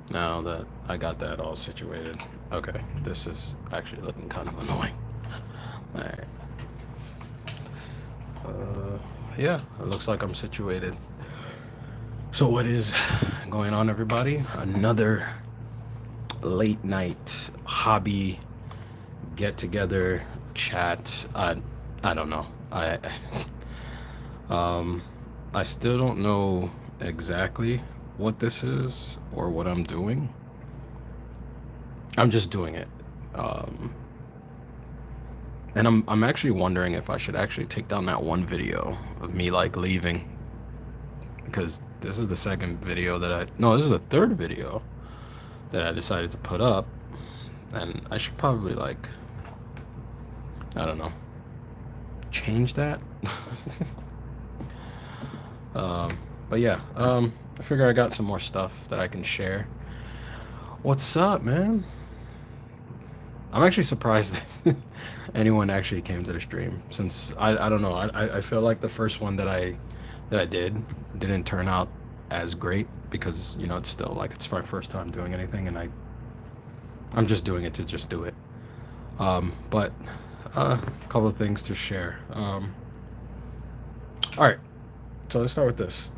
Now that I got that all situated. Okay, this is actually looking kind of annoying. Alright. Yeah, it looks like I'm situated. So what is going on, everybody? Another late night hobby get together chat. I don't know. Um I still don't know exactly what this is or what I'm doing. I'm just doing it. Um and I'm actually wondering if I should actually take down that one video of me like leaving, because this is the second video that I no, this is the third video that I decided to put up, and I should probably like, I don't know, change that. But yeah, I figure I got some more stuff that I can share. What's up, man? I'm actually surprised that anyone actually came to the stream, since I don't know, I feel like the first one that I didn't turn out as great, because you know it's still like it's my first time doing anything, and I'm just doing it to just do it. But a couple of things to share. All right, so let's start with this.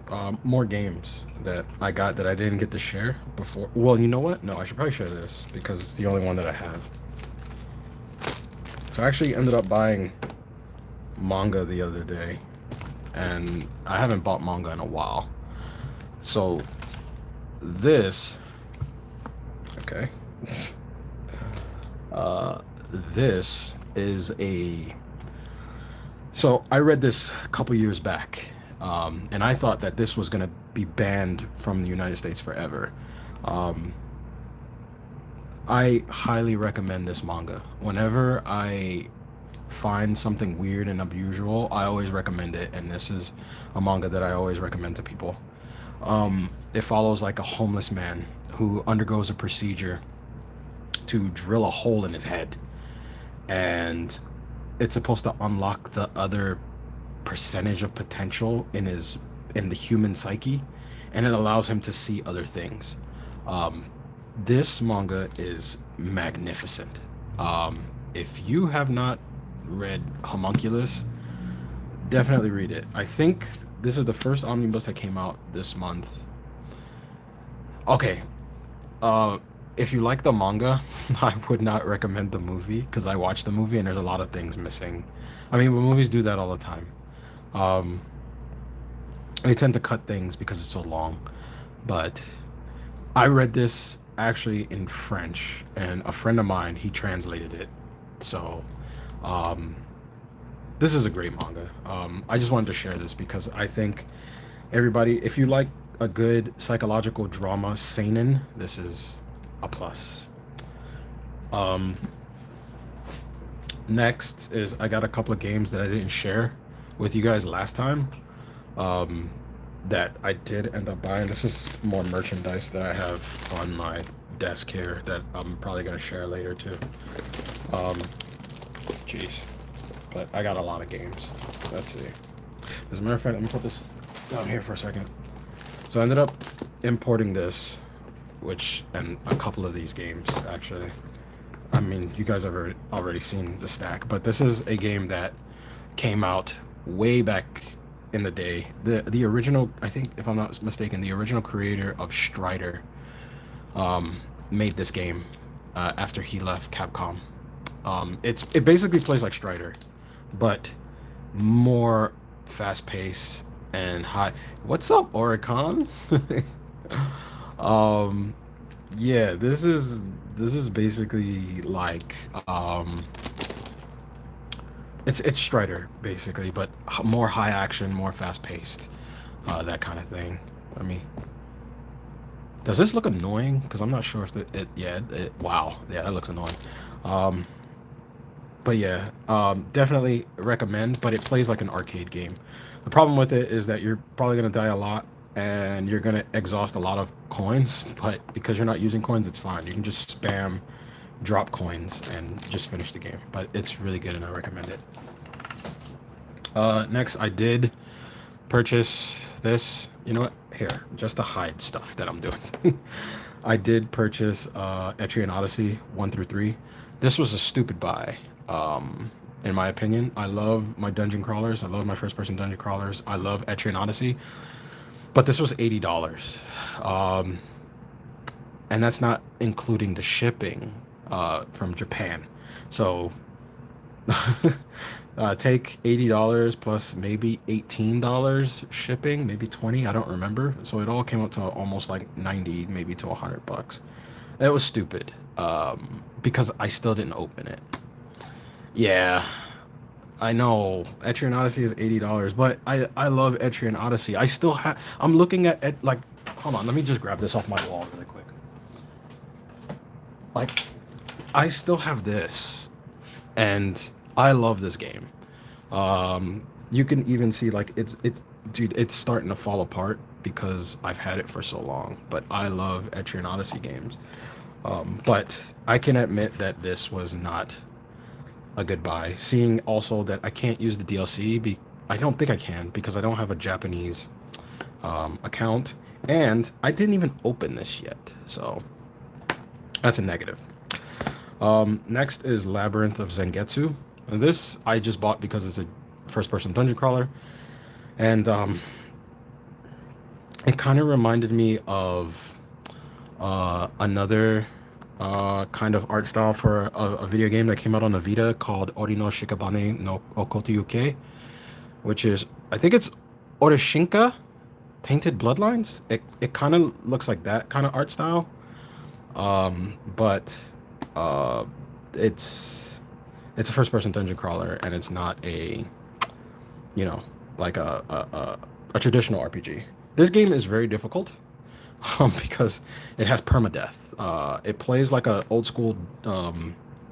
More games that I got that I didn't get to share before. Well, you know what? No, I should probably share this because it's the only one that I have. So I actually ended up buying manga the other day, and I haven't bought manga in a while. So this, okay, uh, this is a. So I read this a couple years back, and I thought that this was gonna be banned from the United States forever. Um, I highly recommend this manga. Whenever I find something weird and unusual, I always recommend it, and this is a manga that I always recommend to people. It follows like a homeless man who undergoes a procedure to drill a hole in his head, and it's supposed to unlock the other percentage of potential in the human psyche, and it allows him to see other things. Um, this manga is magnificent. If you have not read Homunculus, definitely read it. I think this is the first omnibus that came out this month. Okay, uh, if you like the manga, I would not recommend the movie, because I watched the movie and there's a lot of things missing. I mean, movies do that all the time. Um, they tend to cut things because it's so long. But I read this actually in French, and a friend of mine, he translated it. So, um, this is a great manga. I just wanted to share this because I think everybody, if you like a good psychological drama, seinen, this is a plus. Um, Next is I got a couple of games that I didn't share with you guys last time. Um, that I did end up buying. This is more merchandise that I have on my desk here that I'm probably gonna share later too. Um, Jeez, but I got a lot of games. Let's see. As a matter of fact, let me put this down here for a second. So I ended up importing this, which, and a couple of these games actually. I mean, you guys have already seen the stack, but this is a game that came out way back in the day. The original, I think, if I'm not mistaken, the original creator of Strider made this game after he left Capcom. It basically plays like Strider, but more fast paced and high. What's up, Oricon? um, yeah, this is basically like it's Strider basically, but more high action, more fast paced, that kind of thing. Let me. Does this look annoying? Because I'm not sure if yeah, wow, yeah, that looks annoying. Um, but yeah, definitely recommend. But it plays like an arcade game. The problem with it is that you're probably gonna die a lot, and you're gonna exhaust a lot of coins. But because you're not using coins, it's fine. You can just spam drop coins and just finish the game. But it's really good, and I recommend it. Next, I did purchase this. You know what? Here, just to hide stuff that I'm doing. I did purchase Etrian Odyssey 1 through 3. This was a stupid buy. In my opinion, I love my dungeon crawlers. I love my first person dungeon crawlers. I love Etrian Odyssey, but this was $80. Um, and that's not including the shipping from Japan. So take $80 plus maybe $18 shipping, maybe 20, I don't remember. So it all came up to almost like 90, maybe to $100. It was stupid. Because I still didn't open it. Yeah, I know Etrian Odyssey is $80, but I love Etrian Odyssey. I still have I'm looking at like hold on, let me just grab this off my wall really quick. Like I still have this and I love this game. You can even see like it's dude, it's starting to fall apart because I've had it for so long. But I love Etrian Odyssey games. But I can admit that this was not a good buy. Seeing also that I can't use the DLC, I don't think I can because I don't have a Japanese account, and I didn't even open this yet, so that's a negative. Next is Labyrinth of Zangetsu. And this I just bought because it's a first-person dungeon crawler, and it kind of reminded me of another kind of art style for a video game that came out on the Vita called Ori no Shikabane no Okotiyuke, which is, I think it's Orishinka Tainted Bloodlines. It kind of looks like that kind of art style, but uh, it's a first person dungeon crawler and it's not a, you know, like a traditional RPG. This game is very difficult because it has permadeath. It plays like a old school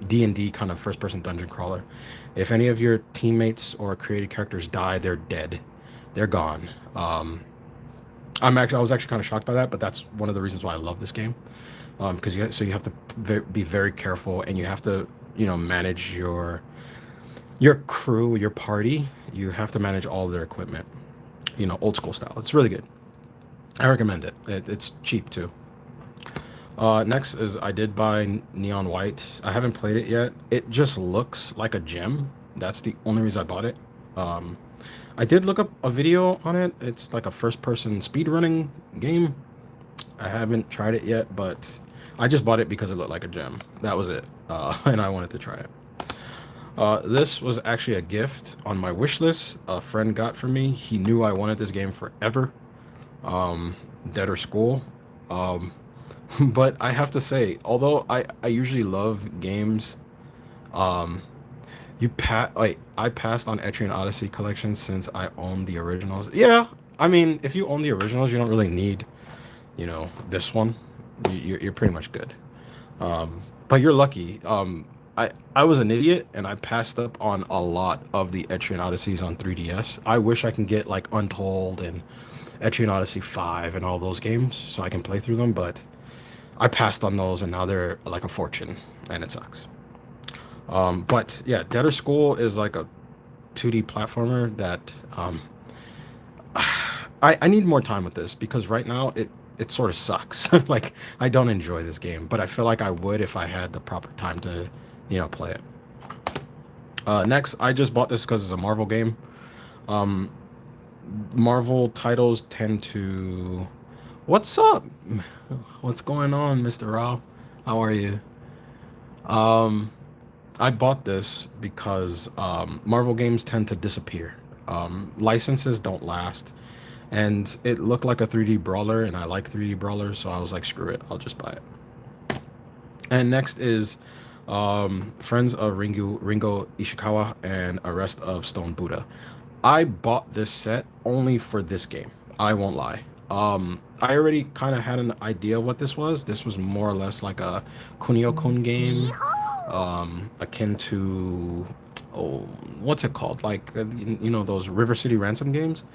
D&D kind of first person dungeon crawler. If any of your teammates or created characters die, they're dead. They're gone. I was actually kind of shocked by that, but that's one of the reasons why I love this game. Because you have to be very careful, and you have to, manage your crew, your party. You have to manage all of their equipment, old school style. It's really good. I recommend it. It's cheap too. Next is I did buy Neon White. I haven't played it yet. It just looks like a gem. That's the only reason I bought it. Um, I did look up a video on it. It's like a first-person speedrunning game. I haven't tried it yet, but I just bought it because it looked like a gem. That was it, and I wanted to try it. This was actually a gift on my wish list. A friend got for me. He knew I wanted this game forever. Dead or School. Um, but I have to say, although I usually love games, um, I passed on Etrian Odyssey collection since I own the originals. Yeah, I mean, if you own the originals, you don't really need, this one. You're pretty much good. But you're lucky. I was an idiot and I passed up on a lot of the Etrian Odysseys on 3DS. I wish I can get like Untold and Etrian Odyssey 5 and all those games so I can play through them, but I passed on those and now they're like a fortune and it sucks. But yeah, Dead or School is like a 2D platformer that I need more time with this because right now it sort of sucks. Like I don't enjoy this game, but I feel like I would if I had the proper time to, play it. Next, I just bought this because it's a Marvel game. Um, Marvel titles tend to. What's up? What's going on, Mr. Rao? How are you? Um, I bought this because Marvel games tend to disappear. Licenses don't last, and it looked like a 3D brawler, and I like 3D brawlers, so I was like, screw it, I'll just buy it. And next is Friends of Ringo Ishikawa and Arrest of Stone Buddha. I bought this set only for this game. I won't lie. I already kind of had an idea what this was. This was more or less like a Kunio-kun game, akin to, oh, what's it called? Like, those River City Ransom games.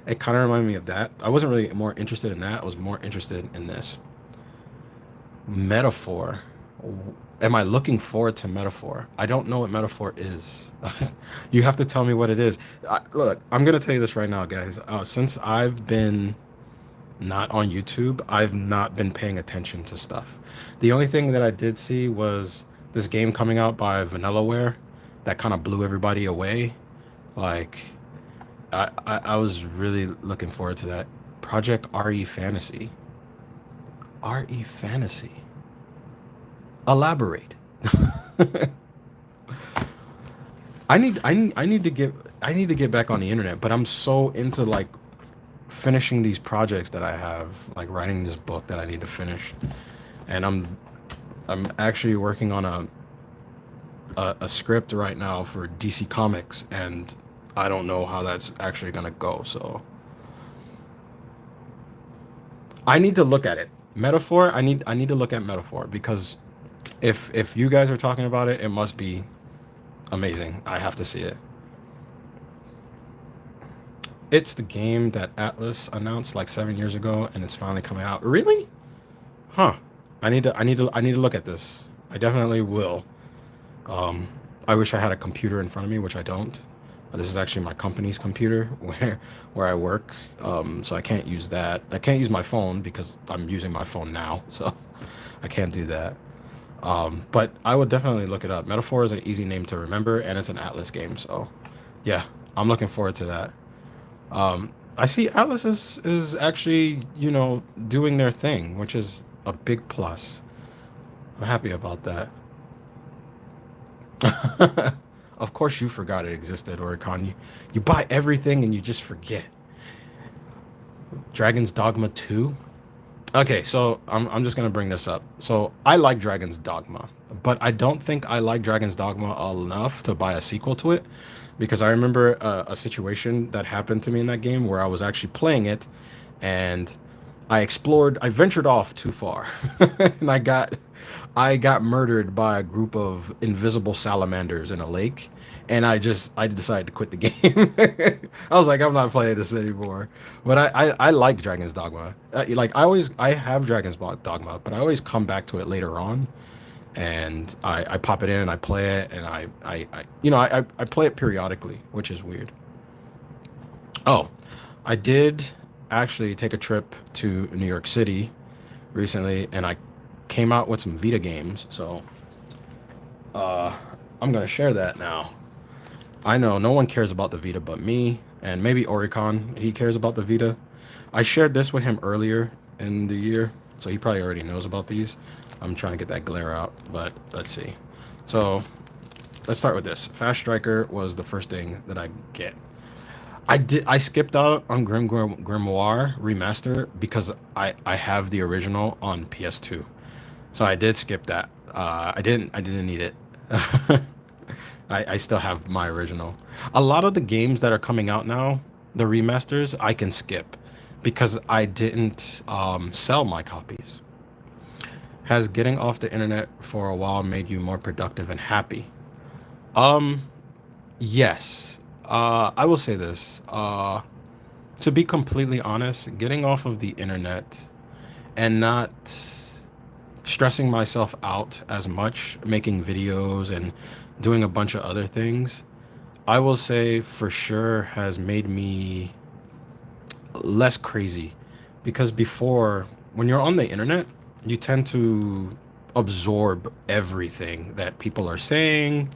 It kind of reminded me of that. I wasn't really more interested in that. I was more interested in this. Metaphor. Am I looking forward to Metaphor? I don't know what Metaphor is. You have to tell me what it is. Look, I'm gonna tell you this right now, guys. Since I've been not on YouTube, I've not been paying attention to stuff. The only thing that I did see was this game coming out by Vanillaware that kind of blew everybody away. Like, I was really looking forward to that. Project RE Fantasy. RE Fantasy. Elaborate. I need to get back on the internet, but I'm so into like finishing these projects that I have, like writing this book that I need to finish, and I'm actually working on a script right now for DC Comics, and I don't know how that's actually gonna go. So I need to look at it. Metaphor. I need to look at Metaphor because if you guys are talking about it, it must be amazing. I have to see it. It's the game that Atlas announced like 7 years ago, and it's finally coming out. Really? Huh. I need to look at this. I definitely will. Um, I wish I had a computer in front of me, which I don't. This is actually my company's computer where I work. So I can't use that. I can't use my phone because I'm using my phone now. So I can't do that. But I would definitely look it up. Metaphor is an easy name to remember, and it's an Atlas game. So yeah, I'm looking forward to that. I see Atlas is actually, doing their thing, which is a big plus. I'm happy about that. Of course, you forgot it existed, Oricon. You buy everything and you just forget. Dragon's Dogma 2? Okay, so I'm just gonna bring this up. So I like Dragon's Dogma, but I don't think I like Dragon's Dogma enough to buy a sequel to it, because I remember a situation that happened to me in that game where I was actually playing it, and I ventured off too far, and I got murdered by a group of invisible salamanders in a lake, and I decided to quit the game. I was like, I'm not playing this anymore. But I like Dragon's Dogma. Like I have Dogma, but I always come back to it later on, and I pop it in and I play it, and I play it periodically, which is weird. Oh, I did actually take a trip to New York City recently, and I came out with some Vita games. So uh, I'm gonna share that now. I know no one cares about the Vita but me, and maybe Oricon. He cares about the Vita. I shared this with him earlier in the year, so he probably already knows about these. I'm trying to get that glare out, but let's see. So let's start with this. Fast Striker was the first thing that I get. I skipped out on Grimoire Remaster because I have the original on PS2. So I did skip that. I didn't need it. I still have my original. A lot of the games that are coming out now, the remasters, I can skip because I didn't sell my copies. Has getting off the internet for a while made you more productive and happy? Um, yes. I will say this. To be completely honest, getting off of the internet and not stressing myself out as much, making videos and doing a bunch of other things, I will say for sure has made me less crazy. Because before, when you're on the internet, you tend to absorb everything that people are saying,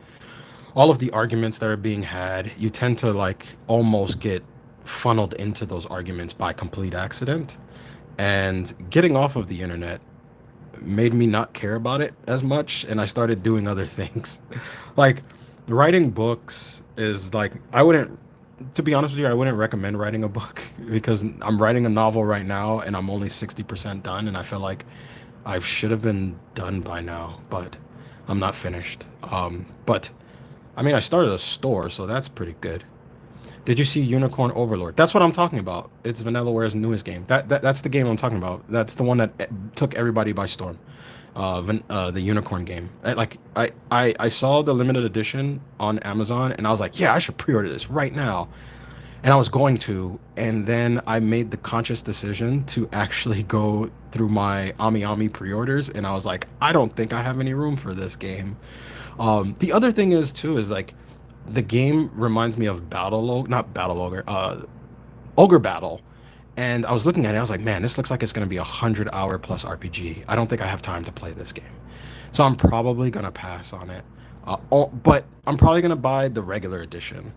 all of the arguments that are being had. You tend to like almost get funneled into those arguments by complete accident. And getting off of the internet made me not care about it as much, and I started doing other things. Like writing books is like, I wouldn't, to be honest with you, I wouldn't recommend writing a book because I'm writing a novel right now and I'm only 60% done, and I feel like I should have been done by now, but I'm not finished. But I mean, I started a store, so that's pretty good. Did you see Unicorn Overlord? That's what I'm talking about. It's Vanillaware's newest game. That's the game I'm talking about. That's the one that took everybody by storm. The Unicorn game. I saw the limited edition on Amazon, and I was like, yeah, I should pre-order this right now. And I was going to, and then I made the conscious decision to actually go through my Ami Ami pre-orders, and I was like, I don't think I have any room for this game. The other thing is too is like the game reminds me of Battle Log, not Battle Ogre, Ogre Battle, And I was looking at it, I was like, man, this looks like it's gonna be 100 hour plus RPG. I don't think I have time to play this game. So I'm probably gonna pass on it. But I'm probably gonna buy the regular edition.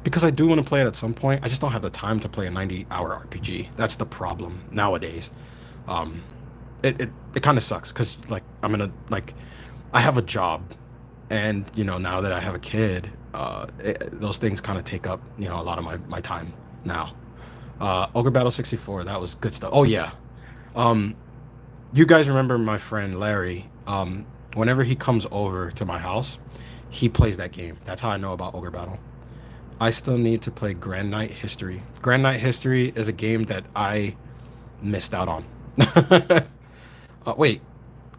Because I do want to play it at some point. I just don't have the time to play a 90-hour RPG. That's the problem nowadays. Um, it kind of sucks because like I'm gonna like I have a job, and now that I have a kid, those things kind of take up a lot of my time now. Ogre Battle 64, that was good stuff. Oh yeah, um, you guys remember my friend Larry? Whenever he comes over to my house, he plays that game. That's how I know about Ogre Battle. I still need to play Grand Night History. Grand Night History is a game that I missed out on. Wait,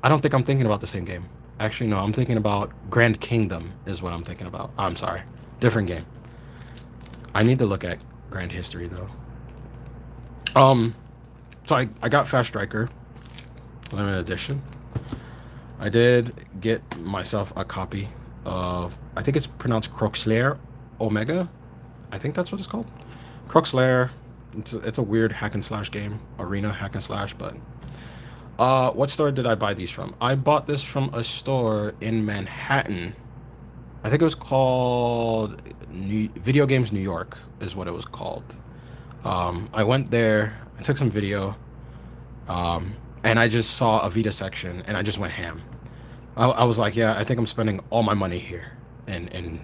I don't think I'm thinking about the same game. Actually, no, I'm thinking about Grand Kingdom is what I'm thinking about. I'm sorry. Different game. I need to look at Grand History though. Um, so I got Fast Striker limited edition. I did get myself a copy of, I think it's pronounced Croxlair Omega. I think that's what it's called. Croxlair. It's a weird hack and slash game, arena hack and slash. But what store did I buy these from? I bought this from a store in Manhattan. I think it was called Video Games New York is what it was called. I went there, I took some video, and I just saw a Vita section, and I just went ham. I was like, yeah, I think I'm spending all my money here in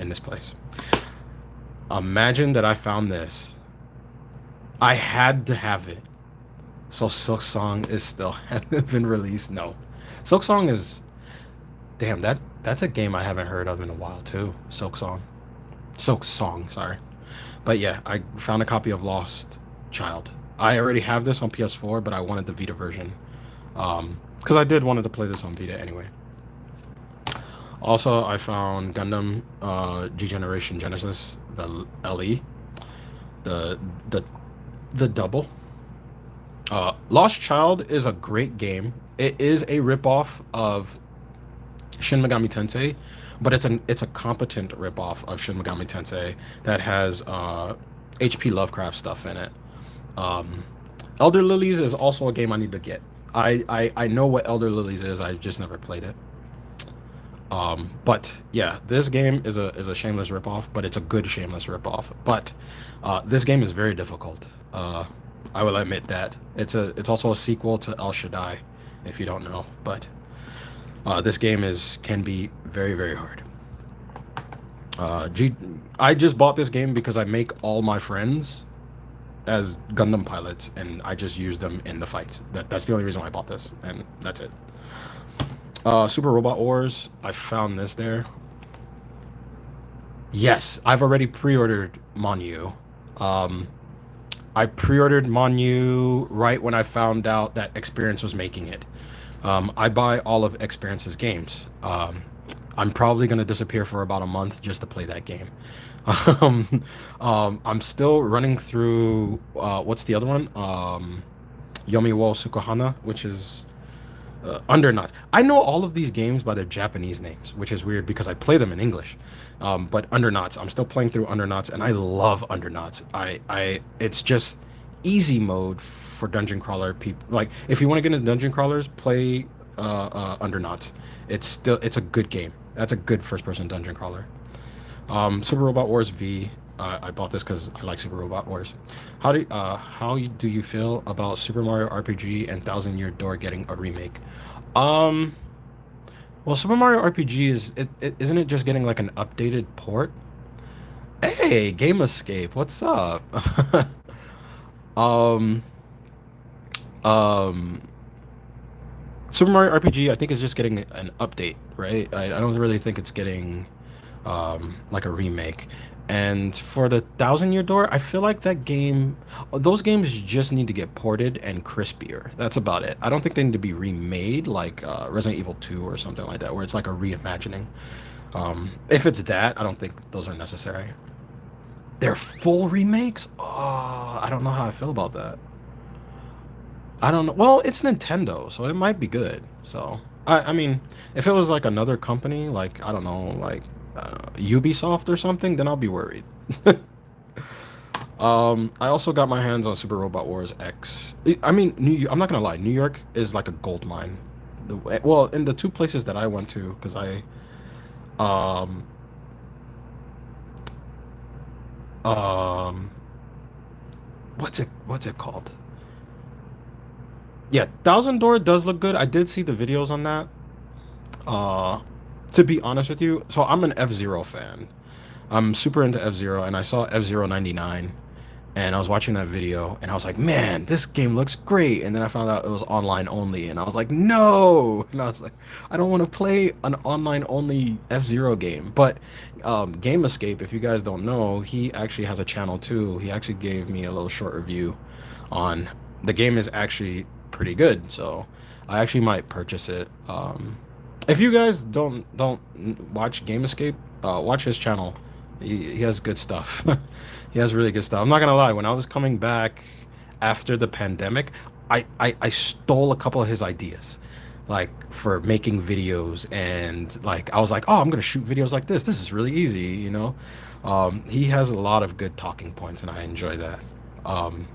this place. Imagine that I found this. I had to have it. So Silk Song is still hasn't been released. No, Silk Song is damn that's a game I haven't heard of in a while too. Silk Song, sorry. But yeah, I found a copy of Lost Child. I already have this on PS4, but I wanted the Vita version. Because I did wanted to play this on Vita anyway. Also, I found Gundam G Generation Genesis, the LE, the the the double. Lost Child is a great game. It is a ripoff of Shin Megami Tensei, but it's a competent ripoff of Shin Megami Tensei that has HP Lovecraft stuff in it. Um, Elder Lilies is also a game I need to get. I know what Elder Lilies is. I just never played it. But yeah, this game is a shameless ripoff, but it's a good shameless ripoff. But this game is very difficult. I will admit that it's also a sequel to El Shaddai, if you don't know. But this game can be very very hard. I just bought this game because I make all my friends as Gundam pilots, and I just use them in the fights. That's the only reason why I bought this, and that's it. Super Robot Wars. I found this there. Yes, I've already pre-ordered Monu. Um, I pre-ordered Monu right when I found out that Experience was making it. I buy all of Experience's games. I'm probably gonna disappear for about a month just to play that game. Um, I'm still running through what's the other one? Yomi wo Tsukuhana, which is Undernauts. I know all of these games by their Japanese names, which is weird because I play them in English. But Undernauts, I'm still playing through Undernauts, and I love Undernauts. It's just easy mode for dungeon crawler people. Like, if you want to get into dungeon crawlers, play Undernauts. It's a good game. That's a good first-person dungeon crawler. Super Robot Wars V. I bought this because I like Super Robot Wars. How do you feel about Super Mario RPG and Thousand Year Door getting a remake? Um, well, Super Mario RPG isn't it just getting like an updated port? Hey, Game Escape, what's up? um, um, Super Mario RPG, I think is just getting an update, right? I don't really think it's getting like a remake. And for the Thousand Year Door, I feel like those games just need to get ported and crispier. That's about it. I don't think they need to be remade like Resident Evil 2 or something like that, where it's like a reimagining. If it's that, I don't think those are necessary. They're full remakes? Oh, I don't know how I feel about that. I don't know. Well, it's Nintendo, so it might be good. So, I mean, if it was like another company, like, I don't know, like Ubisoft or something, then I'll be worried. I also got my hands on Super Robot Wars X. I mean, I'm not gonna lie, New York is like a gold mine. Well, in the two places that I went to, because um, um, what's it called? Yeah, Thousand Door does look good. I did see the videos on that. Uh, to be honest with you, so I'm an F-Zero fan. I'm super into F-Zero, and I saw F-Zero 99, and I was watching that video, and I was like, man, this game looks great. And then I found out it was online only, and I was like, no. And I was like, I don't want to play an online only F-Zero game. But Game Escape, if you guys don't know, he actually has a channel too. He actually gave me a little short review on the game. Is actually pretty good, so I actually might purchase it. If you guys don't watch Game Escape, watch his channel. He has good stuff. He has really good stuff. I'm not gonna lie. When I was coming back after the pandemic, I stole a couple of his ideas, like for making videos, and like I was like, oh, I'm gonna shoot videos like this. This is really easy, you know. He has a lot of good talking points, and I enjoy that. Um,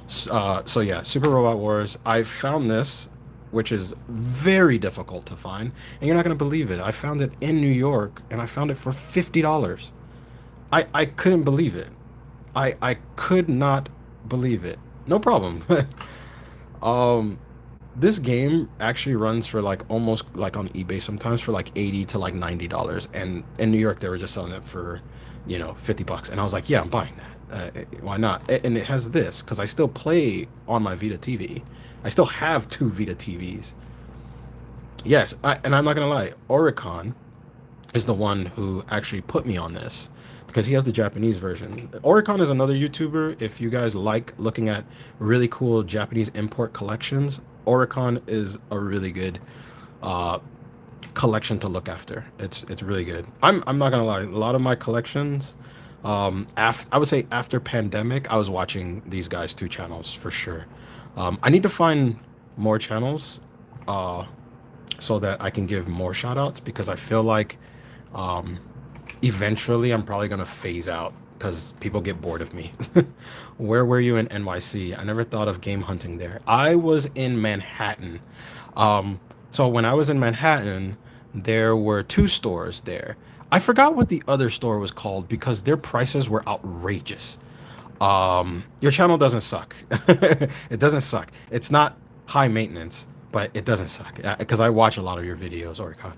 so yeah, Super Robot Wars. I found this, which is very difficult to find, and you're not gonna believe it. I found it in New York, and I found it for $50. I couldn't believe it. I could not believe it. No problem. um, this game actually runs for like almost like on eBay sometimes for like 80 to like $90, and in New York they were just selling it for, $50, and I was like, yeah, I'm buying that. Why not? And it has this because I still play on my Vita TV. I still have two Vita TVs. Yes, and I'm not gonna lie, Oricon is the one who actually put me on this because he has the Japanese version. Oricon is another YouTuber. If you guys like looking at really cool Japanese import collections, Oricon is a really good uh, collection to look after. It's really good. I'm not gonna lie. A lot of my collections, I would say after pandemic, I was watching these guys' two channels for sure. I need to find more channels, uh, so that I can give more shout outs because I feel like um, eventually I'm probably gonna phase out because people get bored of me. Where were you in NYC? I never thought of game hunting there. I was in Manhattan. Um, so when I was in Manhattan, there were two stores there. I forgot what the other store was called because their prices were outrageous. Your channel doesn't suck. It doesn't suck. It's not high maintenance, but it doesn't suck because I watch a lot of your videos, Oricon.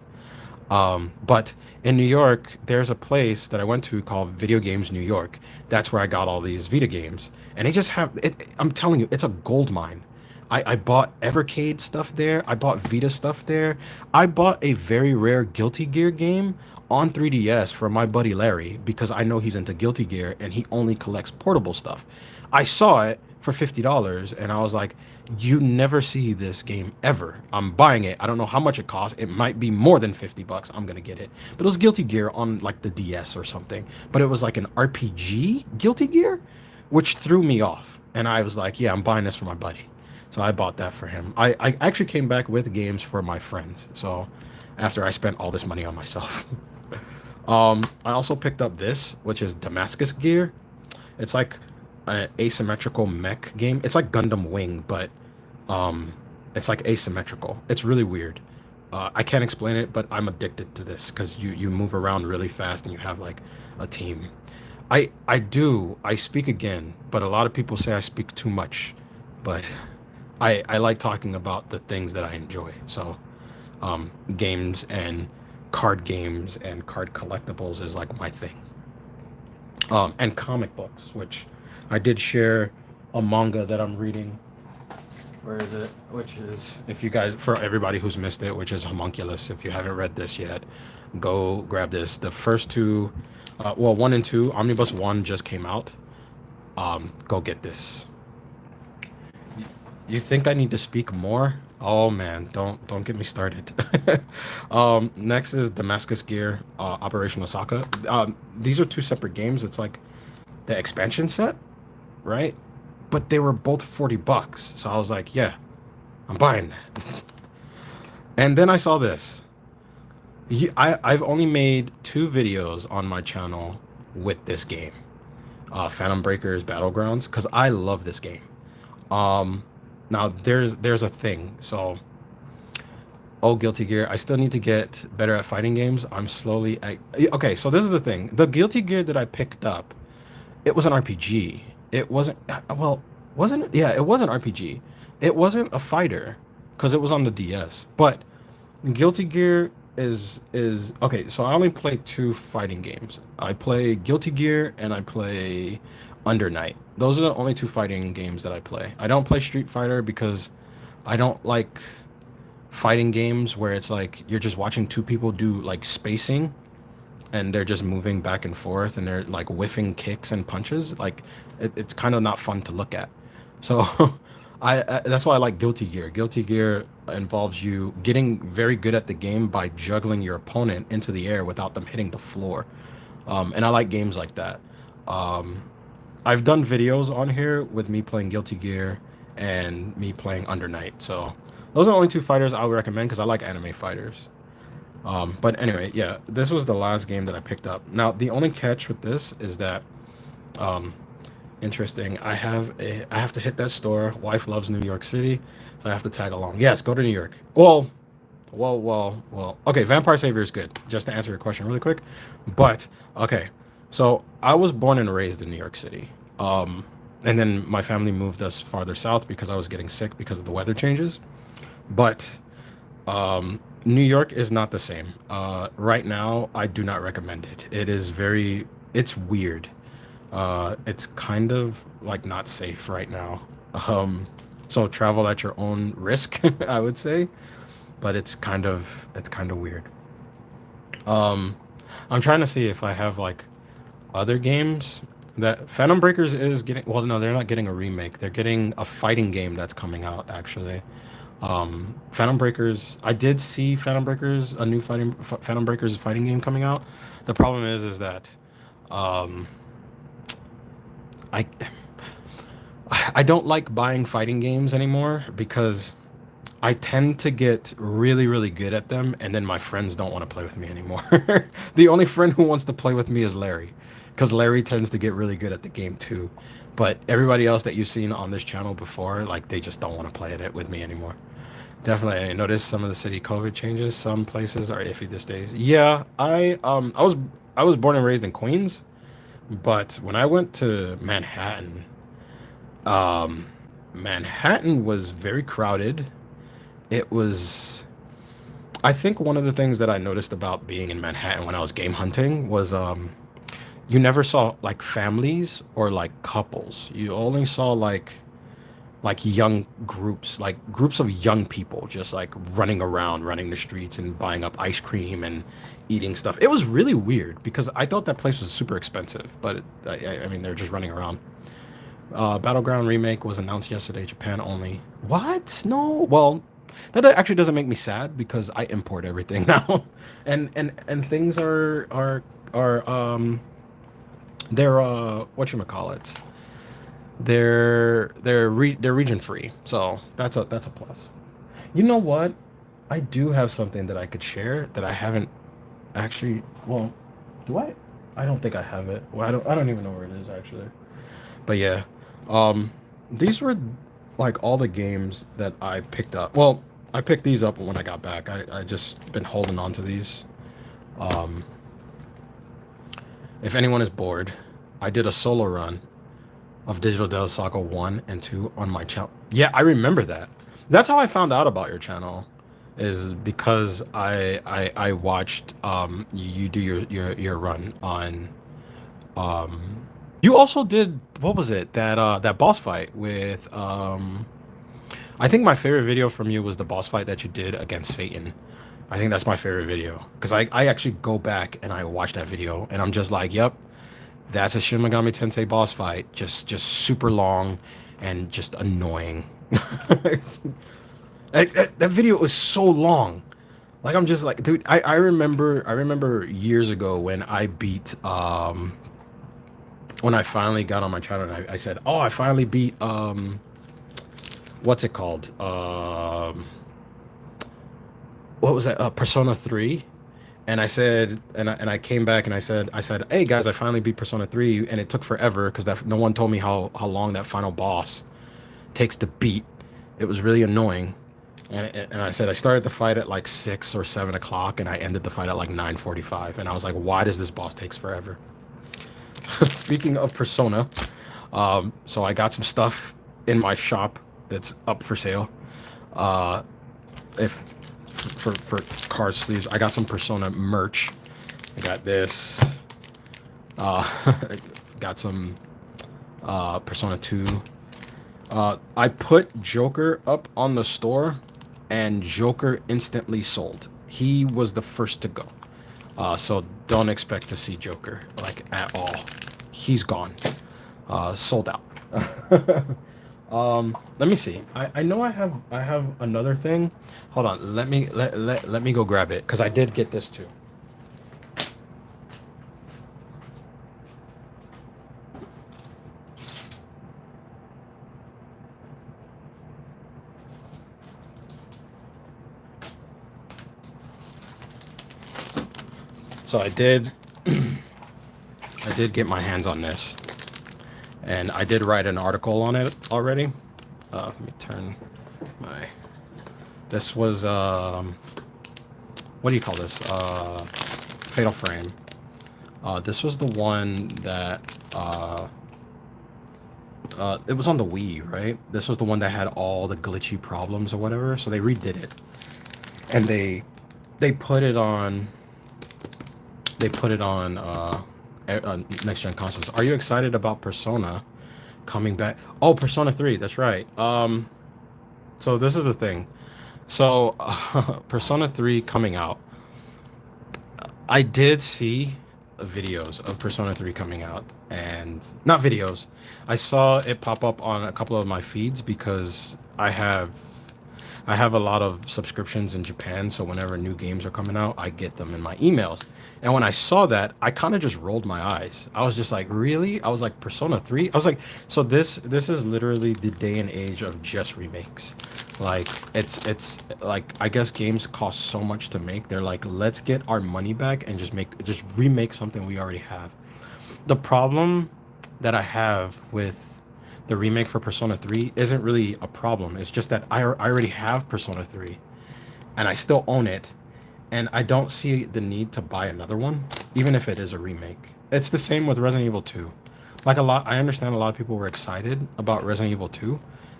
But in New York, there's a place that I went to called Video Games New York. That's where I got all these Vita games, and they just have it. I'm telling you, it's a gold mine. I bought Evercade stuff there. I bought Vita stuff there. I bought a very rare Guilty Gear game on 3DS for my buddy Larry because I know he's into Guilty Gear and he only collects portable stuff. I saw it for $50 and I was like, you never see this game ever. I'm buying it. I don't know how much it costs. It might be more than $50. I'm gonna get it. But it was Guilty Gear on like the DS or something. But it was like an RPG Guilty Gear, which threw me off. And I was like, yeah, I'm buying this for my buddy. So I bought that for him. I actually came back with games for my friends. So after I spent all this money on myself. I also picked up this, which is Damascus Gear. It's like an asymmetrical mech game. It's like Gundam Wing, but um, it's like asymmetrical. It's really weird. I can't explain it, but I'm addicted to this because you move around really fast and you have like a team. I speak again, but a lot of people say I speak too much, but I like talking about the things that I enjoy. So games and card collectibles is like my thing. And comic books, which I did share a manga that I'm reading. Where is it? Which is, if you guys, for everybody who's missed it, which is Homunculus. If you haven't read this yet, go grab this. The first two, well, one and two, Omnibus One just came out. Go get this. You think I need to speak more? Oh man, don't get me started. Next is Damascus Gear, Operation Osaka. These are two separate games. It's like the expansion set, right? But they were both $40. So I was like, yeah, I'm buying that. And then I saw this. I've only made two videos on my channel with this game. Phantom Breakers Battlegrounds, because I love this game. Um, Now there's a thing. So, oh, Guilty Gear, I still need to get better at fighting games. I'm slowly okay. So this is the thing. The Guilty Gear that I picked up, it was an RPG. It wasn't well, wasn't it? Yeah, it was an RPG. It wasn't a fighter because it was on the DS. But Guilty Gear is okay. So I only play two fighting games. I play Guilty Gear and I play Under Night. Those are the only two fighting games that I play. I don't play Street Fighter because I don't like fighting games where it's like you're just watching two people do like spacing and they're just moving back and forth and they're like whiffing kicks and punches. Like it's kind of not fun to look at. So I that's why I like Guilty Gear. Guilty Gear involves you getting very good at the game by juggling your opponent into the air without them hitting the floor. And I like games like that. Um, I've done videos on here with me playing Guilty Gear and me playing Under Night. So those are the only two fighters I would recommend because I like anime fighters. But anyway, yeah, this was the last game that I picked up. Now, the only catch with this is that, um, interesting. I have to hit that store. Wife loves New York City, so I have to tag along. Yes, go to New York. Well. Okay, Vampire Savior is good. Just to answer your question really quick, but okay. So I was born and raised in New York City. And then my family moved us farther south because I was getting sick because of the weather changes. But New York is not the same. Right now, I do not recommend it. It's weird. It's kind of like not safe right now. Um, so travel at your own risk, I would say. But it's kind of weird. Um, I'm trying to see if I have like other games that Phantom Breakers is getting. Well, no, they're not getting a remake. They're getting a fighting game that's coming out actually. Phantom Breakers. I did see Phantom Breakers, a new Phantom Breakers fighting game coming out. The problem is that um, I I don't like buying fighting games anymore because I tend to get really really good at them, and then my friends don't want to play with me anymore. The only friend who wants to play with me is Larry, because Larry tends to get really good at the game too. But everybody else that you've seen on this channel before, like they just don't want to play it with me anymore. Definitely, I noticed some of the city COVID changes. Some places are iffy these days. Yeah, I was born and raised in Queens, but when I went to Manhattan, um, Manhattan was very crowded. It was. I think one of the things that I noticed about being in Manhattan when I was game hunting was you never saw like families or like couples. You only saw like young groups, like groups of young people just like running around, running the streets and buying up ice cream and eating stuff. It was really weird because I thought that place was super expensive, but I mean, they're just running around. Battleground remake was announced yesterday, Japan only. What? No. Well, that actually doesn't make me sad because I import everything now, and things are they're what you call it, they're region free, so that's a plus. You know what? I do have something that I could share that I haven't actually. Well, do I? I don't think I have it. Well, I don't even know where it is actually. But yeah, um, these were like all the games that I picked up. Well, I picked these up when I got back. I just been holding on to these. Um, if anyone is bored, I did a solo run of Digital Devil Saga 1 and 2 on my channel. Yeah, I remember that. That's how I found out about your channel, is because I watched you do your run on um you also did, what was it? That boss fight with I think my favorite video from you was the boss fight that you did against Satan. I think that's my favorite video because I actually go back and I watch that video and I'm just like, yep, that's a Shin Megami Tensei boss fight. Just super long and just annoying. That video was so long. Like I'm just like, dude, I remember years ago when I finally got on my channel and I said, oh, I finally beat what's it called? What was that? Persona 3. And I said, and I came back and I said, hey guys, I finally beat Persona 3, and it took forever because that no one told me how long that final boss takes to beat. It was really annoying. And I said I started the fight at like 6 or 7 o'clock, and I ended the fight at like 9:45. And I was like, why does this boss takes forever? Speaking of Persona, so I got some stuff in my shop that's up for sale. Uh, if for card sleeves, I got some Persona merch. I got this. Uh, got some Persona 2. I put Joker up on the store, and Joker instantly sold. He was the first to go. So don't expect to see Joker like at all. He's gone. Sold out. Let me see. I know I have another thing. Hold on. Let me go grab it because I did get this too. So I did get my hands on this, and I did write an article on it already. Let me turn my. This was what do you call this? Fatal Frame. This was the one that it was on the Wii, right? This was the one that had all the glitchy problems or whatever. So they redid it, and they put it on. They put it on next gen consoles. Are you excited about Persona coming back? Oh, Persona 3. That's right. So this is the thing. So Persona 3 coming out. I did see videos of Persona 3 coming out, and not videos. I saw it pop up on a couple of my feeds because I have a lot of subscriptions in Japan, so whenever new games are coming out, I get them in my emails. And when I saw that, I kind of just rolled my eyes. I was just like, "Really?" I was like, "Persona 3?" I was like, "So this is literally the day and age of just remakes." Like it's like I guess games cost so much to make. They're like, "Let's get our money back and just remake something we already have." The problem that I have with the remake for Persona 3 isn't really a problem. It's just that I already have Persona 3, and I still own it, and I don't see the need to buy another one, even if it is a remake. It's the same with Resident Evil 2. Like I understand a lot of people were excited about Resident Evil 2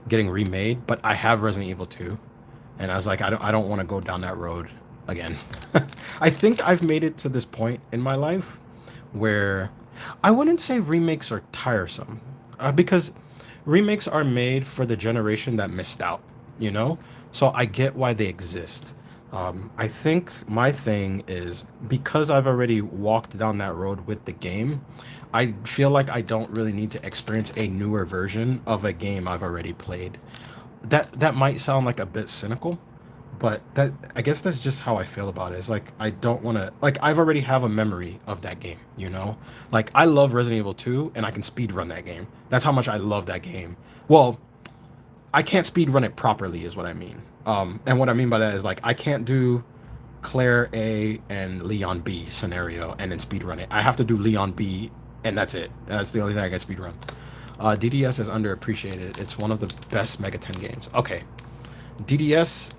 getting remade, but I have Resident Evil 2, and I was like, I don't want to go down that road again. I think I've made it to this point in my life where I wouldn't say remakes are tiresome, because remakes are made for the generation that missed out, you know? So I get why they exist. I think my thing is because I've already walked down that road with the game, I feel like I don't really need to experience a newer version of a game I've already played. That might sound like a bit cynical, but that I guess that's just how I feel about it. It's like I don't want to like I've already have a memory of that game, you know? Like I love Resident Evil 2 and I can speed run that game. That's how much I love that game. Well, I can't speed run it properly is what I mean. And what I mean by that is like I can't do Claire A and Leon B scenario and then speed run it. I have to do Leon B and that's it. That's the only thing I can speed run. DDS is underappreciated. It's one of the best Mega 10 games. Okay. DDS,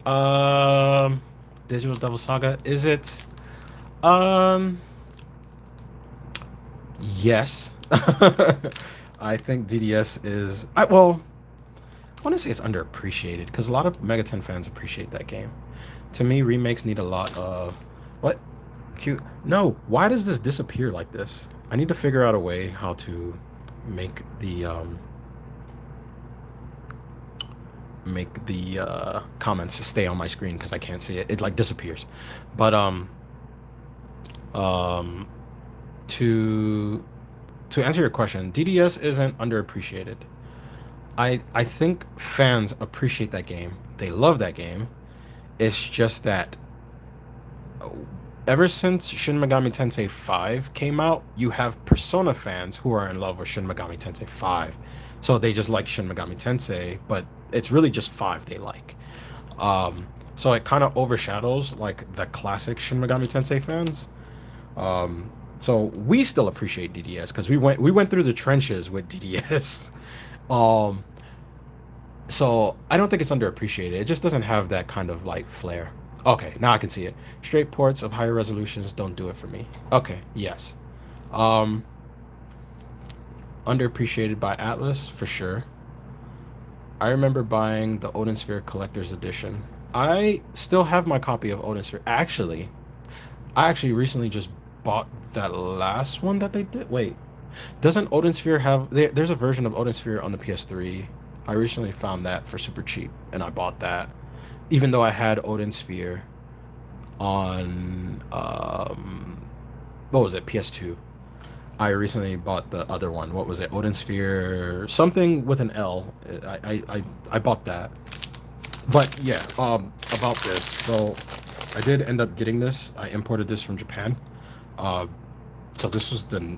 Digital Devil Saga, is it? Um, yes. I think DDS is. I want to say it's underappreciated because a lot of Mega 10 fans appreciate that game. To me, remakes need a lot of. What? Cute. No, why does this disappear like this? I need to figure out a way how to make the comments stay on my screen because I can't see it. It like disappears. But um to to answer your question, DDS isn't underappreciated. I think fans appreciate that game. They love that game. It's just that ever since Shin Megami Tensei 5 came out, you have Persona fans who are in love with Shin Megami Tensei 5. So they just like Shin Megami Tensei, but it's really just 5 they like. Um, so it kind of overshadows like the classic Shin Megami Tensei fans. Um, so we still appreciate DDS because we went through the trenches with DDS. Um, so I don't think it's underappreciated. It just doesn't have that kind of like flair. Okay, now I can see it. Straight ports of higher resolutions don't do it for me. Okay, yes. Um, Underappreciated by Atlas for sure. I remember buying the Odin Sphere Collector's Edition. I still have my copy of Odin Sphere. Actually, I actually recently just bought that last one that they did. Wait, doesn't Odin Sphere have? There's a version of Odin Sphere on the PS3. I recently found that for super cheap, and I bought that, even though I had Odin Sphere on what was it, PS2. I recently bought the other one. What was it? Odin Sphere something with an L. I bought that. But yeah, about this. So I did end up getting this. I imported this from Japan. Uh, so this was the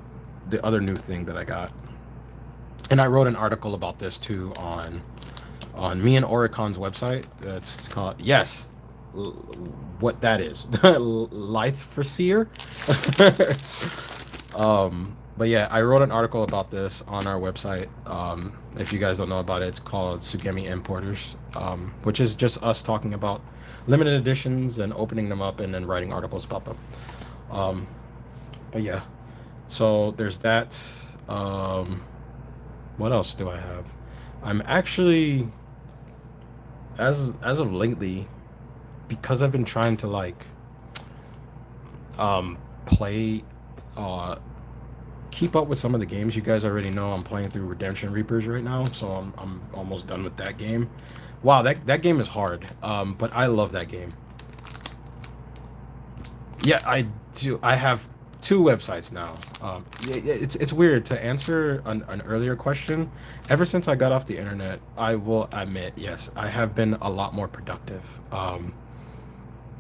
other new thing that I got. And I wrote an article about this too on me and Oricon's website. It's called, yes, l- what that is. Lithe for Seer. But yeah, I wrote an article about this on our website. If you guys don't know about it, it's called Sugemi Importers, which is just us talking about limited editions and opening them up and then writing articles about them. Um, but yeah, so there's that. Um, what else do I have? I'm actually, as of lately, because I've been trying to like play uh keep up with some of the games you guys already know. I'm playing through Redemption Reapers right now, so I'm almost done with that game. Wow, that game is hard. But I love that game. Yeah, I do. I have two websites now. It's weird to answer an earlier question. Ever since I got off the internet, I will admit, yes, I have been a lot more productive. I,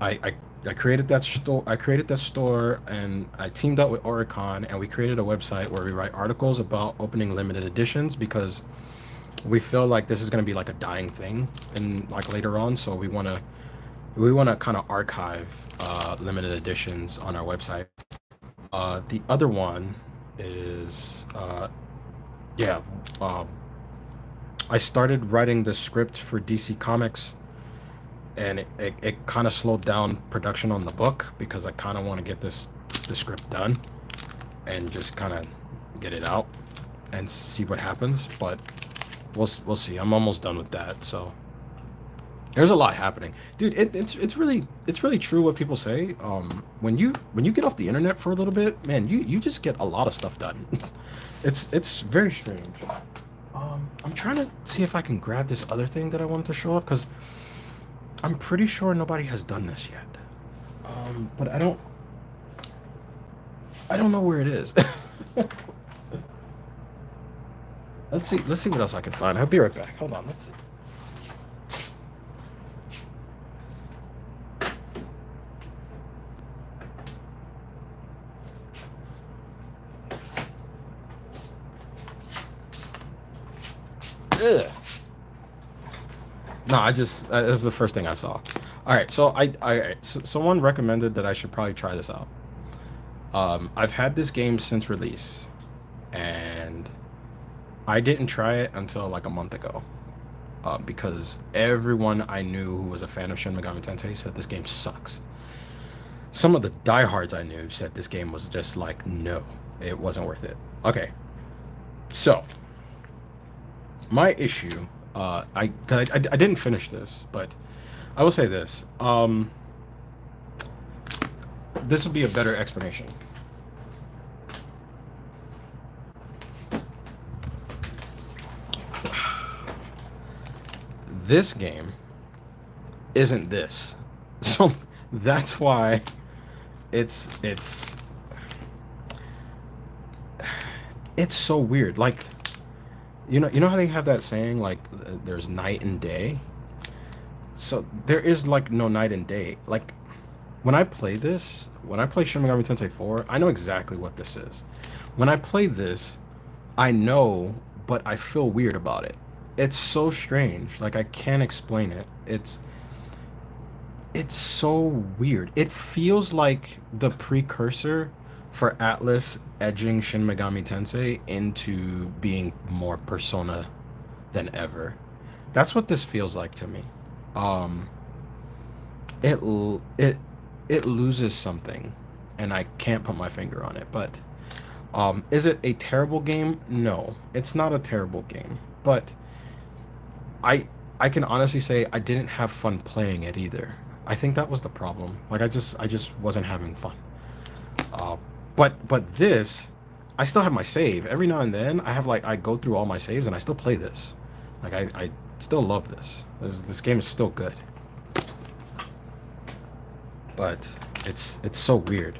I I created that store. I created that store, and I teamed up with Oricon, and we created a website where we write articles about opening limited editions because we feel like this is going to be like a dying thing, and like later on. So we want to kind of archive limited editions on our website. The other one is yeah. Uh, I started writing the script for DC Comics, and it kind of slowed down production on the book because I kind of want to get the script done and just kind of get it out and see what happens. But we'll see. I'm almost done with that. So there's a lot happening, dude. It's really true what people say. When you get off the internet for a little bit, man, you just get a lot of stuff done. It's very strange. I'm trying to see if I can grab this other thing that I wanted to show off because I'm pretty sure nobody has done this yet. But I don't know where it is. Let's see what else I can find. I'll be right back. Hold on. Let's see. Ugh. No, I just this is the first thing I saw. All right, so someone recommended that I should probably try this out. I've had this game since release, and I didn't try it until like a month ago. Because everyone I knew who was a fan of Shin Megami Tensei said this game sucks. Some of the diehards I knew said this game was just like, no, it wasn't worth it. Okay, so my issue, I didn't finish this, but I will say this. This will be a better explanation. This game isn't this, so that's why it's it's so weird. Like, you know how they have that saying like there's night and day. So there is like no night and day. Like when I play Shin Megami Tensei 4, I know exactly what this is. When I play this, I know, but I feel weird about it. It's so strange. Like I can't explain it. It's so weird. It feels like the precursor for Atlas edging Shin Megami Tensei into being more Persona than ever. That's what this feels like to me. Um, it loses something, and I can't put my finger on it. But is it a terrible game? No, it's not a terrible game. But I I can honestly say I didn't have fun playing it either. I think that was the problem. Like I just wasn't having fun. Uh, but this, I still have my save. Every now and then I have like I go through all my saves and I still play this. Like I still love this. This game is still good. But it's so weird.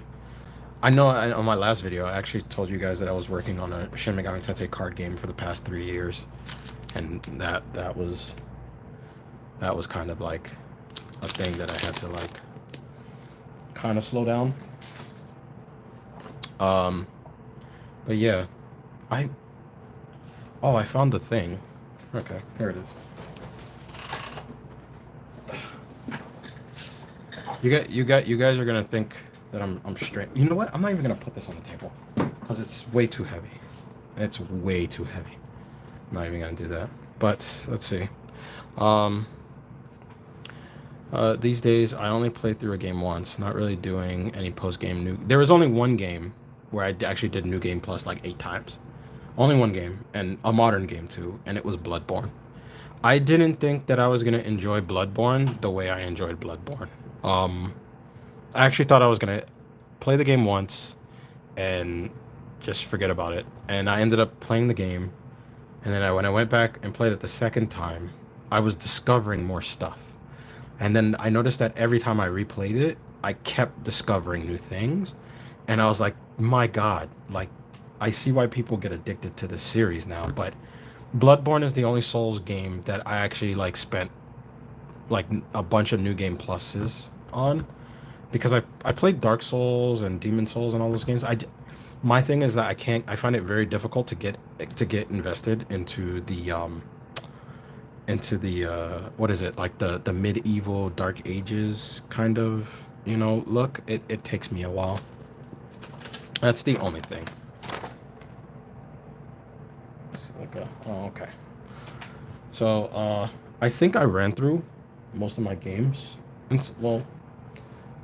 I know on my last video I actually told you guys that I was working on a Shin Megami Tensei card game for the past 3 years, and that was kind of like a thing that I had to like kind of slow down. Um, but yeah, I oh I found the thing. Okay, here it is. You guys are gonna think that I'm straight. You know what? I'm not even gonna put this on the table because it's way too heavy. It's way too heavy. I'm not even gonna do that. But let's see. Um, these days I only play through a game once. Not really doing any post game new. There was only one game where actually did new game plus like 8 times. Only one game and a modern game too, and it was Bloodborne. I didn't think that I was gonna enjoy Bloodborne the way I enjoyed Bloodborne. Um, I actually thought I was gonna play the game once and just forget about it. And I ended up playing the game, and then when I went back and played it the second time, I was discovering more stuff. And then I noticed that every time I replayed it, I kept discovering new things, and I was like, my God, like I see why people get addicted to this series now. But Bloodborne is the only Souls game that I actually like spent like a bunch of new game pluses on because I played Dark Souls and Demon Souls and all those games. My thing is that I can't. I find it very difficult to get invested into the what is it, like the medieval Dark Ages kind of look. It takes me a while. That's the only thing. It's like oh, okay. So I think I ran through most of my games. Well,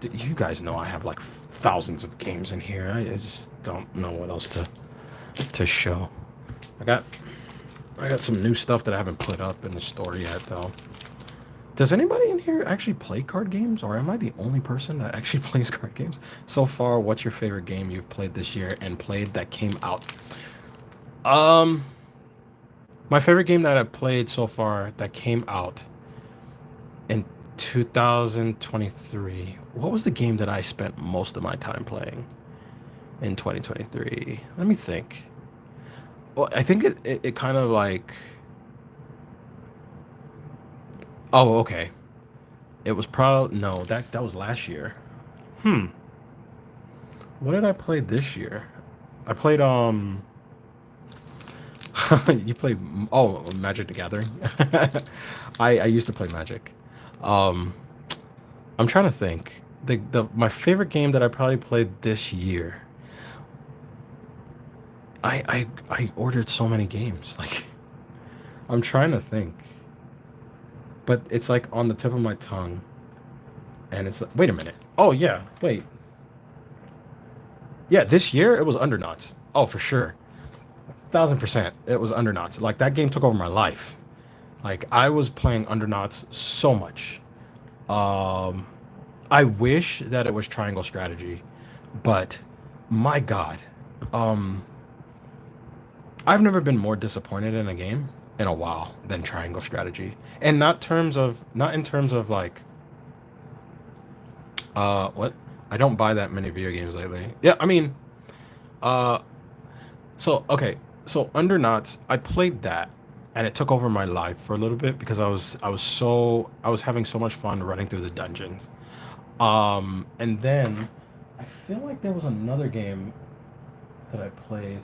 you guys know I have like thousands of games in here. I just don't know what else to show. I got I got some new stuff that I haven't put up in the store yet though. Does anybody in here actually play card games, or am I the only person that actually plays card games? So far, what's your favorite game you've played this year and played that came out? Um, my favorite game that I've played so far that came out in 2023. What was the game that I spent most of my time playing in 2023? Let me think. Well, I think it kind of like. Oh, okay. It was probably no, that was last year. Hmm. What did I play this year? I played you played Magic the Gathering. I used to play Magic. Um I'm trying to think. The my favorite game that I probably played this year. I ordered so many games. Like I'm trying to think. But it's like on the tip of my tongue. And it's like, wait a minute. Oh yeah, wait. Yeah, this year it was Undernauts. Oh, for sure. 1,000%. It was Undernauts. Like that game took over my life. Like I was playing Undernauts so much. Um I wish that it was Triangle Strategy, but my God. Um I've never been more disappointed in a game in a while than Triangle Strategy. And not in terms of like what? I don't buy that many video games lately. Yeah, I mean, uh so okay, so Undernauts, I played that and it took over my life for a little bit because I was having so much fun running through the dungeons. And then I feel like there was another game that I played.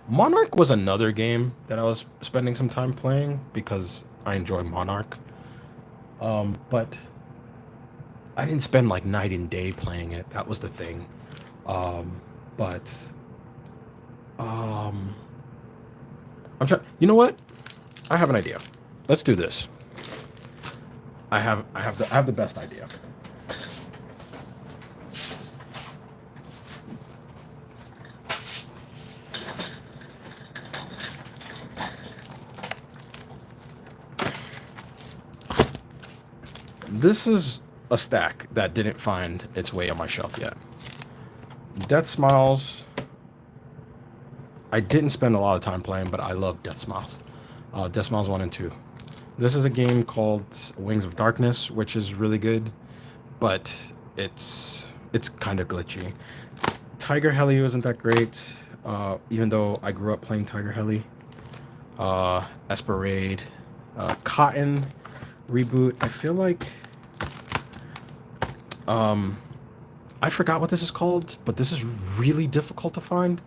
Monarch was another game that I was spending some time playing because I enjoy Monarch. But I didn't spend like night and day playing it. That was the thing. But um, I'm trying. You know what? I have an idea. Let's do this. I have the best idea. This is a stack that didn't find its way on my shelf yet. Death Smiles. I didn't spend a lot of time playing, but I love Death Smiles. Death Smiles 1 and 2. This is a game called Wings of Darkness, which is really good, but it's kind of glitchy. Tiger Heli isn't that great, even though I grew up playing Tiger Heli. Esperade, Cotton reboot. I feel like I forgot what this is called, but this is really difficult to find.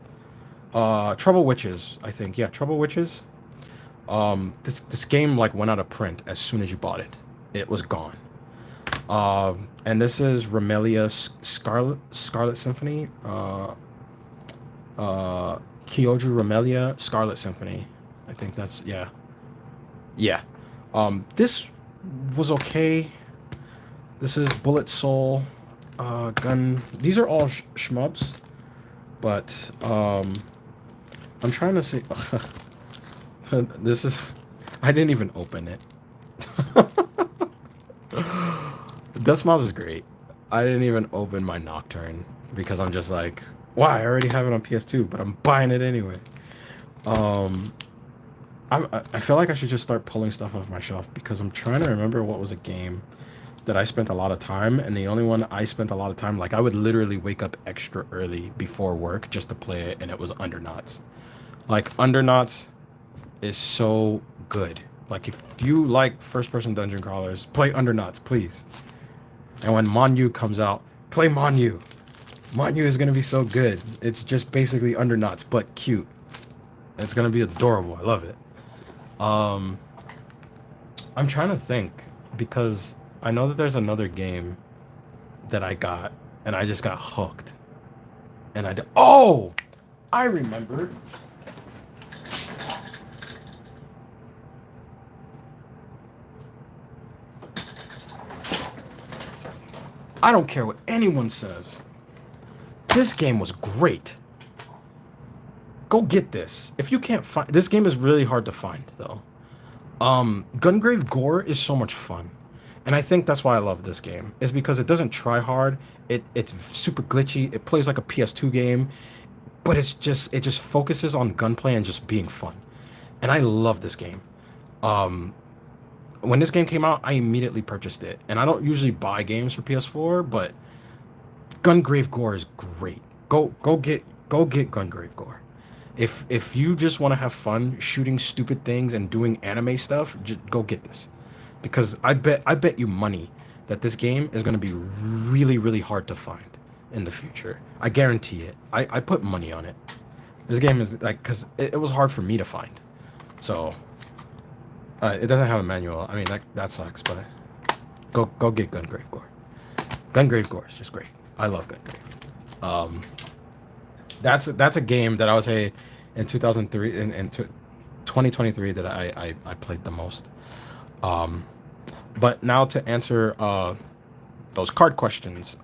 Trouble Witches, I think. Yeah, Trouble Witches. This game like went out of print as soon as you bought it. It was gone. And this is Remelia Scarlet Symphony. Kyoju Remelia Scarlet Symphony. I think that's yeah. This was okay. This is Bullet Soul, Gun. These are all shmubs, but I'm trying to see. This is. I didn't even open it. Death Smiles is great. I didn't even open my Nocturne because I'm just like, why? I already have it on PS2, but I'm buying it anyway. I feel like I should just start pulling stuff off my shelf because I'm trying to remember what was a game that I spent a lot of time, and the only one I spent a lot of time, like I would literally wake up extra early before work just to play it, and it was Underknots. Like Underknots is so good. Like if you like first-person dungeon crawlers, play Underknots, please. And when Monyu comes out, play Monyu. Monyu is gonna be so good. It's just basically Underknots, but cute. It's gonna be adorable. I love it. I'm trying to think because I know that there's another game that I got and I just got hooked. And oh, I remembered. I don't care what anyone says. This game was great. Go get this. If you can't find this game is really hard to find though. Gungrave Gore is so much fun. And I think that's why I love this game. Is because it doesn't try hard. It's super glitchy. It plays like a PS2 game, but it just focuses on gunplay and just being fun. And I love this game. When this game came out, I immediately purchased it. And I don't usually buy games for PS4, but Gungrave Gore is great. Go get Gungrave Gore. If you just want to have fun shooting stupid things and doing anime stuff, just go get this. Because I bet you money that this game is going to be really, really hard to find in the future. I guarantee it. I put money on it. This game is like, because it was hard for me to find. So, it doesn't have a manual. I mean, that sucks, but go get Gungrave Gore. Gungrave Gore is just great. I love Gungrave. That's a game that I would say in 2003 in 2023 that I played the most. But now to answer those card questions.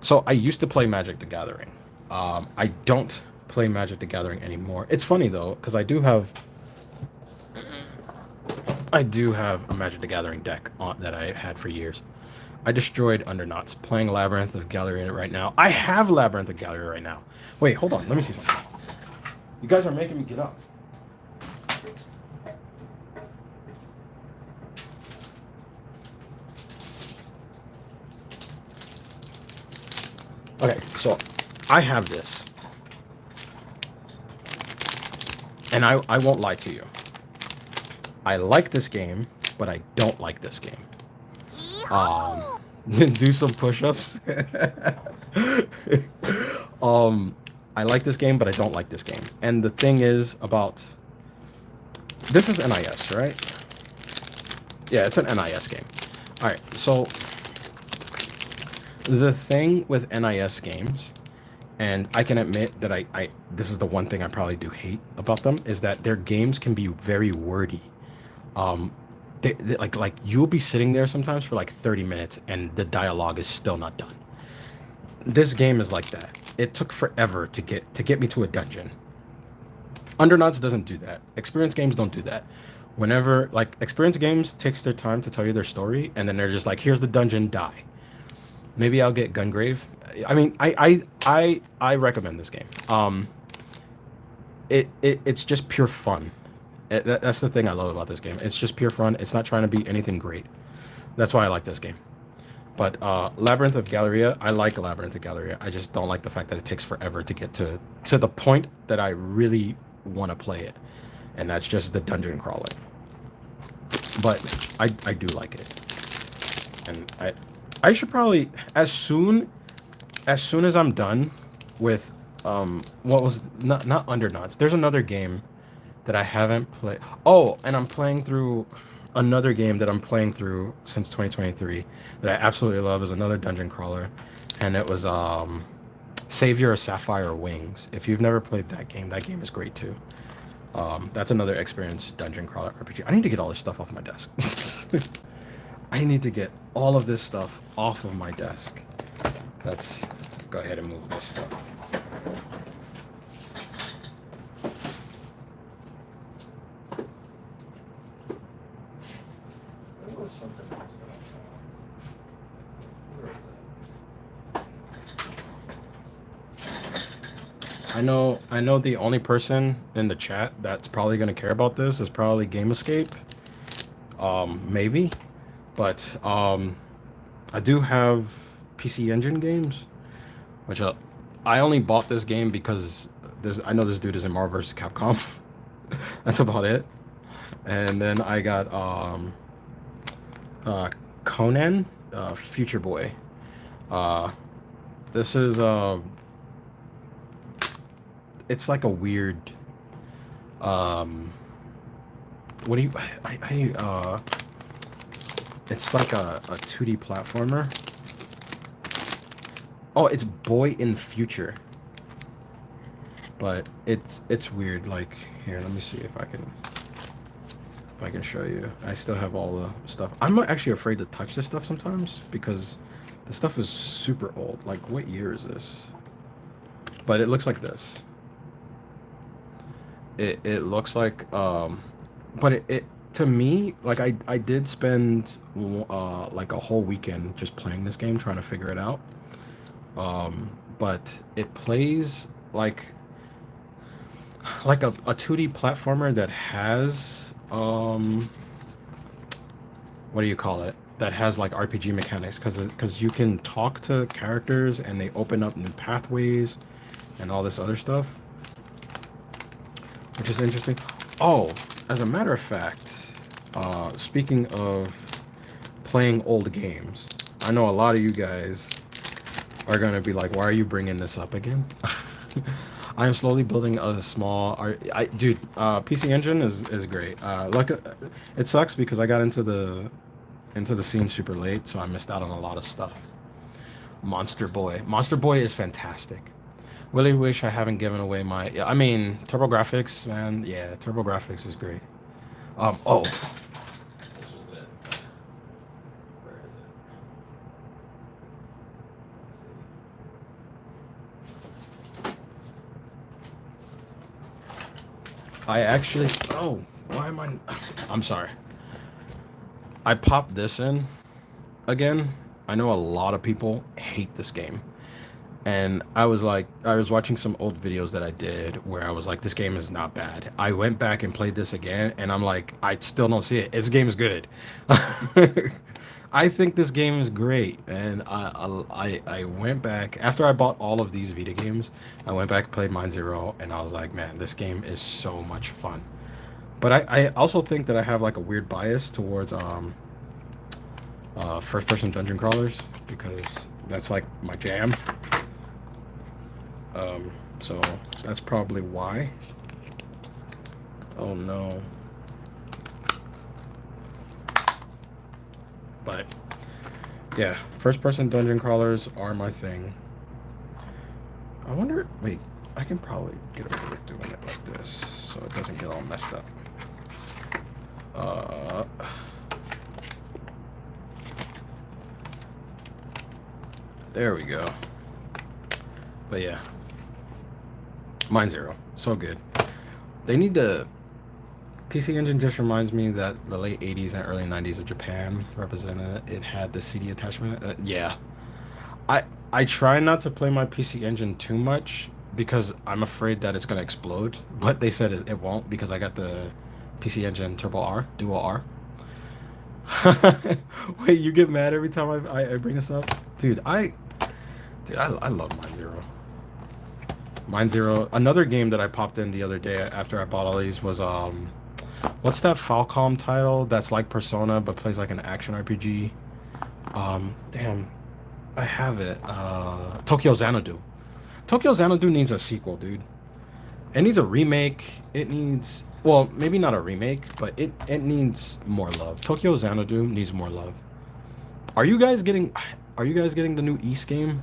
So I used to play Magic the Gathering. I don't play Magic the Gathering anymore. It's funny though, because I do have a Magic the Gathering deck that I had for years. I destroyed Underknots, playing Labyrinth of Galleria right now. I have Labyrinth of Galleria right now. Wait, hold on. Let me see something. You guys are making me get up. Okay, so I have this. And I won't lie to you. I like this game, but I don't like this game. Do some push-ups. I like this game, but I don't like this game. And the thing is about this is NIS, right? Yeah, it's an NIS game. All right, so the thing with NIS games, and I can admit that I this is the one thing I probably do hate about them, is that their games can be very wordy. Um, like you'll be sitting there sometimes for like 30 minutes and the dialogue is still not done. This game is like that. It took forever to get me to a dungeon. Undernots doesn't do that. Experience games don't do that. Whenever like experience games takes their time to tell you their story, and then they're just like, here's the dungeon, die. Maybe I'll get Gungrave. I mean, I recommend this game. It's just pure fun. That's the thing I love about this game. It's just pure fun. It's not trying to be anything great. That's why I like this game. But Labyrinth of Galleria, I like Labyrinth of Galleria. I just don't like the fact that it takes forever to get to the point that I really want to play it, and that's just the dungeon crawling. But I do like it, and I should probably as soon as I'm done with what was not Undernots. There's another game that I haven't played. Oh, and I'm playing through another game that I'm playing through since 2023 that I absolutely love is another dungeon crawler, and it was Savior of Sapphire Wings. If you've never played that game is great too. That's another experienced dungeon crawler RPG. I need to get all this stuff off my desk. I need to get all of this stuff off of my desk. Let's go ahead and move this stuff. There was something else that I found. Where is it? I know the only person in the chat that's probably gonna care about this is probably Game Escape. Maybe. But I do have PC Engine games, which I only bought this game because I know this dude is in Marvel vs. Capcom. That's about it. And then I got Conan, Future Boy. This is it's like a weird what do you it's like a 2D platformer. Oh, it's Boy in Future. But it's weird. Like here, let me see if I can show you. I still have all the stuff. I'm actually afraid to touch this stuff sometimes because the stuff is super old. Like what year is this? But it looks like this. It looks like but it to me, like I did spend like a whole weekend just playing this game trying to figure it out. But it plays like a 2D platformer that has what do you call it? That has like RPG mechanics because you can talk to characters and they open up new pathways and all this other stuff, which is interesting. Oh, as a matter of fact, speaking of playing old games, I know a lot of you guys are gonna be like, "Why are you bringing this up again?" I am slowly building a small dude. PC Engine is great. It sucks because I got into the scene super late, so I missed out on a lot of stuff. Monster Boy is fantastic. Really wish I haven't given away my. I mean, TurboGrafx, man. Yeah, TurboGrafx is great. Oh, this was it. Where is it? Let's see. I actually. Oh, why am I? I'm sorry. I popped this in again. I know a lot of people hate this game. And I was watching some old videos that I did where I was like, this game is not bad. I went back and played this again, and I'm like, I still don't see it. This game is good. I think this game is great, and I went back after I bought all of these Vita games. I went back, played Mind Zero, and I was like, man, this game is so much fun. But I also think that I have like a weird bias towards first-person dungeon crawlers because that's like my jam. So that's probably why. Oh no. But Yeah, first person dungeon crawlers are my thing. I wonder, wait, I can probably get away with doing it like this so it doesn't get all messed up. Uh, there we go. But yeah, Mine Zero, so good. They need to. PC Engine just reminds me that the late 80s and early 90s of Japan represented it had the CD attachment. Yeah. I I try not to play my PC Engine too much because I'm afraid that it's gonna explode. But they said it won't because I got the PC Engine Turbo R, Dual R. Wait, you get mad every time I bring this up? Dude, I love Mine Zero. Mine Zero. Another game that I popped in the other day after I bought all these was what's that Falcom title that's like Persona but plays like an action RPG? Damn, I have it. Tokyo Xanadu. Tokyo Xanadu needs a sequel, dude. It needs a remake. It needs, well, maybe not a remake, but it needs more love. Tokyo Xanadu needs more love. Are you guys getting are you guys getting the new East game?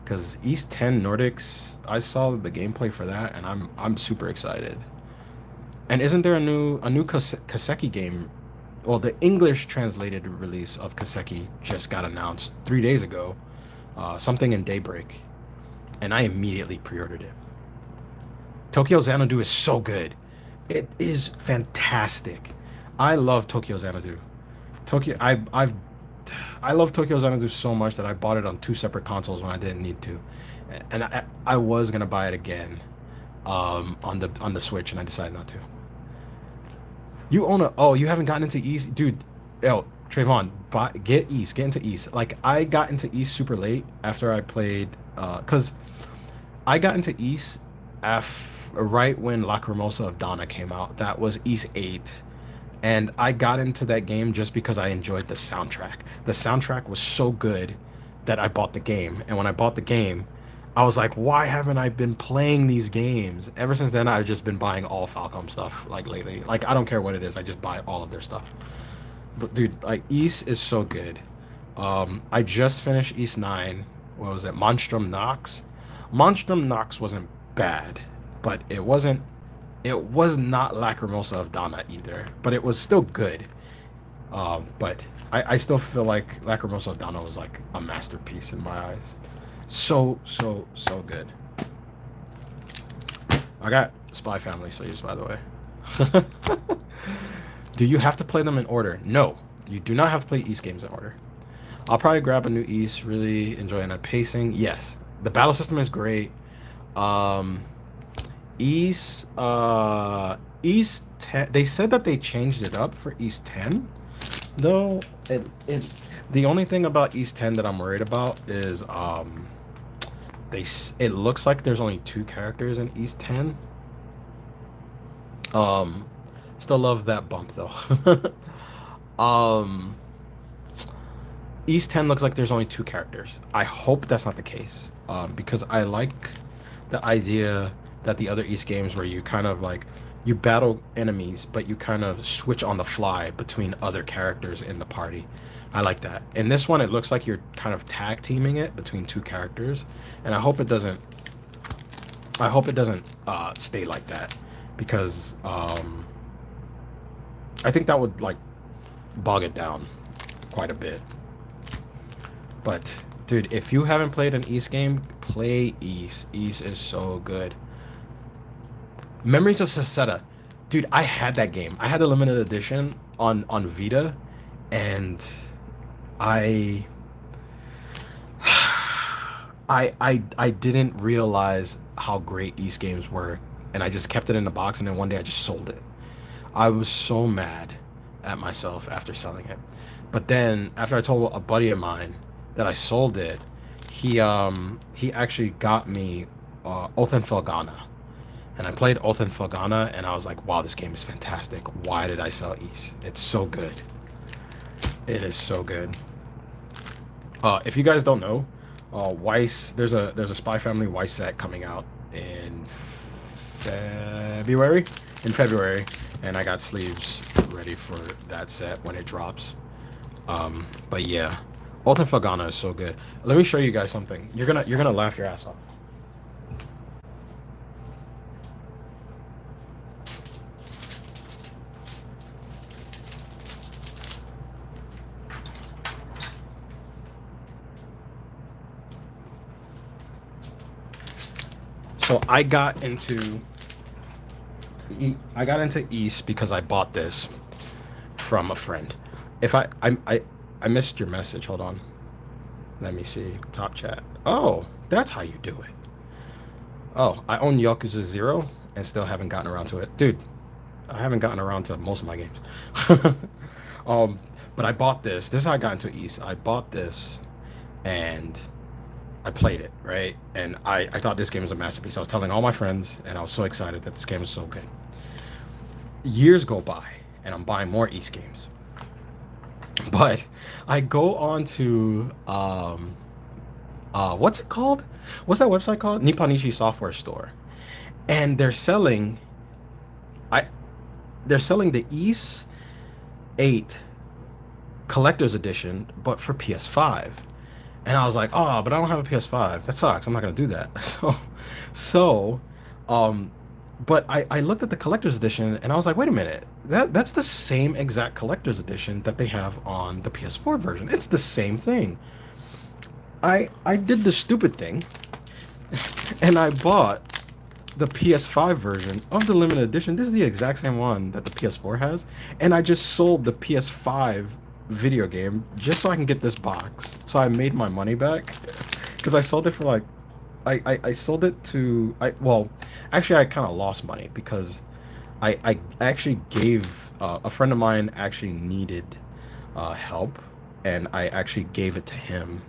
Cuz East 10 Nordics, I saw the gameplay for that and I'm super excited. And isn't there a new Kaseki game? Well, the English translated release of Kaseki just got announced 3 days ago. Something in Daybreak, and I immediately pre-ordered it. Tokyo Xanadu is so good. It is fantastic. I love Tokyo Xanadu. Tokyo I love Tokyo Xanadu so much that I bought it on two separate consoles when I didn't need to. And I was gonna buy it again on the Switch and I decided not to. You own a, oh, you haven't gotten into East, dude. Yo, Trayvon, get East, get into East. Like I got into East super late after I played, cause I got into East right when Lacrimosa of Donna came out. That was East 8. And I got into that game just because I enjoyed the soundtrack. The soundtrack was so good that I bought the game. And when I bought the game, I was like, why haven't I been playing these games? Ever since then, I've just been buying all Falcom stuff, like lately. Like, I don't care what it is, I just buy all of their stuff. But dude, like, East is so good. I just finished East 9. What was it? Monstrum Nox? Monstrum Nox wasn't bad, but it was not Lacrimosa of Donna either, but it was still good. But I still feel like Lacrimosa of Donna was like a masterpiece in my eyes. So good. I got Spy Family sleeves, by the way. Do you have to play them in order? No, you do not have to play East games in order. I'll probably grab a new East, really enjoying that pacing. Yes, the battle system is great. Um, East 10, they said that they changed it up for East 10. Though it the only thing about East 10 that I'm worried about is it looks like there's only two characters in East 10. Um Still love that bump though. um East 10 looks like there's only two characters. I hope that's not the case. Because I like the idea that the other East games where you kind of like you battle enemies, but you kind of switch on the fly between other characters in the party. I like that. In this one, it looks like you're kind of tag teaming it between two characters, and I hope it doesn't. I hope it doesn't stay like that, because I think that would like bog it down quite a bit. But dude, if you haven't played an East game, play East. East is so good. Memories of Seceta. Dude, I had that game. I had the limited edition on Vita, and I I didn't realize how great East games were, and I just kept it in the box, and then one day I just sold it. I was so mad at myself after selling it. But then after I told a buddy of mine that I sold it, he actually got me Oath and Felghana. And I played Oath and Felghana, and I was like, wow, this game is fantastic. Why did I sell East? It's so good. It is so good. If you guys don't know, Weiss, there's a Spy Family Weiss set coming out in February. And I got sleeves ready for that set when it drops. But yeah, Ultimate Fagana is so good. Let me show you guys something. You're gonna laugh your ass off. So I got into East because I bought this from a friend. If I missed your message. Hold on. Let me see. Top chat. Oh, that's how you do it. Oh, I own Yakuza 0 and still haven't gotten around to it. Dude, I haven't gotten around to most of my games. um, but I bought this. This is how I got into East. I bought this and I played it, right? And I thought this game was a masterpiece. I was telling all my friends and I was so excited that this game was so good. Years go by and I'm buying more East games. But I go on to what's it called? What's that website called? Nipponichi Software Store. And I they're selling the East 8 collector's edition, but for PS5. And I was like, oh, but I don't have a PS5. That sucks. I'm not gonna do that. So, um, but I looked at the collector's edition and I was like, wait a minute, that's the same exact collector's edition that they have on the PS4 version. It's the same thing. I did the stupid thing and I bought the PS5 version of the limited edition. This is the exact same one that the PS4 has, and I just sold the PS5 video game just so I can get this box. So I made my money back because I sold it for like I sold it to I well actually I kind of lost money because I actually gave a friend of mine actually needed help, and I actually gave it to him.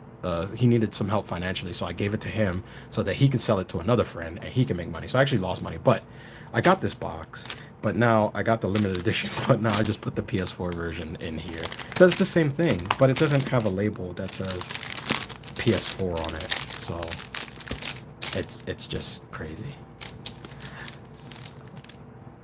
He needed some help financially, so I gave it to him so that he could sell it to another friend and he can make money. So I actually lost money, but I got this box. But now I got the limited edition. But now I just put the PS4 version in here. Does the same thing, but it doesn't have a label that says PS4 on it. So it's just crazy.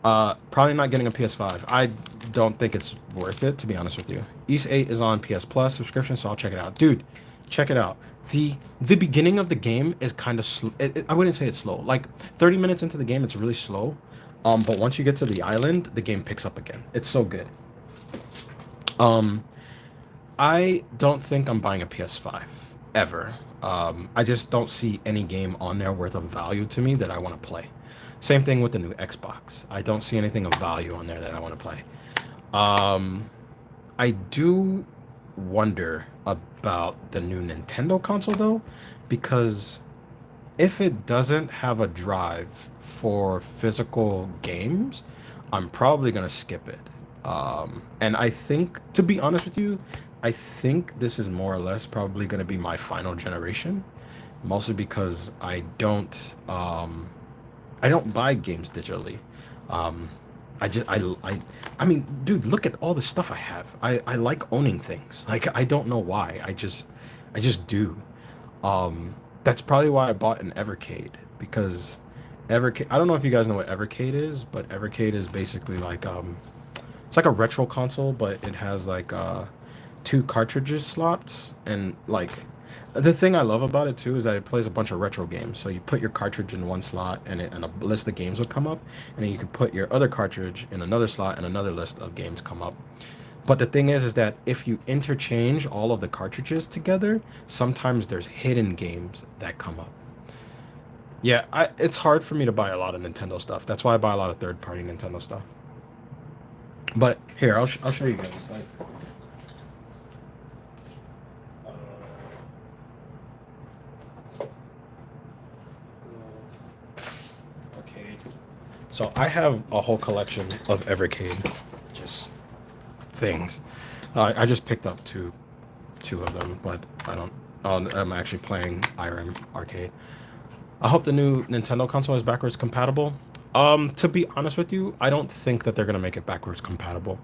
Probably not getting a PS5. I don't think it's worth it, to be honest with you. East 8 is on PS Plus subscription, so I'll check it out. Dude, check it out. The beginning of the game is kind of slow. I wouldn't say it's slow. Like 30 minutes into the game, it's really slow. But once you get to the island, the game picks up again. It's so good. Um, I don't think I'm buying a PS5 ever. I just don't see any game on there worth of value to me that I want to play. Same thing with the new Xbox. I don't see anything of value on there that I want to play. Um, I do wonder about the new Nintendo console though, because if it doesn't have a drive for physical games, I'm probably gonna skip it. And I think, to be honest with you, I think this is more or less probably gonna be my final generation, mostly because I don't buy games digitally. Um, I just I mean, dude, look at all the stuff I have. I like owning things. Like I don't know why. I just do. That's probably why I bought an Evercade because Evercade. I don't know if you guys know what Evercade is, but Evercade is basically like it's like a retro console, but it has like two cartridges slots and like the thing I love about it too is that it plays a bunch of retro games. So you put your cartridge in one slot and a list of games would come up, and then you can put your other cartridge in another slot and another list of games come up. But the thing is that if you interchange all of the cartridges together, sometimes there's hidden games that come up. Yeah, it's hard for me to buy a lot of Nintendo stuff. That's why I buy a lot of third-party Nintendo stuff. But here, I'll show you guys. Like, okay. So I have a whole collection of Evercade, just things. I just picked up two of them, but I don't. I'm actually playing Irem Arcade. I hope the new Nintendo console is backwards compatible. To be honest with you, I don't think that they're gonna make it backwards compatible.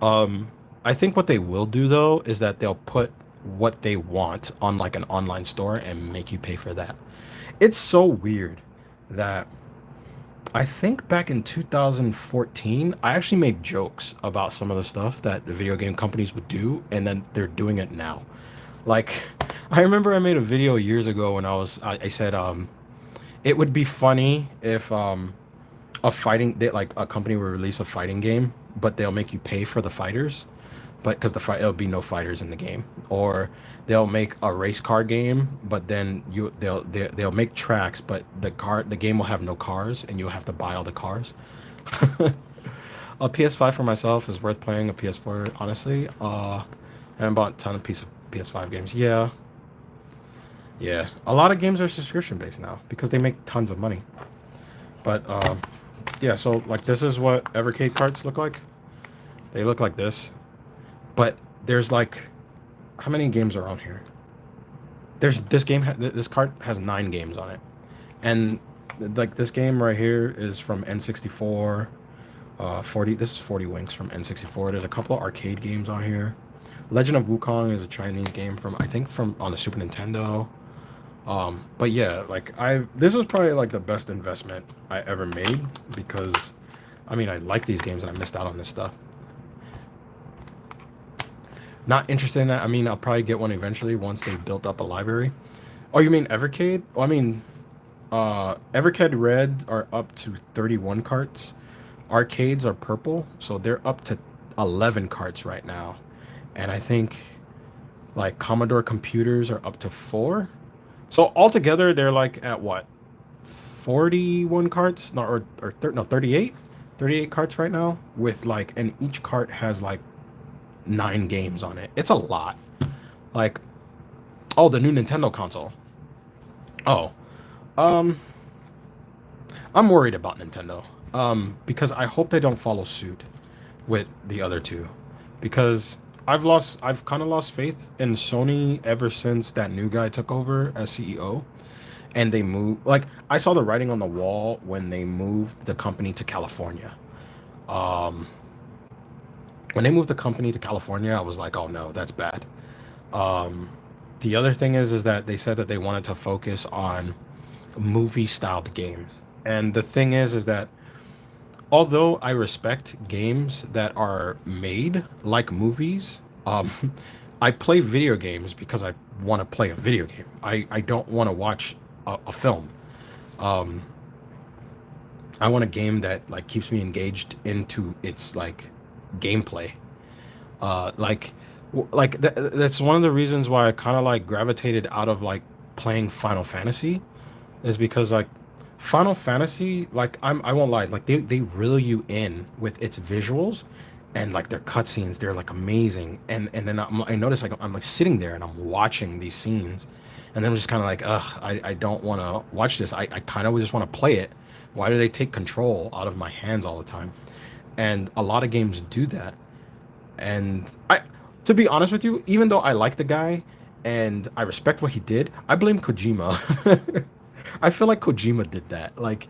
Um, I think what they will do though is that they'll put what they want on like an online store and make you pay for that. It's so weird that I think back in 2014, I actually made jokes about some of the stuff that the video game companies would do, and then they're doing it now. Like, I remember I made a video years ago when I said it would be funny if like a company would release a fighting game, but they'll make you pay for the fighters, but because the fight there'll be no fighters in the game, or they'll make a race car game, but then they'll make tracks, but the game will have no cars, and you'll have to buy all the cars. A PS5 for myself is worth playing. A PS4, honestly, I haven't bought a ton of PS5 games. Yeah, yeah. A lot of games are subscription based now because they make tons of money. But yeah. So like, this is what Evercade carts look like. They look like this, but there's like, how many games are on here? There's this game. This cart has 9 games on it, and like this game right here is from N64. 40. This is 40 Winks from N64. There's a couple of arcade games on here. Legend of Wukong is a Chinese game from, I think, from on the Super Nintendo. But yeah, like this was probably like the best investment I ever made because, I mean, I like these games and I missed out on this stuff. Not interested in that. I mean, I'll probably get one eventually once they built up a library. Oh, you mean Evercade? Oh, I mean, Evercade Red are up to 31 carts. Arcades are purple, so they're up to 11 carts right now. And I think like Commodore computers are up to 4. So altogether they're like at what? 41 carts? No, no, 38? 38 carts right now with like, and each cart has like 9 games on it. It's a lot. Like, oh, the new Nintendo console. Oh, um, I'm worried about Nintendo. Because I hope they don't follow suit with the other two, because I've kind of lost faith in Sony ever since that new guy took over as CEO, and they moved. Like, I saw the writing on the wall when they moved the company to California. Um, when they moved the company to California, I was like, oh no, that's bad. Um, the other thing is that they said that they wanted to focus on movie styled games, and the thing is that although I respect games that are made like movies, I play video games because I want to play a video game. I don't want to watch a film. Um, I want a game that like keeps me engaged into its like gameplay. Like that's one of the reasons why I kind of like gravitated out of like playing Final Fantasy, is because like Final Fantasy, like I won't lie, like they reel you in with its visuals, and like their cutscenes, they're like amazing. And then I notice like I'm like sitting there and I'm watching these scenes, and then I'm just kind of like, ugh, I don't want to watch this. I kind of just want to play it. Why do they take control out of my hands all the time? And a lot of games do that. And to be honest with you, even though I like the guy and I respect what he did, I blame Kojima. I feel like Kojima did that. Like,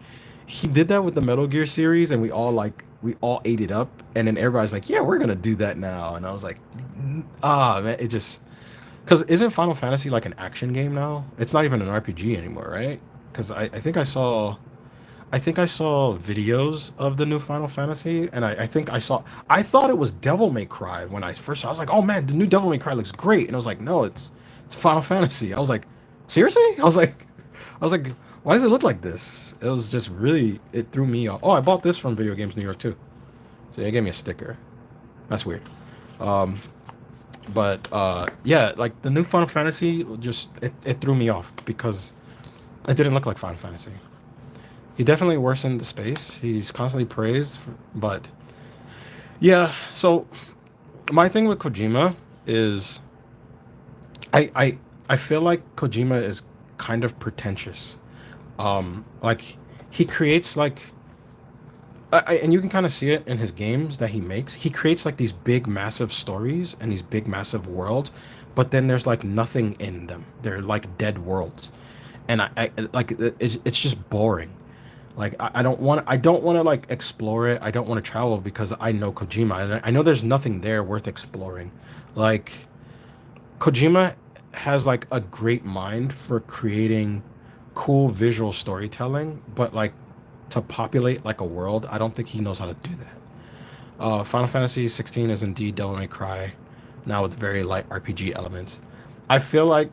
he did that with the Metal Gear series, and we all ate it up, and then everybody's like, "Yeah, we're gonna do that now." And I was like, man, it just because isn't Final Fantasy like an action game now? It's not even an RPG anymore, right? Because I think I saw videos of the new Final Fantasy, and I thought it was Devil May Cry when I first saw. I was like, "Oh man, the new Devil May Cry looks great," and I was like, "No, it's Final Fantasy." I was like, "Seriously?" I was like, "Why does it look like this?" It was just really, it threw me off. Oh, I bought this from Video Games New York too, so they gave me a sticker. That's weird. Um, but yeah, like the new Final Fantasy, just it threw me off because it didn't look like Final Fantasy. He definitely worsened the space. He's constantly praised, but yeah. So my thing with Kojima is I feel like Kojima is kind of pretentious. Like he creates like and you can kind of see it in his games that he makes. He creates like these big massive stories and these big massive worlds, but then there's like nothing in them. They're like dead worlds. And I like it's just boring. Like I don't want to like explore it. I don't want to travel because I know Kojima. And I know there's nothing there worth exploring. Like Kojima has like a great mind for creating cool visual storytelling, but like to populate like a world, I don't think he knows how to do that. Final Fantasy 16 is indeed Devil May Cry, now with very light RPG elements. I feel like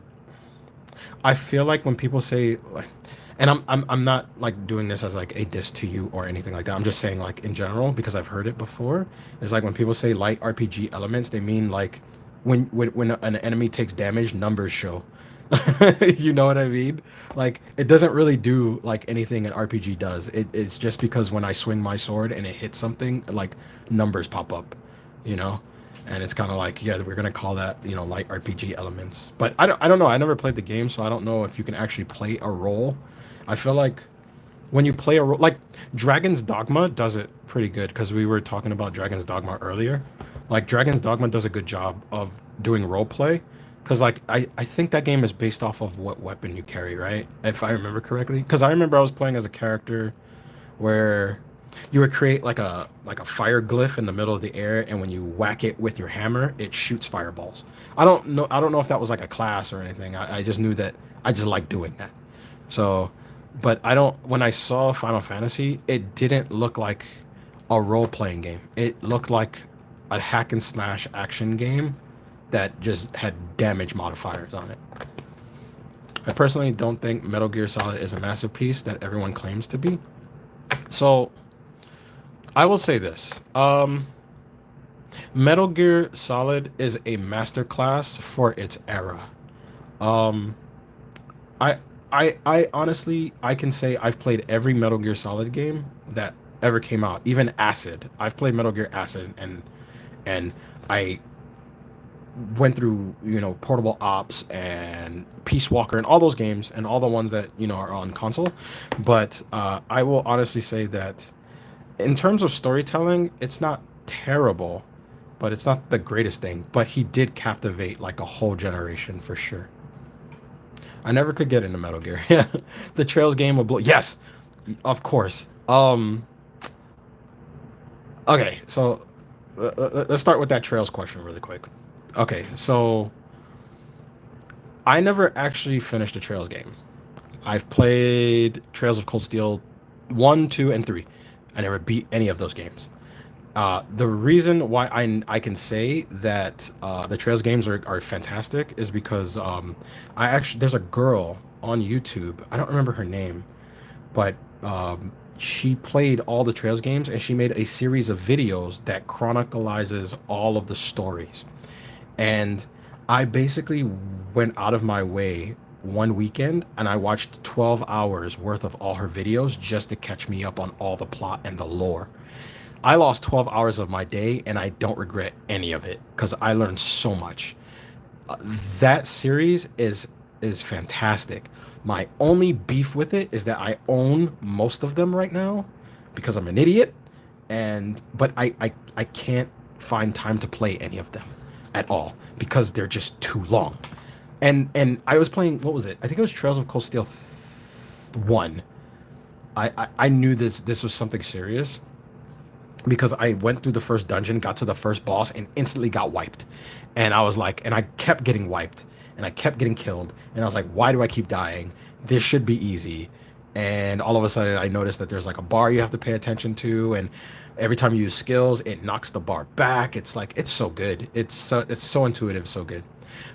I feel like when people say like, and I'm not like doing this as like a diss to you or anything like that. I'm just saying like in general because I've heard it before. It's like when people say light RPG elements, they mean like when an enemy takes damage, numbers show. You know what I mean? Like it doesn't really do like anything an RPG does. It's just because when I swing my sword and it hits something, like numbers pop up, you know? And it's kind of like, yeah, we're gonna call that, you know, light RPG elements. But I don't know. I never played the game, so I don't know if you can actually play a role. I feel like when you play a role, like Dragon's Dogma does it pretty good because we were talking about Dragon's Dogma earlier. Like Dragon's Dogma does a good job of doing role play because like I think that game is based off of what weapon you carry, right? If I remember correctly. Because I remember I was playing as a character where you would create like a fire glyph in the middle of the air, and when you whack it with your hammer, it shoots fireballs. I don't know if that was like a class or anything. I just knew that I just like doing that. So, but I don't. When I saw Final Fantasy, it didn't look like a role playing game. It looked like a hack and slash action game that just had damage modifiers on it. I personally don't think Metal Gear Solid is a masterpiece that everyone claims to be. So I will say this. Metal Gear Solid is a masterclass for its era. Um, I, I honestly, I can say I've played every Metal Gear Solid game that ever came out, even Acid. I've played Metal Gear Acid, and I went through, you know, Portable Ops and Peace Walker and all those games and all the ones that, you know, are on console. But I will honestly say that in terms of storytelling, it's not terrible, but it's not the greatest thing. But he did captivate like a whole generation for sure. I never could get into Metal Gear. Yeah, the Trails game of blow. Yes, of course. Okay, so let's start with that Trails question really quick. Okay, so I never actually finished a Trails game. I've played Trails of Cold Steel 1, 2, and 3. I never beat any of those games. The reason why I can say that the Trails games are fantastic is because I actually there's a girl on YouTube. I don't remember her name, but she played all the Trails games and she made a series of videos that chronicalizes all of the stories. And I basically went out of my way one weekend and I watched 12 hours worth of all her videos just to catch me up on all the plot and the lore. I lost 12 hours of my day and I don't regret any of it because I learned so much. Uh, that series is fantastic. My only beef with it is that I own most of them right now because I'm an idiot, and but I can't find time to play any of them at all because they're just too long. And I was playing, what was it? I think it was Trails of Cold Steel 1. I knew this was something serious because I went through the first dungeon, got to the first boss, and instantly got wiped. And I was like, and I kept getting wiped, and I kept getting killed, and I was like, why do I keep dying? This should be easy. And all of a sudden, I noticed that there's like a bar you have to pay attention to, and every time you use skills, it knocks the bar back. It's like it's so good. It's so intuitive, so good.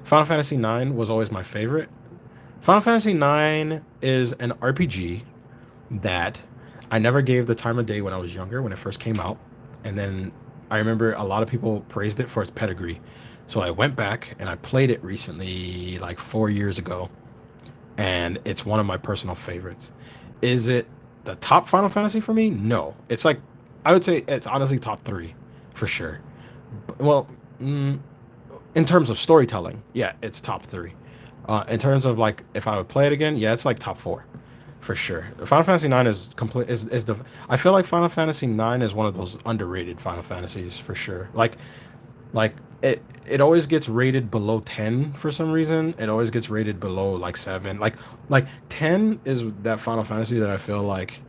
Final Fantasy IX was always my favorite. Final Fantasy IX is an RPG that I never gave the time of day when I was younger, when it first came out. And then I remember a lot of people praised it for its pedigree. So I went back and I played it recently, like 4 years ago, and it's one of my personal favorites. Is it the top Final Fantasy for me? No. It's like, I would say it's honestly top three for sure. Well, in terms of storytelling, yeah, it's top three. In terms of like, if I would play it again, yeah, it's like top four for sure. Final Fantasy Nine is complete. Is the I feel like Final Fantasy Nine is one of those underrated Final Fantasies for sure. Like it always gets rated below 10 for some reason. It always gets rated below like 7. Like 10 is that Final Fantasy that I feel like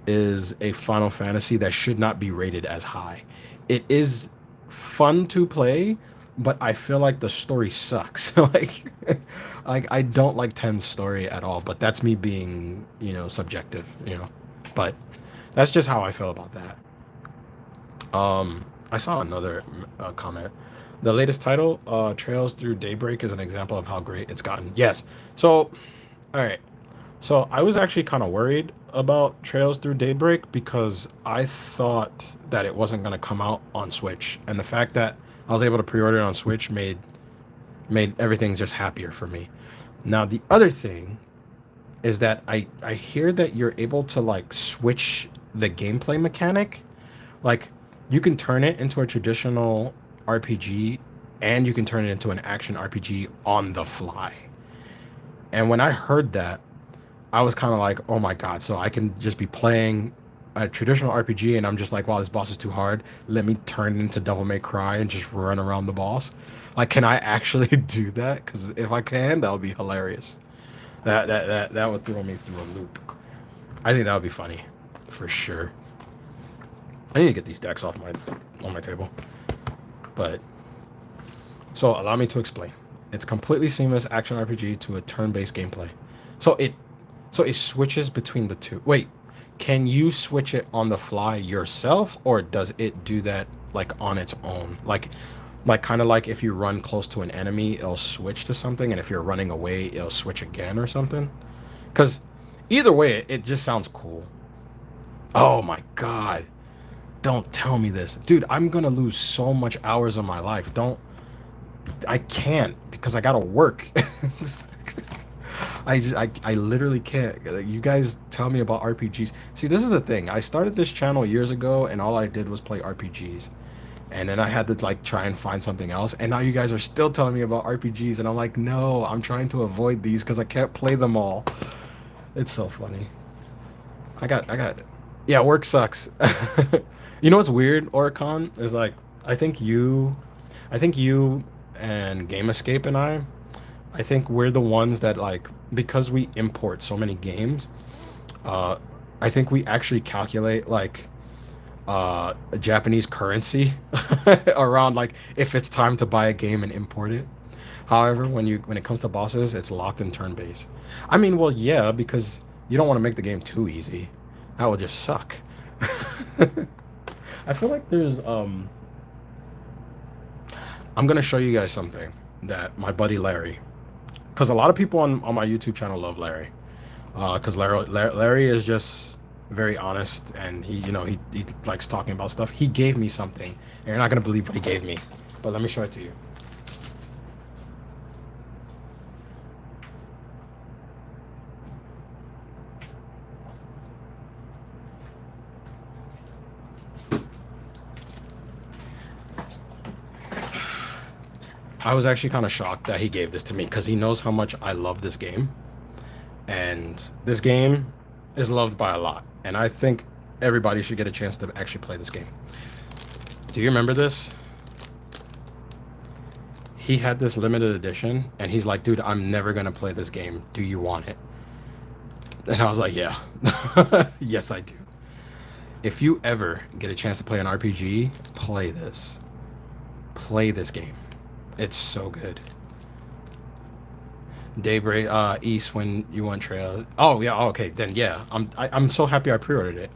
is a Final Fantasy that should not be rated as high. It is fun to play, but I feel like the story sucks. Like I don't like 10's story at all, but that's me being, you know, subjective, you know. But that's just how I feel about that. I saw another comment. The latest title, Trails Through Daybreak, is an example of how great it's gotten. Yes. So, all right. So I was actually kind of worried about Trails Through Daybreak because I thought that it wasn't going to come out on Switch, and the fact that I was able to pre-order it on Switch made everything just happier for me. Now the other thing is that I hear that you're able to like switch the gameplay mechanic. Like you can turn it into a traditional RPG and you can turn it into an action RPG on the fly. And when I heard that, I was kind of like, oh my God, so I can just be playing a traditional RPG and I'm just like, wow, this boss is too hard. Let me turn it into Devil May Cry and just run around the boss. Like, can I actually do that? Because if I can, that would be hilarious. That would throw me through a loop. I think that would be funny, for sure. I need to get these decks off my on my table. But so allow me to explain. It's completely seamless action RPG to a turn-based gameplay. So it so it switches between the two. Wait, can you switch it on the fly yourself, or does it do that like on its own? Like kind of like if you run close to an enemy, it'll switch to something, and if you're running away, it'll switch again or something. Because either way, it just sounds cool. Oh my God. Don't tell me this. Dude, I'm gonna lose so much hours of my life. Don't I can't because I gotta work. I literally can't. Like, you guys tell me about RPGs. See, this is the thing. I started this channel years ago and all I did was play RPGs. And then I had to like try and find something else. And now you guys are still telling me about RPGs and I'm like, "No, I'm trying to avoid these cuz I can't play them all." It's so funny. I got yeah, work sucks. You know what's weird, Oricon, is like I think you and Game Escape and I think we're the ones that like because we import so many games, uh I think we actually calculate like a Japanese currency around like if it's time to buy a game and import it. However, when it comes to bosses, it's locked in turn base. I mean, well, yeah, because you don't want to make the game too easy. That would just suck. I feel like I'm gonna show you guys something that my buddy Larry, because a lot of people on my YouTube channel love Larry, because Larry is just very honest and he likes talking about stuff. He gave me something, and you're not gonna believe what he gave me, but let me show it to you. I was actually kind of shocked that he gave this to me because he knows how much I love this game. And this game is loved by a lot. And I think everybody should get a chance to actually play this game. Do you remember this? He had this limited edition, and he's like, dude, I'm never going to play this game. Do you want it? And I was like, yeah. Yes, I do. If you ever get a chance to play an RPG, play this. Play this game. It's so good. Daybreak, East when you want trail. Oh yeah, okay, then yeah. I'm so happy I pre-ordered it.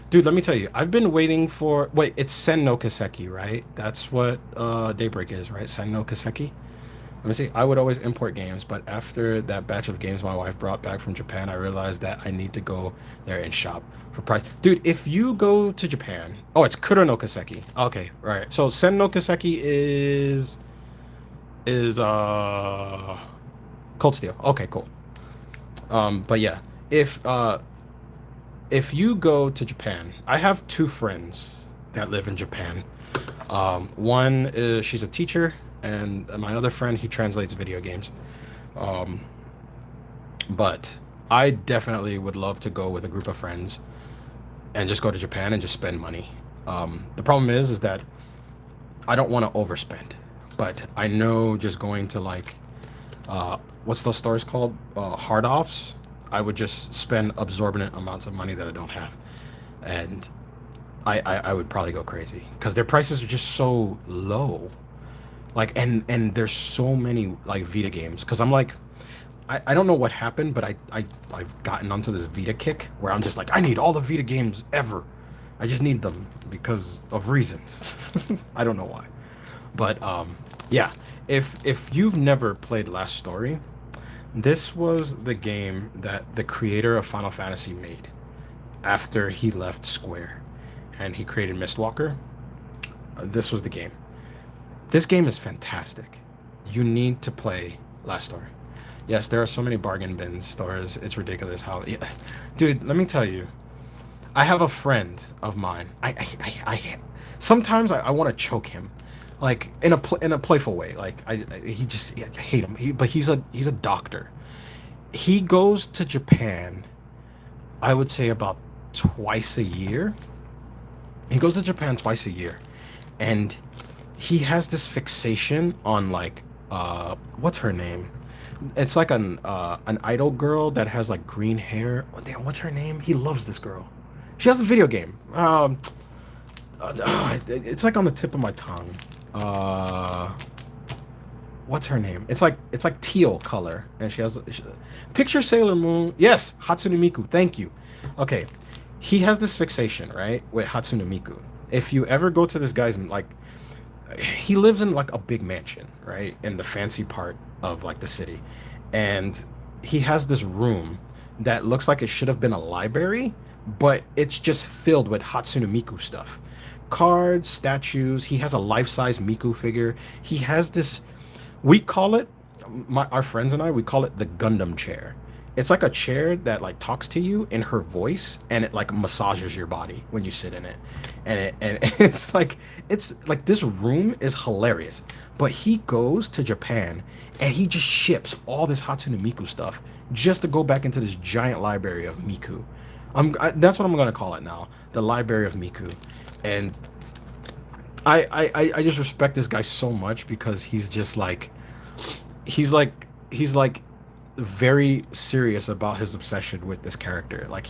Dude, let me tell you, I've been waiting for. Wait, it's Sen no Kaseki, right? That's what Daybreak is, right? Sen no Kaseki. Let me see. I would always import games, but after that batch of games my wife brought back from Japan, I realized that I need to go there and shop for price. Dude, if you go to Japan, oh, it's Kuro no Kaseki. Okay, right. So Sen no Kaseki is Cold Steel. Okay, cool. But yeah, if you go to Japan, I have two friends that live in Japan. One is she's a teacher, and my other friend he translates video games. Um, but I definitely would love to go with a group of friends and just go to Japan and just spend money. The problem is that I don't want to overspend, but I know just going to like what's those stores called? Hard offs. I would just spend absorbent amounts of money that I don't have, and I would probably go crazy because their prices are just so low. Like and there's so many like Vita games because I'm like I don't know what happened, but I've gotten onto this Vita kick where I'm just like I need all the Vita games ever. I just need them because of reasons. I don't know why. But yeah, if you've never played Last Story, this was the game that the creator of Final Fantasy made after he left Square, and he created Mistwalker. This was the game. This game is fantastic. You need to play Last Story. Yes, there are so many bargain bin stores. It's ridiculous how, yeah. Dude, let me tell you. I have a friend of mine. I sometimes I want to choke him, like in a playful way. Like he just I hate him. But he's a doctor. He goes to Japan. I would say about twice a year. He goes to Japan twice a year, and he has this fixation on like what's her name? It's like an idol girl that has like green hair. Oh, damn, what's her name? He loves this girl. She has a video game. It's like on the tip of my tongue. Uh, what's her name? It's like teal color, and picture Sailor Moon. Yes, Hatsune Miku. Thank you. Okay, he has this fixation right with Hatsune Miku. If you ever go to this guy's like, he lives in like a big mansion, right, in the fancy part of like the city, and he has this room that looks like it should have been a library, but it's just filled with Hatsune Miku stuff, cards, statues. He has a life-size Miku figure. He has this, we call it, our friends and I, we call it the Gundam chair. It's like a chair that like talks to you in her voice, and it like massages your body when you sit in it. And it's like this room is hilarious. But he goes to Japan and he just ships all this Hatsune Miku stuff just to go back into this giant library of Miku. That's what I'm gonna call it now, the Library of Miku. And I just respect this guy so much because he's like very serious about his obsession with this character. Like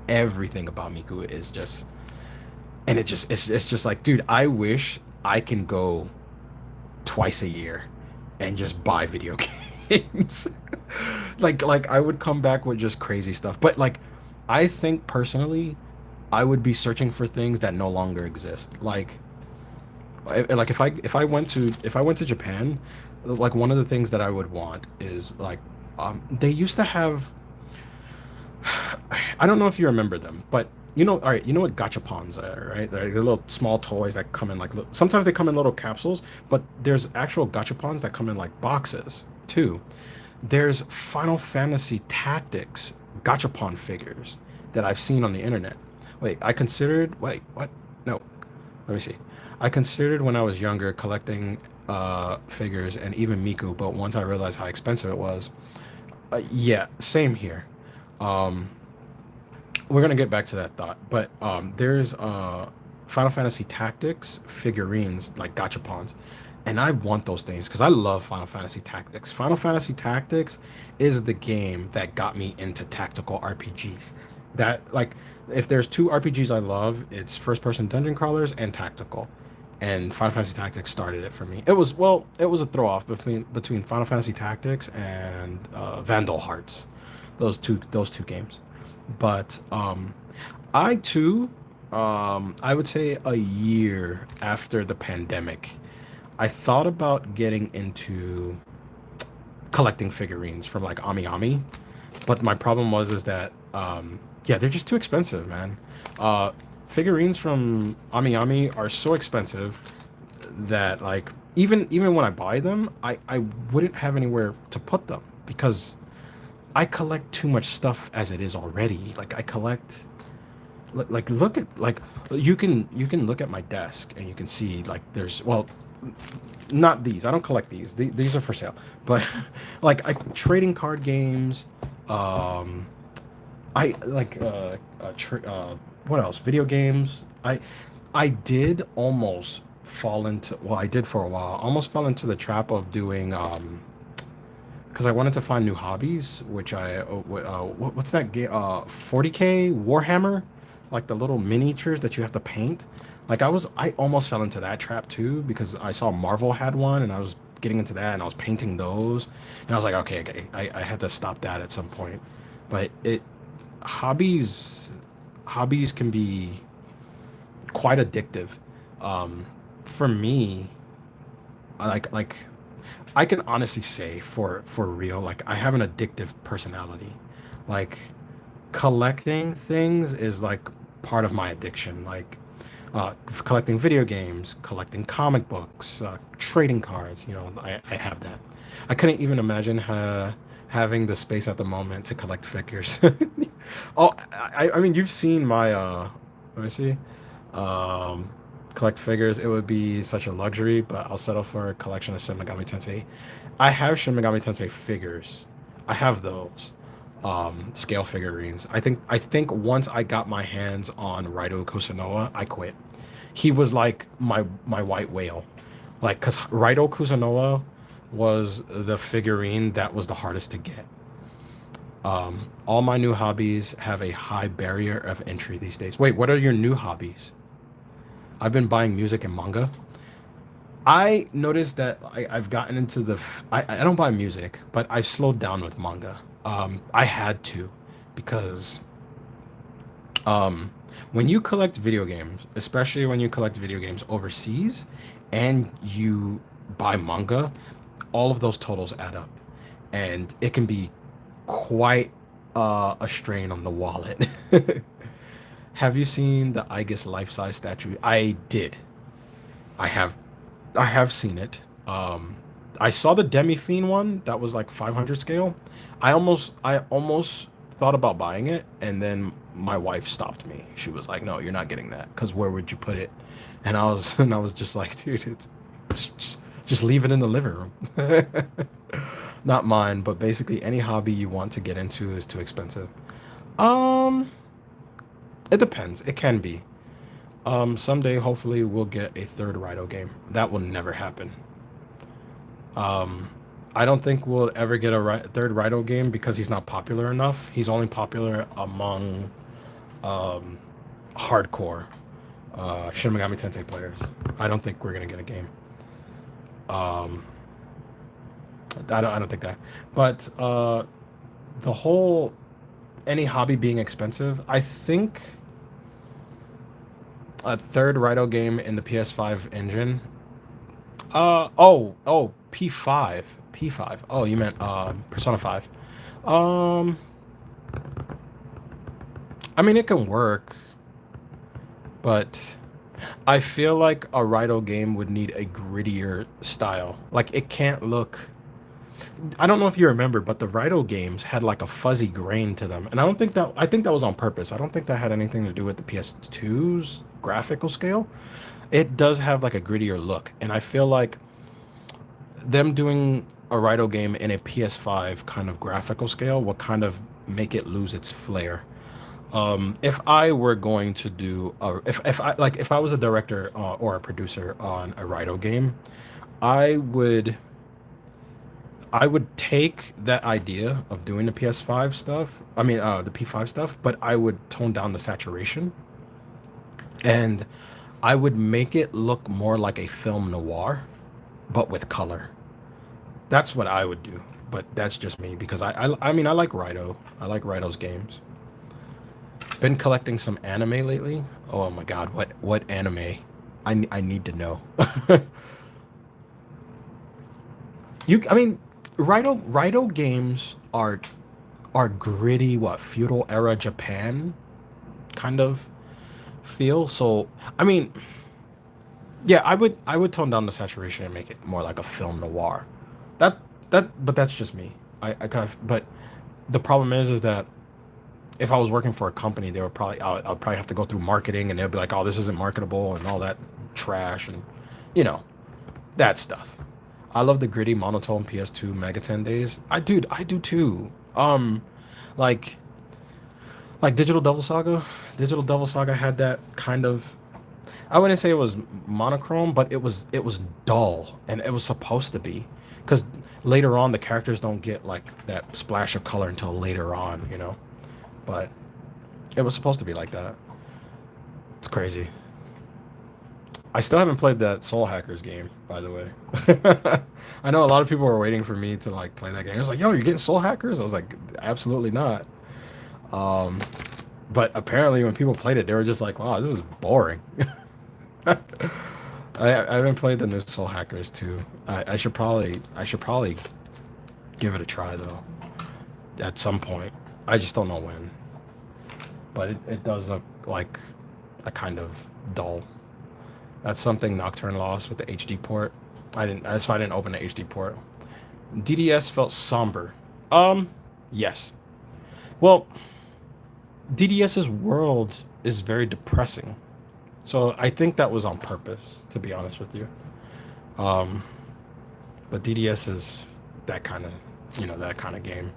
everything about Miku is just, and it's just like, dude, I wish I can go twice a year and just buy video games. Like I would come back with just crazy stuff. But like I think personally I would be searching for things that no longer exist. Like if I went to Japan, like one of the things that I would want is like they used to have, I don't know if you remember them, but all right, you know what gachapons are, right? They're little small toys that come in like sometimes they come in little capsules, but there's actual gachapons that come in like boxes too. There's Final Fantasy Tactics gachapon figures that I've seen on the internet. Wait, what? No, let me see. I considered when I was younger collecting figures and even Miku, but once I realized how expensive it was, yeah, same here. Um, we're gonna get back to that thought, but there's Final Fantasy Tactics figurines like gachapons, and I want those things because I love Final Fantasy Tactics. Final Fantasy Tactics is the game that got me into tactical RPGs. That like, if there's two RPGs I love, it's first person dungeon crawlers and tactical. And Final Fantasy Tactics started it for me. It was a throw off between Final Fantasy Tactics and Vandal Hearts, those two games. But I too, I would say a year after the pandemic, I thought about getting into collecting figurines from like Ami Ami, but my problem was is that yeah, they're just too expensive, man. Uh, Figurines from Ami Ami are so expensive that like even when I buy them, I wouldn't have anywhere to put them because I collect too much stuff as it is already. Like I collect, like look at like, you can look at my desk and you can see like there's, well, not these. I don't collect these. These are for sale. But like I trading card games. Um, I like what else? Video games. I did almost fall into, well, I did for a while. Almost fell into the trap of doing because I wanted to find new hobbies, which what's that game? 40K Warhammer, like the little miniatures that you have to paint. Like I almost fell into that trap too because I saw Marvel had one and I was getting into that and I was painting those and I was like, okay, I had to stop that at some point. But hobbies hobbies can be quite addictive. For me, like I can honestly say for real, like I have an addictive personality. Like collecting things is like part of my addiction. Like collecting video games, collecting comic books, trading cards. You know, I have that. I couldn't even imagine having the space at the moment to collect figures. Oh, I mean, you've seen my let me see, um, collect figures. It would be such a luxury, but I'll settle for a collection of Shin Megami Tensei. I have Shin Megami Tensei figures. I have those scale figurines. I think once I got my hands on Raido Kusunoa, I quit. He was like my white whale. Like cuz Raido Kusunoa was the figurine that was the hardest to get. All my new hobbies have a high barrier of entry these days. Wait, what are your new hobbies? I've been buying music and manga. I noticed that I've gotten into I don't buy music, but I slowed down with manga. I had to because um, when you collect video games, especially when you collect video games overseas and you buy manga, all of those totals add up. And it can be quite a strain on the wallet. Have you seen the Aegis life-size statue? I did. I have I have seen it. I saw the Demi Fiend one that was like 500 scale. I almost thought about buying it, and then my wife stopped me. She was like, "No, you're not getting that. Because where would you put it?" And I was and I was just like, "Dude, just leave it in the living room." Not mine, but basically any hobby you want to get into is too expensive. Um, it depends. It can be. Someday, hopefully, we'll get a third Raido game. That will never happen. Um, I don't think we'll ever get a third Raido game because he's not popular enough. He's only popular among um, hardcore Shin Megami Tensei players. I don't think we're gonna get a game. Um, I don't think that. But the whole any hobby being expensive, I think a third Raido game in the PS5 engine. P5. P5. Oh, you meant Persona 5. Um I mean it can work, but I feel like a Raido game would need a grittier style. Like it can't look I don't know if you remember, but the Raido games had like a fuzzy grain to them. And I think that was on purpose. I don't think that had anything to do with the PS2's graphical scale. It does have like a grittier look, and I feel like them doing a Raido game in a PS5 kind of graphical scale will kind of make it lose its flair. If I were going to do if I was a director or a producer on a Raido game, I would I would take that idea of doing the PS5 stuff, I mean the P5 stuff, but I would tone down the saturation and I would make it look more like a film noir, but with color. That's what I would do. But that's just me because I mean I like Raido. I like Raido's games. Been collecting some anime lately. Oh my god, what anime? I need to know. I mean, Raido games are gritty, what feudal era Japan kind of feel. So I mean, yeah, I would tone down the saturation and make it more like a film noir. That but that's just me. I kind of but the problem is that if I was working for a company, they would probably I'd probably have to go through marketing and they'll be like, "Oh, this isn't marketable" and all that trash and you know, that stuff. I love the gritty monotone PS2 Megaten days. I do too. Like like Digital Devil Saga. Digital Devil Saga had that kind of I wouldn't say it was monochrome, but it was dull, and it was supposed to be, because later on the characters don't get like that splash of color until later on, you know. But it was supposed to be like that. It's crazy. I still haven't played that Soul Hackers game, by the way. I know a lot of people were waiting for me to like play that game. I was like, "Yo, you're getting Soul Hackers?" I was like, "Absolutely not." Um, but apparently, when people played it, they were just like, "Wow, this is boring." I haven't played the new Soul Hackers too. I should probably give it a try though at some point. I just don't know when. But it does look like a kind of dull. That's something Nocturne lost with the HD port. I didn't. That's why I didn't open the HD port. DDS felt somber. Yes. Well, DDS's world is very depressing. So I think that was on purpose, to be honest with you. Um, but DDS is that kind of, that kind of game.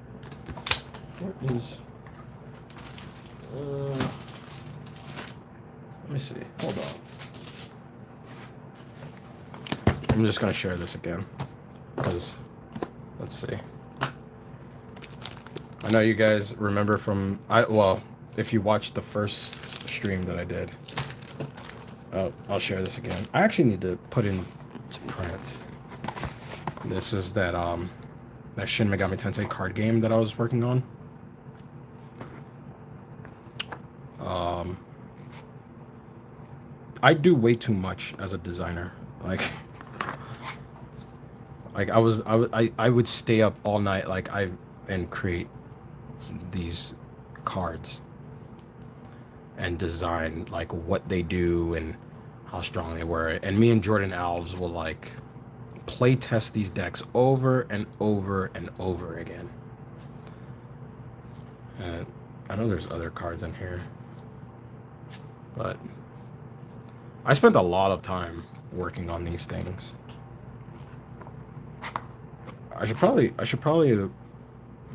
What is? Let me see. Hold on. I'm just gonna share this again, because let's see. I know you guys remember from well, if you watched the first stream that I did. Oh, I'll share this again. I actually need to put in to print. This is that Shin Megami Tensei card game that I was working on. I do way too much as a designer. Like I would stay up all night and create these cards and design like what they do and how strong they were. And me and Jordan Alves will like play test these decks over and over and over again. And I know there's other cards in here, but I spent a lot of time working on these things. I should probably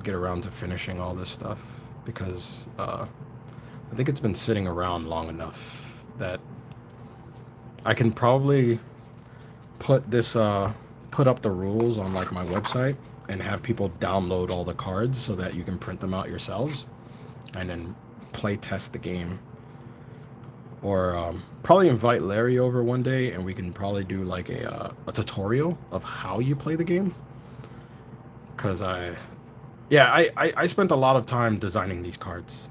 get around to finishing all this stuff because I think it's been sitting around long enough that I can probably put up the rules on like my website and have people download all the cards so that you can print them out yourselves and then play test the game. Or probably invite Larry over one day and we can probably do like a tutorial of how you play the game. Because I spent a lot of time designing these cards.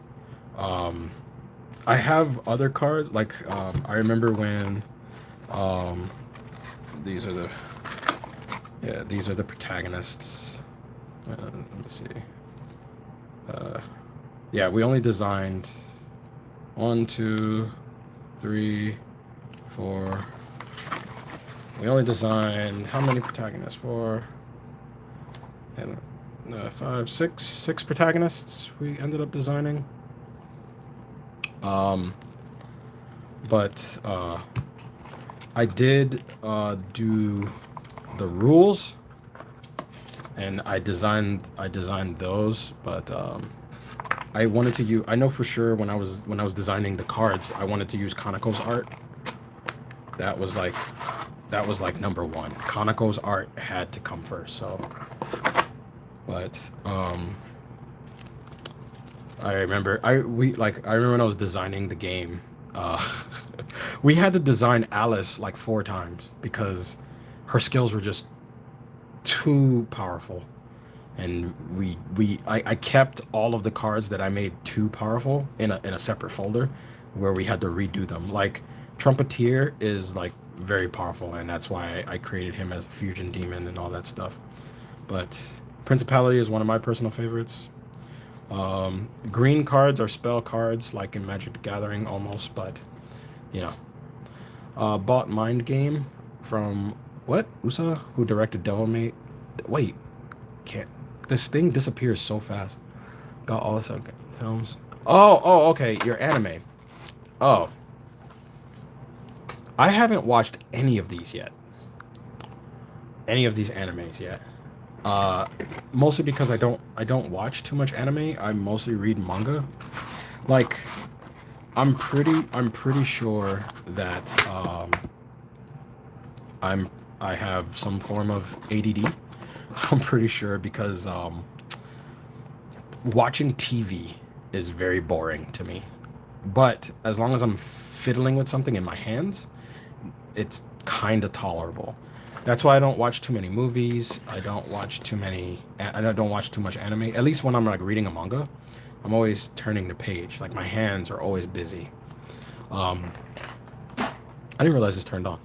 I have other cards, like I remember when these are the protagonists. Let me see. Yeah, we only designed 1, 2, 3, 4. We only designed how many protagonists? 4 and 5, 6 protagonists we ended up designing. But I did do the rules, and I designed those, but I wanted to use. I know for sure when I was designing the cards, I wanted to use Conoco's art. That was like number one. Conoco's art had to come first. So, but I remember when I was designing the game. We had to design Alice like 4 times because her skills were just too powerful. And I kept all of the cards that I made too powerful in a separate folder where we had to redo them. Like Trumpeteer is like very powerful, and that's why I created him as a fusion demon and all that stuff. But Principality is one of my personal favorites. Green cards are spell cards, like in Magic the Gathering almost, but bought Mind Game from what? USA, who directed Devilmate. Wait, can't. This thing disappears so fast. Got all this films. Oh, okay. Your anime. Oh, I haven't watched any of these yet. Any of these animes yet. Mostly because I don't watch too much anime. I mostly read manga. Like, I'm pretty sure that I have some form of ADD. I'm pretty sure because watching TV is very boring to me. But as long as I'm fiddling with something in my hands, it's kind of tolerable. That's why I don't watch too many movies. I don't watch too much anime. At least when I'm like reading a manga, I'm always turning the page. Like my hands are always busy. I didn't realize this turned on.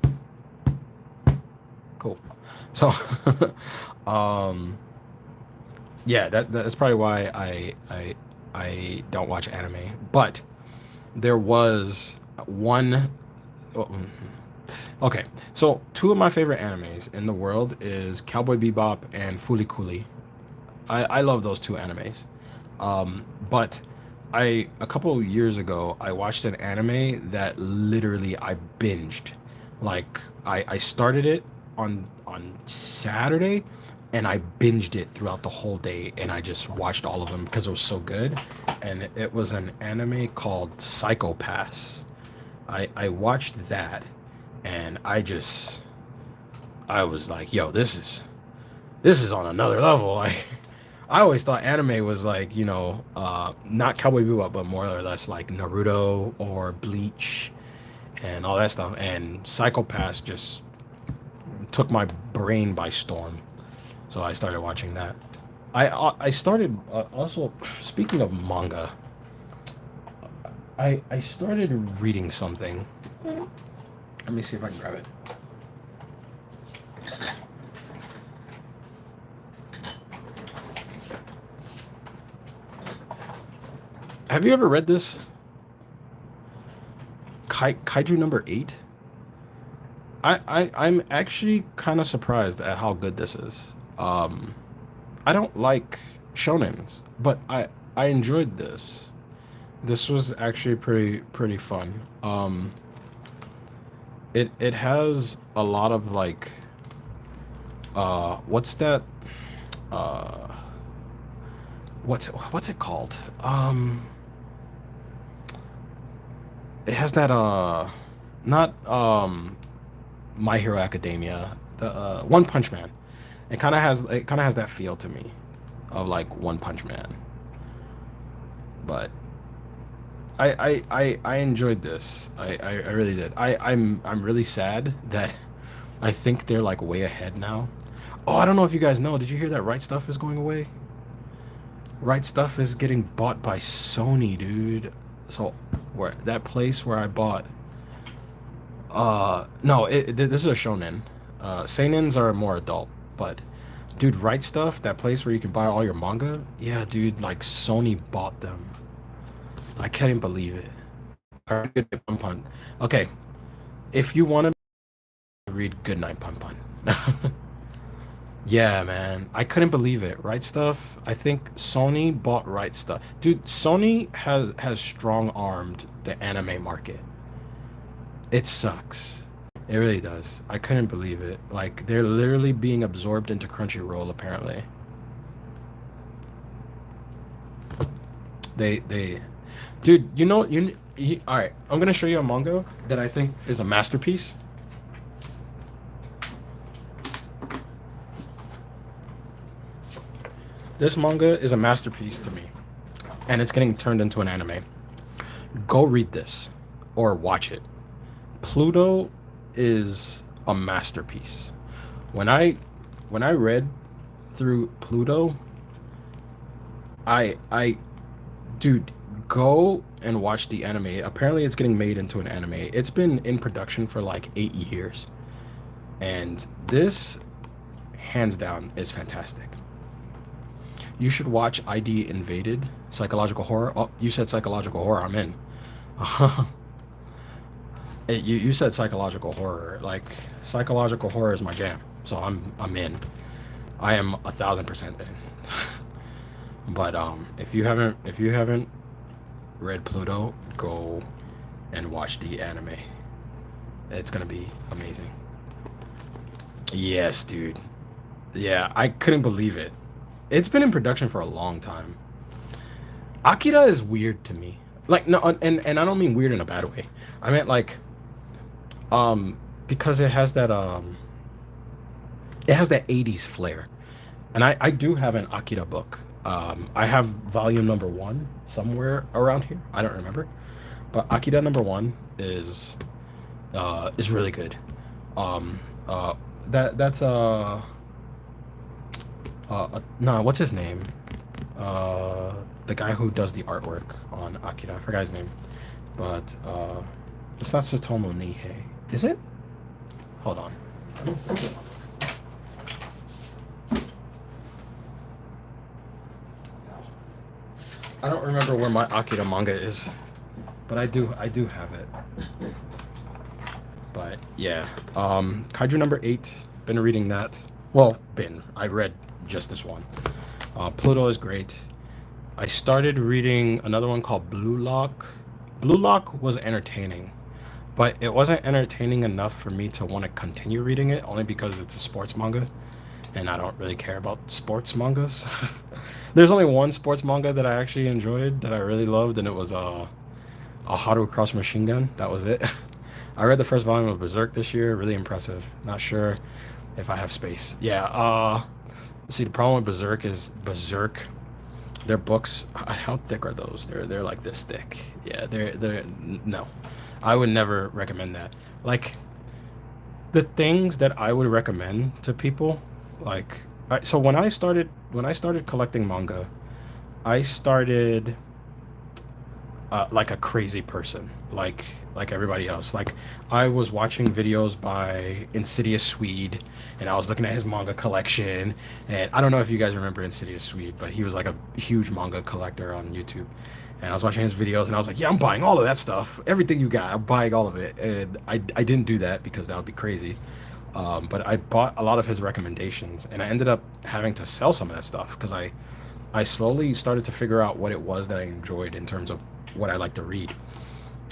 Cool. So, um, yeah, that's probably why I don't watch anime. But there was one. Oh, okay, so two of my favorite animes in the world is Cowboy Bebop and Foolie Cooley. I love those two animes. But a couple of years ago I watched an anime that literally I binged. Like I started it on Saturday and I binged it throughout the whole day and I just watched all of them because it was so good. And it was an anime called Psycho Pass. I watched that and I was like, yo, this is on another level. Like I always thought anime was like, not Cowboy Bebop, but more or less like Naruto or Bleach and all that stuff. And Psycho Pass just took my brain by storm. So I started watching that. I started also speaking of manga. I started reading something. Let me see if I can grab it. Have you ever read this? Kaiju number 8? I'm actually kind of surprised at how good this is. Um, I don't like shonens, but I enjoyed this. This was actually pretty fun. It has a lot of like what's that? Uh, what's it called? It has that not My Hero Academia, the One Punch Man. It kind of has that feel to me of like One Punch Man. But I enjoyed this. I really did. I'm really sad that I think they're like way ahead now. Oh, I don't know if you guys know. Did you hear that Right Stuff is going away? Right Stuff is getting bought by Sony, dude. So where that place where I bought no, this is a shonen. Seinens are more adult, but dude, Right Stuff, that place where you can buy all your manga, yeah, dude, like Sony bought them. I can't even believe it. Alright, Good Night Pun Pun. Okay, if you want to read Good Night Pun Pun. Yeah, man. I couldn't believe it. Right Stuff. I think Sony bought Right Stuff. Dude, Sony has strong armed the anime market. It sucks. It really does. I couldn't believe it. Like they're literally being absorbed into Crunchyroll apparently. They Dude, all right, I'm going to show you a manga that I think is a masterpiece. This manga is a masterpiece to me, and it's getting turned into an anime. Go read this or watch it. Pluto is a masterpiece. When I read through Pluto, I dude, go and watch the anime. Apparently it's getting made into an anime. It's been in production for like 8 years. And this hands down is fantastic. You should watch ID Invaded, psychological horror. Oh, you said psychological horror. I'm in. You said psychological horror. Like psychological horror is my jam. So I'm in. I am 1,000% in. But if you haven't read Pluto, go and watch the anime. It's gonna be amazing. Yes, dude. Yeah, I couldn't believe it. It's been in production for a long time. Akira is weird to me. Like no, and I don't mean weird in a bad way. I meant like um because it has that 80s flair. And I do have an Akira book. I have volume number 1 somewhere around here. I don't remember. But Akira number 1 is really good. Um uh that's no, what's his name? The guy who does the artwork on Akira. I forgot his name. But it's not Satomu Nihei. Is it? Hold on. I don't remember where my Akira manga is, but I do have it. But yeah, Kaiju number 8. Been reading that. Well, I read just this one. Pluto is great. I started reading another one called Blue Lock. Blue Lock was entertaining, but it wasn't entertaining enough for me to want to continue reading it, only because it's a sports manga, and I don't really care about sports mangas. There's only one sports manga that I actually enjoyed that I really loved, and it was a Haru Cross Machine Gun. That was it. I read the first volume of Berserk this year. Really impressive. Not sure if I have space. Yeah. See, the problem with Berserk is Berserk. Their books. How thick are those? They're like this thick. Yeah. They're no. I would never recommend that. Like the things that I would recommend to people. Like so when I started collecting manga, I started like a crazy person, like everybody else. Like I was watching videos by Insidious Swede, and I was looking at his manga collection. And I don't know if you guys remember Insidious Swede, but he was like a huge manga collector on YouTube. And I was watching his videos, and I was like, "Yeah, I'm buying all of that stuff. Everything you got, I'm buying all of it." And I didn't do that because that would be crazy. But I bought a lot of his recommendations, and I ended up having to sell some of that stuff because I slowly started to figure out what it was that I enjoyed in terms of what I like to read.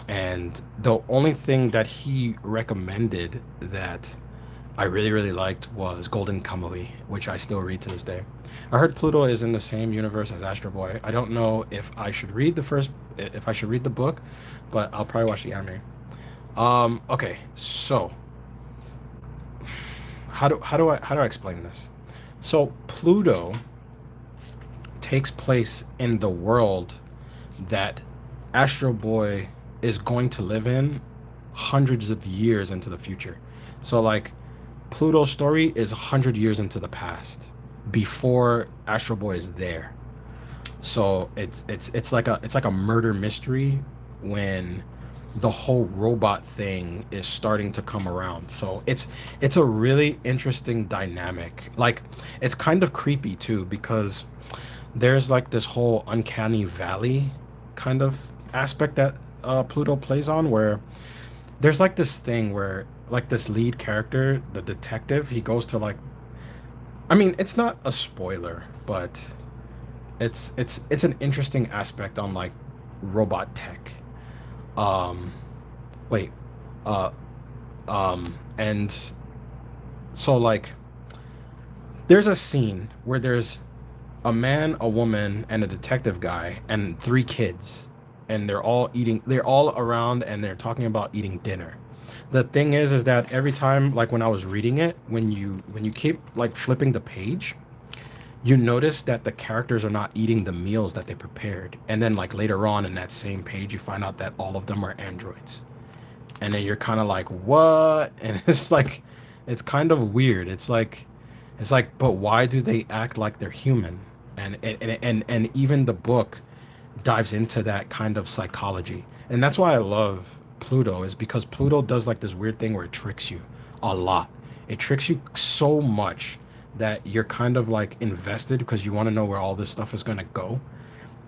And the only thing that he recommended that I really, really liked was Golden Kamuy, which I still read to this day. I heard Pluto is in the same universe as Astro Boy. I don't know if I should read the book, but I'll probably watch the anime. Okay, so how do I explain this? So Pluto takes place in the world that Astro Boy is going to live in hundreds of years into the future. So like Pluto's story is 100 years into the past before Astro Boy is there. So it's like a murder mystery when the whole robot thing is starting to come around. So it's a really interesting dynamic. Like it's kind of creepy too because there's like this whole uncanny valley kind of aspect that Pluto plays on, where there's like this thing where like this lead character, the detective, he goes to like, I mean, it's not a spoiler, but it's an interesting aspect on like robot tech. Um, wait, uh, and so like there's a scene where there's a man, a woman, and a detective guy, and three kids, and they're all around, and they're talking about eating dinner. The thing is that every time, like when I was reading it, when you keep like flipping the page, you notice that the characters are not eating the meals that they prepared, and then like later on in that same page, you find out that all of them are androids, and then you're kind of like, what? And it's like, it's kind of weird. It's like, but why do they act like they're human? And even the book dives into that kind of psychology. And that's why I love Pluto, is because Pluto does like this weird thing where it tricks you a lot. It tricks you so much that you're kind of like invested because you want to know where all this stuff is going to go.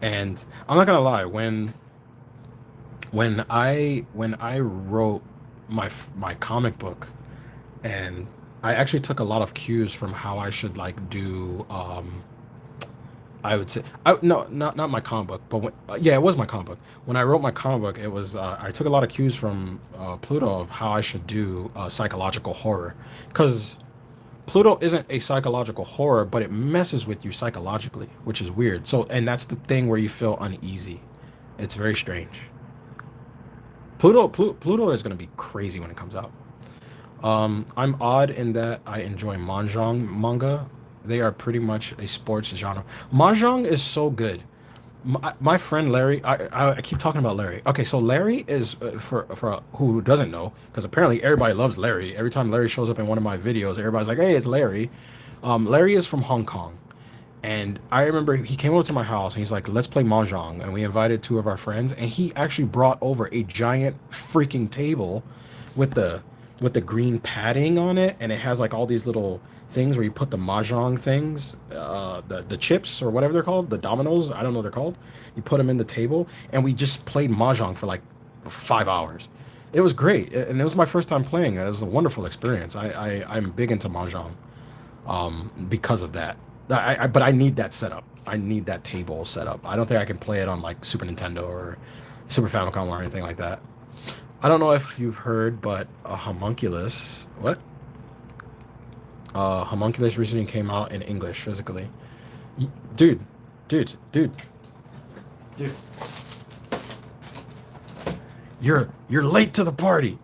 And I'm not going to lie, when I wrote my comic book, and I actually took a lot of cues from how I should like do I would say, no, not my comic book, but yeah, it was my comic book. When I wrote my comic book, it was I took a lot of cues from Pluto of how I should do psychological horror, because Pluto isn't a psychological horror, but it messes with you psychologically, which is weird. So, and that's the thing where you feel uneasy. It's very strange. Pluto is gonna be crazy when it comes out. I'm odd in that I enjoy Mahjong manga. They are pretty much a sports genre. Mahjong is so good. My friend Larry, I keep talking about Larry. Okay, so Larry is for who doesn't know, because apparently everybody loves Larry. Every time Larry shows up in one of my videos, everybody's like, "Hey, it's Larry." Larry is from Hong Kong, and I remember he came over to my house and he's like, "Let's play Mahjong," and we invited two of our friends, and he actually brought over a giant freaking table with the with the green padding on it, and it has like all these little things where you put the mahjong things, the chips or whatever they're called, the dominoes. I don't know what they're called. You put them in the table, and we just played mahjong for like 5 hours. It was great, and it was my first time playing. It was a wonderful experience. I'm big into mahjong, because of that. But I need that setup. I need that table setup. I don't think I can play it on like Super Nintendo or Super Famicom or anything like that. I don't know if you've heard, but a homunculus. What? Homunculus recently came out in English physically. Dude, dude, dude. You're late to the party.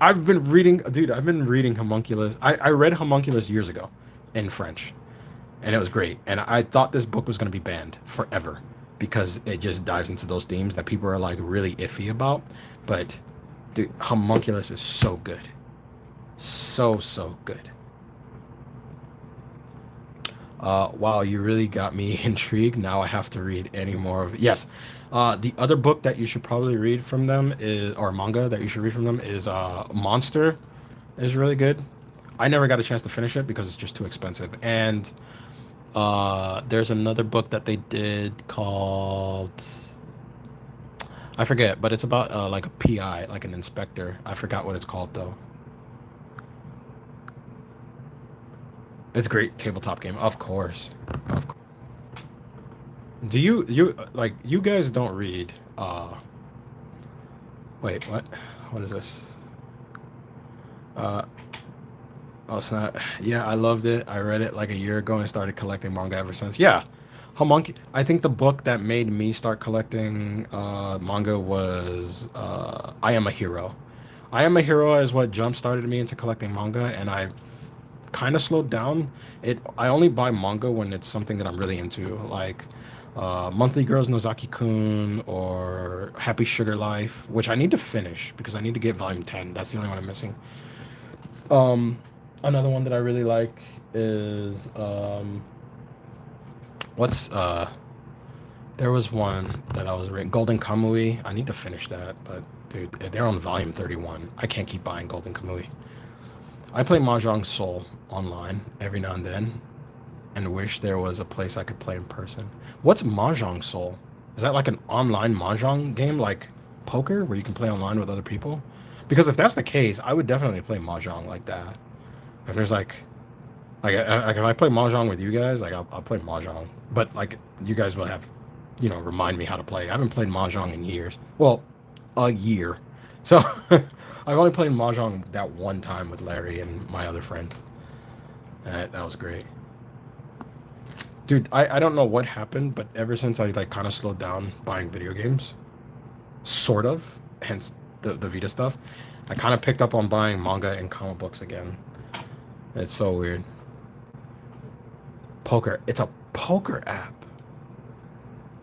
I've been reading, dude. I've been reading Homunculus. I read Homunculus years ago, in French, and it was great. And I thought this book was gonna be banned forever because it just dives into those themes that people are like really iffy about. But dude, Homunculus is so good, so good. Wow, you really got me intrigued. Now I have to read any more of it. Yes. The other book that you should probably read from them is, or manga that you should read from them is Monster is really good. I never got a chance to finish it because it's just too expensive. And there's another book that they did called, I forget, but it's about like a PI, like an inspector. I forgot what it's called though. It's a great tabletop game, of course. Of course. Do you like you guys don't read wait, what? What is this? Uh oh, it's not. Yeah, I loved it. I read it like a year ago and started collecting manga ever since. Yeah. I think the book that made me start collecting manga was I Am a Hero. I Am a Hero is what jump started me into collecting manga, and I kind of slowed down. I only buy manga when it's something that I'm really into, like Monthly Girls Nozaki-kun or Happy Sugar Life, which I need to finish because I need to get volume 10. That's the only one I'm missing. Um, Another one that I really like is what's there was one that I was reading, Golden Kamui. I need to finish that, but dude, they're on volume 31. I can't keep buying Golden Kamui. I play Mahjong Soul online every now and then, and wish there was a place I could play in person. What's Mahjong Soul? Is that like an online Mahjong game like poker where you can play online with other people? Because if that's the case, I would definitely play Mahjong like that. If there's like if I play Mahjong with you guys, like I'll play Mahjong. But like you guys will have, remind me how to play. I haven't played Mahjong in years. Well, a year. So I've only played Mahjong that one time with Larry and my other friends. That was great. Dude, I don't know what happened, but ever since I like kind of slowed down buying video games, sort of, hence the Vita stuff, I kind of picked up on buying manga and comic books again. It's so weird. Poker. It's a poker app.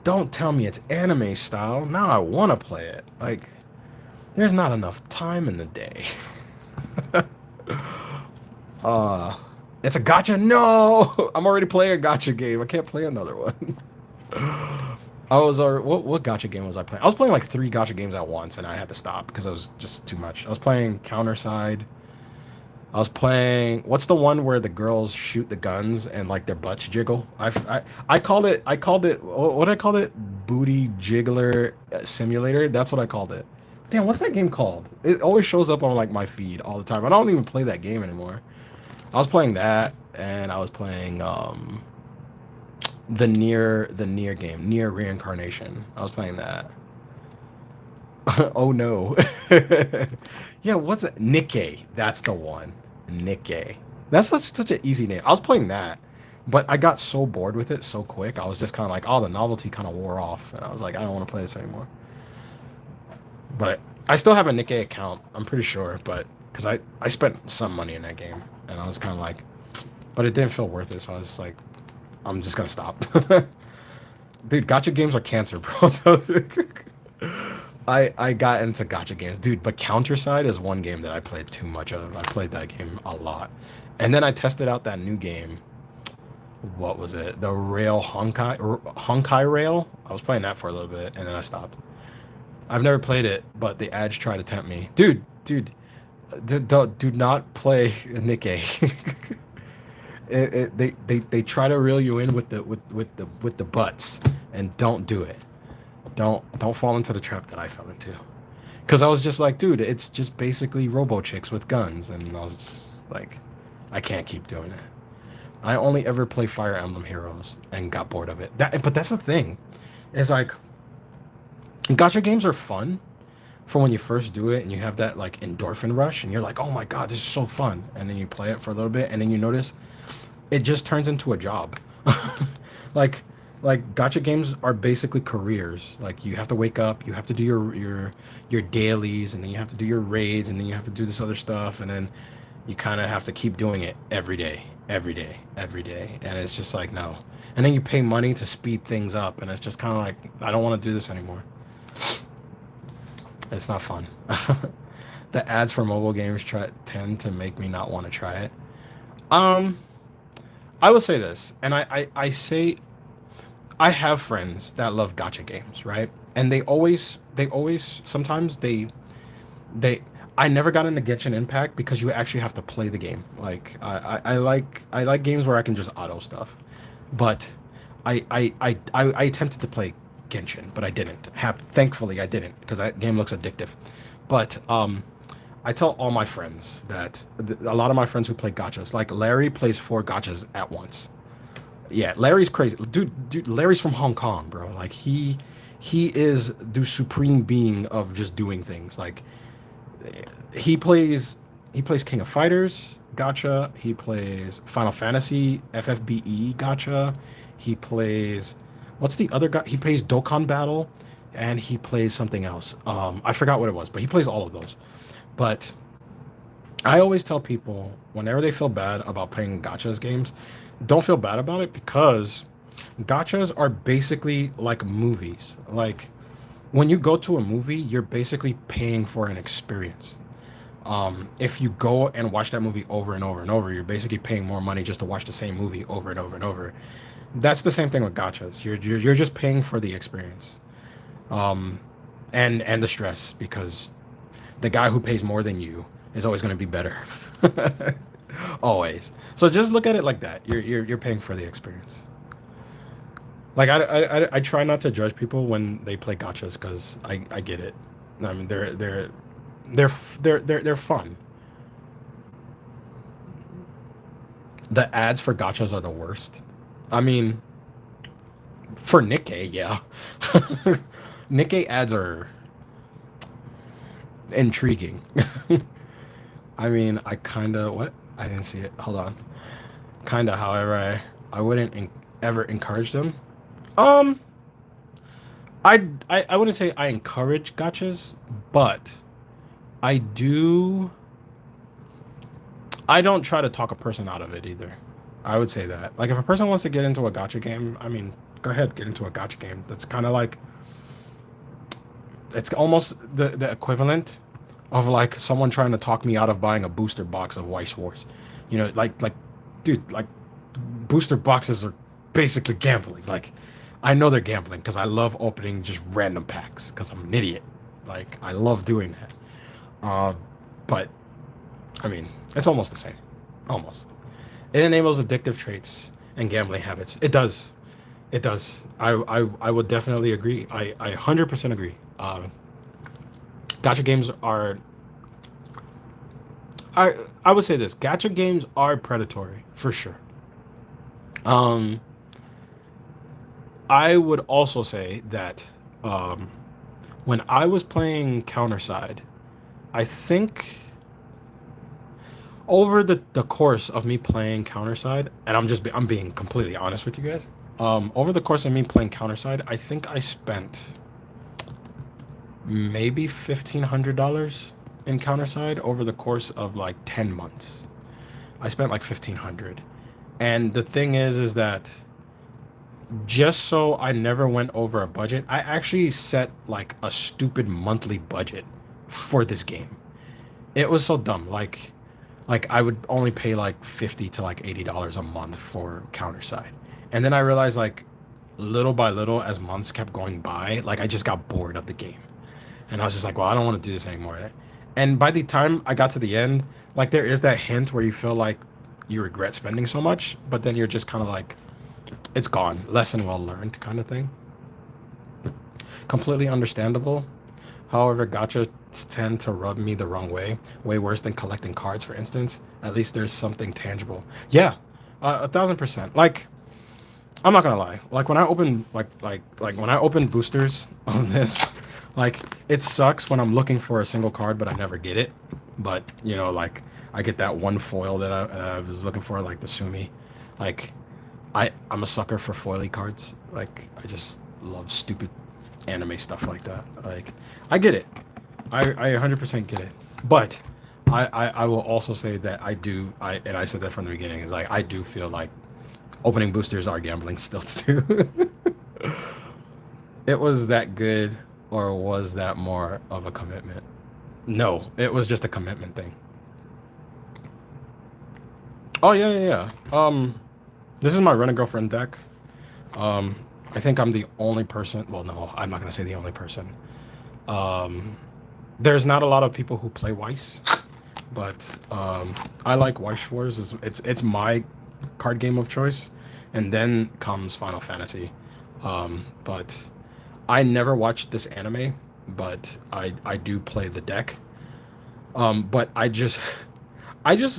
Don't tell me it's anime style. Now I want to play it. Like, there's not enough time in the day. uh, it's a gotcha. No, I'm already playing a gotcha game. I can't play another one. I was already, what gotcha game was I playing? I was playing like three gotcha games at once, and I had to stop because it was just too much. I was playing Counterside. I was playing. What's the one where the girls shoot the guns and like their butts jiggle? I called it. I called it. What did I call it? Booty Jiggler Simulator. That's what I called it. Damn, what's that game called? It always shows up on like my feed all the time. I don't even play that game anymore. I was playing that, and I was playing the near game, Near Reincarnation. I was playing that. Oh no. Yeah, what's it? Nikkei. That's the one. Nikkei. That's such an easy name. I was playing that, but I got so bored with it so quick. I was just kind of like, oh, the novelty kind of wore off, and I was like, I don't want to play this anymore. But I still have a Nikkei account. I'm pretty sure, but because I spent some money in that game, and I was kind of like, but it didn't feel worth it. So I was like, I'm just gonna stop. Dude, gotcha games are cancer, bro. I got into gotcha games, dude. But Counterside is one game that I played too much of. I played that game a lot, and then I tested out that new game. What was it? The Rail Honkai Rail. I was playing that for a little bit, and then I stopped. I've never played it, but the ads try to tempt me, dude. do not play Nikkei. They try to reel you in with the butts, and don't do it. Don't fall into the trap that I fell into. Because I was just like, dude, it's just basically Robo Chicks with guns, and I was just like, I can't keep doing it. I only ever play Fire Emblem Heroes and got bored of it. But that's the thing, is like, gacha games are fun for when you first do it and you have that like endorphin rush, and you're like, oh my god, this is so fun, and then you play it for a little bit, and then you notice it just turns into a job. like gacha games are basically careers. Like you have to wake up, you have to do your dailies, and then you have to do your raids, and then you have to do this other stuff, and then you kind of have to keep doing it every day, every day, every day, and it's just like no. And then you pay money to speed things up, and it's just kind of like I don't want to do this anymore. It's not fun. The ads for mobile games tend to make me not want to try it. Um, I will say this, and I say I have friends that love gotcha games, right? And they always sometimes they I never got into Genshin Impact because you actually have to play the game. Like I like games where I can just auto stuff, but I attempted to play Genshin, but I didn't. Thankfully I didn't because that game looks addictive. But I tell all my friends that a lot of my friends who play gotchas, like Larry plays four gotchas at once. Yeah, Larry's crazy. Dude, Larry's from Hong Kong, bro. Like he is the supreme being of just doing things. Like he plays King of Fighters gotcha. He plays Final Fantasy FFBE gotcha. He plays what's the other guy? He plays Dokkan Battle, and he plays something else. I forgot what it was, but he plays all of those. But I always tell people whenever they feel bad about playing gotchas games, don't feel bad about it because gotchas are basically like movies. Like when you go to a movie, you're basically paying for an experience. If you go and watch that movie over and over and over, you're basically paying more money just to watch the same movie over and over and over. That's the same thing with gotchas. You're just paying for the experience, um, and the stress because the guy who pays more than you is always going to be better. Always. So just look at it like that. You're paying for the experience. Like I try not to judge people when they play gotchas because I get it. I mean they're fun. The ads for gotchas are the worst. I mean for Nikkei, yeah. Nikkei ads are intriguing. I mean I kind of what? I didn't see it. Hold on. Kind of, however, I wouldn't ever encourage them. Um, I wouldn't say I encourage gotchas, but I do. I don't try to talk a person out of it either. I would say that. Like, if a person wants to get into a gotcha game, I mean, go ahead, get into a gotcha game. That's kind of like it's almost the equivalent of like someone trying to talk me out of buying a booster box of Weiss Wars. Dude, like booster boxes are basically gambling. Like, I know they're gambling because I love opening just random packs because I'm an idiot. Like, I love doing that. Uh, but I mean, it's almost the same. Almost. It enables addictive traits and gambling habits. It does. It does. I would definitely agree. I 100% agree. Gacha games are. I would say this. Gacha games are predatory for sure. Um, I would also say that um, when I was playing Counterside, I think over the course of me playing Counterside, and I'm being completely honest with you guys. Over the course of me playing Counterside, I think I spent maybe $1,500 in Counterside over the course of like 10 months. I spent like 1,500. And the thing is that just so I never went over a budget, I actually set like a stupid monthly budget for this game. It was so dumb. Like I would only pay like 50 to like $80 a month for Counterside. And then I realized like little by little as months kept going by, like I just got bored of the game. And I was just like, well, I don't want to do this anymore. And by the time I got to the end, like there is that hint where you feel like you regret spending so much, but then you're just kind of like, it's gone. Lesson well learned kind of thing. Completely understandable. However, gotcha tend to rub me the wrong way. Way worse than collecting cards, for instance. At least there's something tangible. Yeah, 1,000%. Like, I'm not gonna lie. Like when I open like when I open boosters of this, like it sucks when I'm looking for a single card but I never get it. But you know, like I get that one foil that I was looking for, like the Sumi. Like I'm a sucker for foily cards. Like I just love stupid anime stuff like that. Like I get it. I 100% get it. But I will also say that I said that from the beginning is like I do feel like opening boosters are gambling still too. It was that good, or was that more of a commitment? No, it was just a commitment thing. Oh yeah, yeah, yeah. This is my rent a girlfriend deck. Um, I think I'm the only person. Well, no, I'm not gonna say the only person. Um, there's not a lot of people who play Weiss, but I like Weiss Wars. It's my card game of choice, and then comes Final Fantasy. But I never watched this anime, but I do play the deck. But I just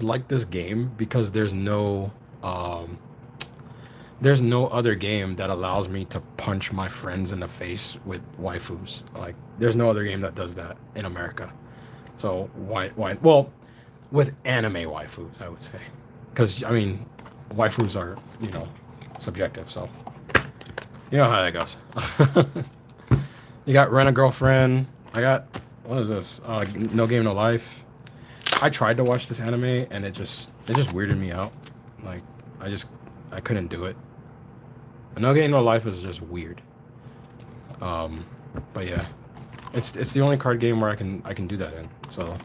like this game because um there's no other game that allows me to punch my friends in the face with waifus. Like there's no other game that does that in America. So why well, with anime waifus, I would say. Cuz I mean, waifus are, subjective, so you know how that goes. You got Rent a Girlfriend. I got, what is this? No Game No Life. I tried to watch this anime and it just weirded me out. Like I just I couldn't do it. No Game No Life is just weird. Um, but yeah, it's the only card game where I can do that in. So,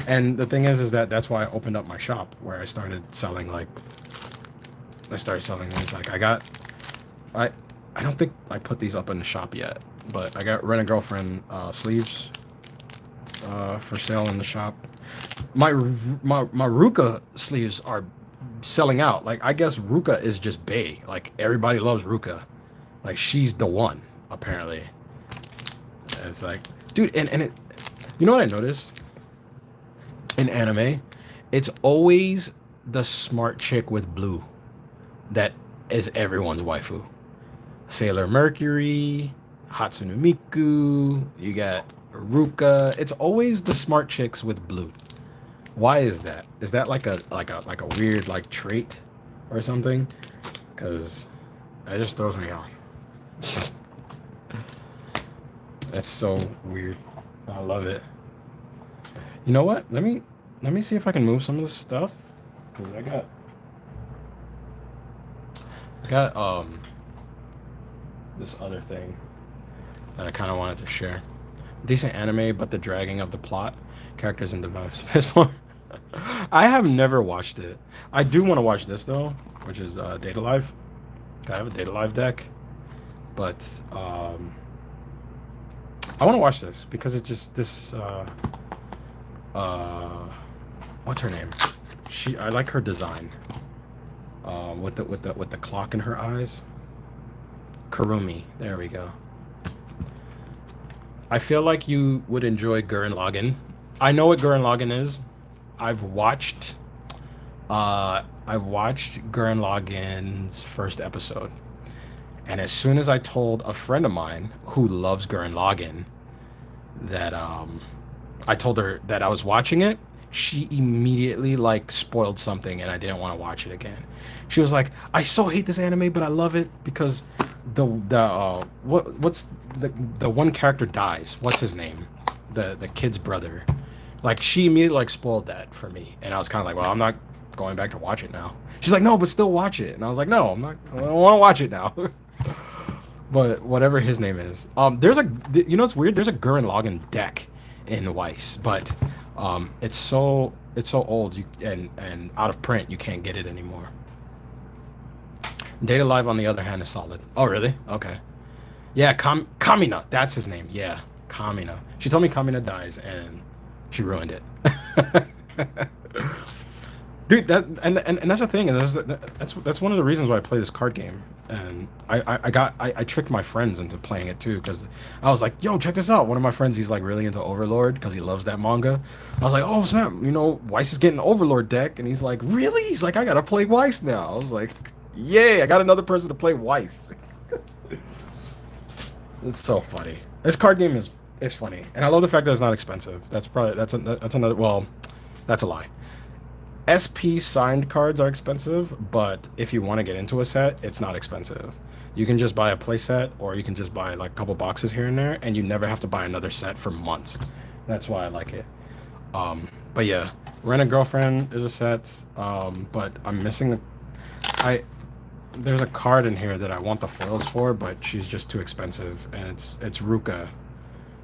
and the thing is that that's why I opened up my shop where I started selling these. Like I I don't think I put these up in the shop yet, but I got Rent a Girlfriend sleeves for sale in the shop. My Ruka sleeves are selling out. Like I guess Ruka is just bae. Like everybody loves Ruka. Like she's the one apparently. And it's like, dude, and it. You know what I noticed in anime? It's always the smart chick with blue that is everyone's waifu. Sailor Mercury, Hatsune Miku. You got Ruka. It's always the smart chicks with blue. Why is that? Is that like a weird like trait or something? Because it just throws me off. That's so weird. I love it. You know what? Let me see if I can move some of this stuff because I got this other thing that I kind of wanted to share. Decent anime, but the dragging of the plot, characters, and device is more. I have never watched it. I do want to watch this though, which is Data Live. I have a Data Live deck, but I want to watch this because it just this uh what's her name? I like her design. With the clock in her eyes. Kurumi. There we go. I feel like you would enjoy Gurren Lagann. I know what Gurren Lagann is. I've watched Gurren Lagann's first episode. And as soon as I told a friend of mine who loves Gurren Lagann that I told her that I was watching it, she immediately like spoiled something and I didn't want to watch it again. She was like, "I so hate this anime, but I love it because what's the one character dies. What's his name? The kid's brother." Like she immediately like spoiled that for me, and I was kind of like, "Well, I'm not going back to watch it now." She's like, "No, but still watch it," and I was like, "No, I'm not. I don't want to watch it now." But whatever his name is, it's weird. There's a Gurren Lagann deck in Weiss, but it's so old and out of print. You can't get it anymore. Data Live, on the other hand, is solid. Oh, really? Okay. Yeah, Kamina. That's his name. Yeah, Kamina. She told me Kamina dies, and She ruined it. Dude, and that's the thing, and that's one of the reasons why I play this card game. And I tricked my friends into playing it too, because I was like, yo, check this out. One of my friends, he's like really into Overlord because he loves that manga. I was like, oh snap, you know, Weiss is getting Overlord deck, and he's like, really? He's like, I gotta play Weiss now. I was like, yay, I got another person to play Weiss. It's so funny. This card game is funny, and I love the fact that it's not expensive. That's another, well, that's a lie. SP signed cards are expensive, but if you want to get into a set, it's not expensive. You can just buy a playset, or you can just buy like a couple boxes here and there, and you never have to buy another set for months. That's why I like it. But yeah, Rent a Girlfriend is a set, but I'm missing. I There's a card in here that I want the foils for, but she's just too expensive, and it's Ruka.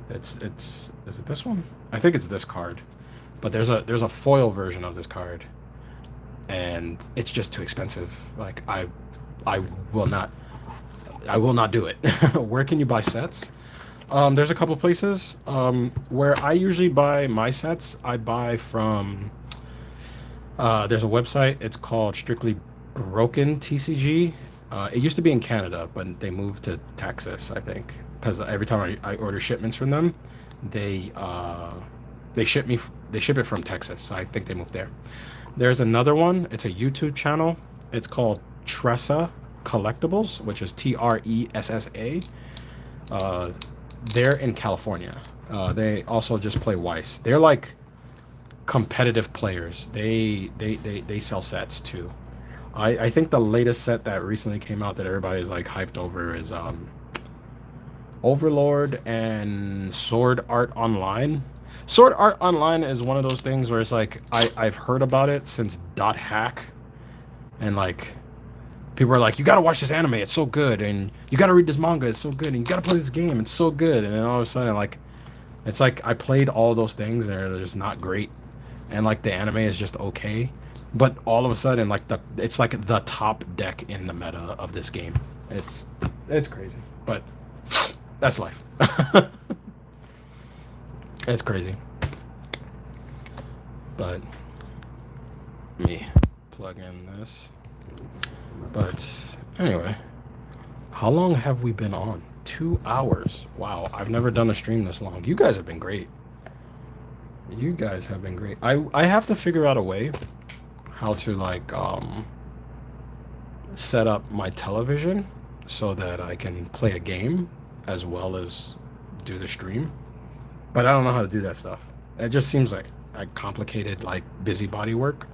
It's is it this one? I think it's this card, but there's a foil version of this card, and it's just too expensive. Like I will not I will not do it. Where can you buy sets? There's a couple places. Where I usually buy my sets, I buy from. There's a website. It's called Strictly Broken TCG. It used to be in Canada, but they moved to Texas, I think, because every time I order shipments from them, they they ship it from Texas. So I think they moved there. There's another one. It's a YouTube channel. It's called Tressa Collectibles, which is Tressa. Uh, they're in California. They also just play Weiss. They're like competitive players. They sell sets too. I think the latest set that recently came out that everybody's like hyped over is Overlord and Sword Art Online. Sword Art Online is one of those things where it's like I've heard about it since Dot Hack, and like people are like, you gotta watch this anime, it's so good, and you gotta read this manga, it's so good, and you gotta play this game, it's so good, and then all of a sudden like it's like I played all those things and they're just not great, and like the anime is just okay, but all of a sudden like it's like the top deck in the meta of this game. It's crazy, but that's life. It's crazy. But me plug in this. But anyway, how long have we been on? 2 hours. Wow, I've never done a stream this long. You guys have been great. You guys have been great. I have to figure out a way how to like set up my television so that I can play a game as well as do the stream. But I don't know how to do that stuff. It just seems like complicated, like busybody work,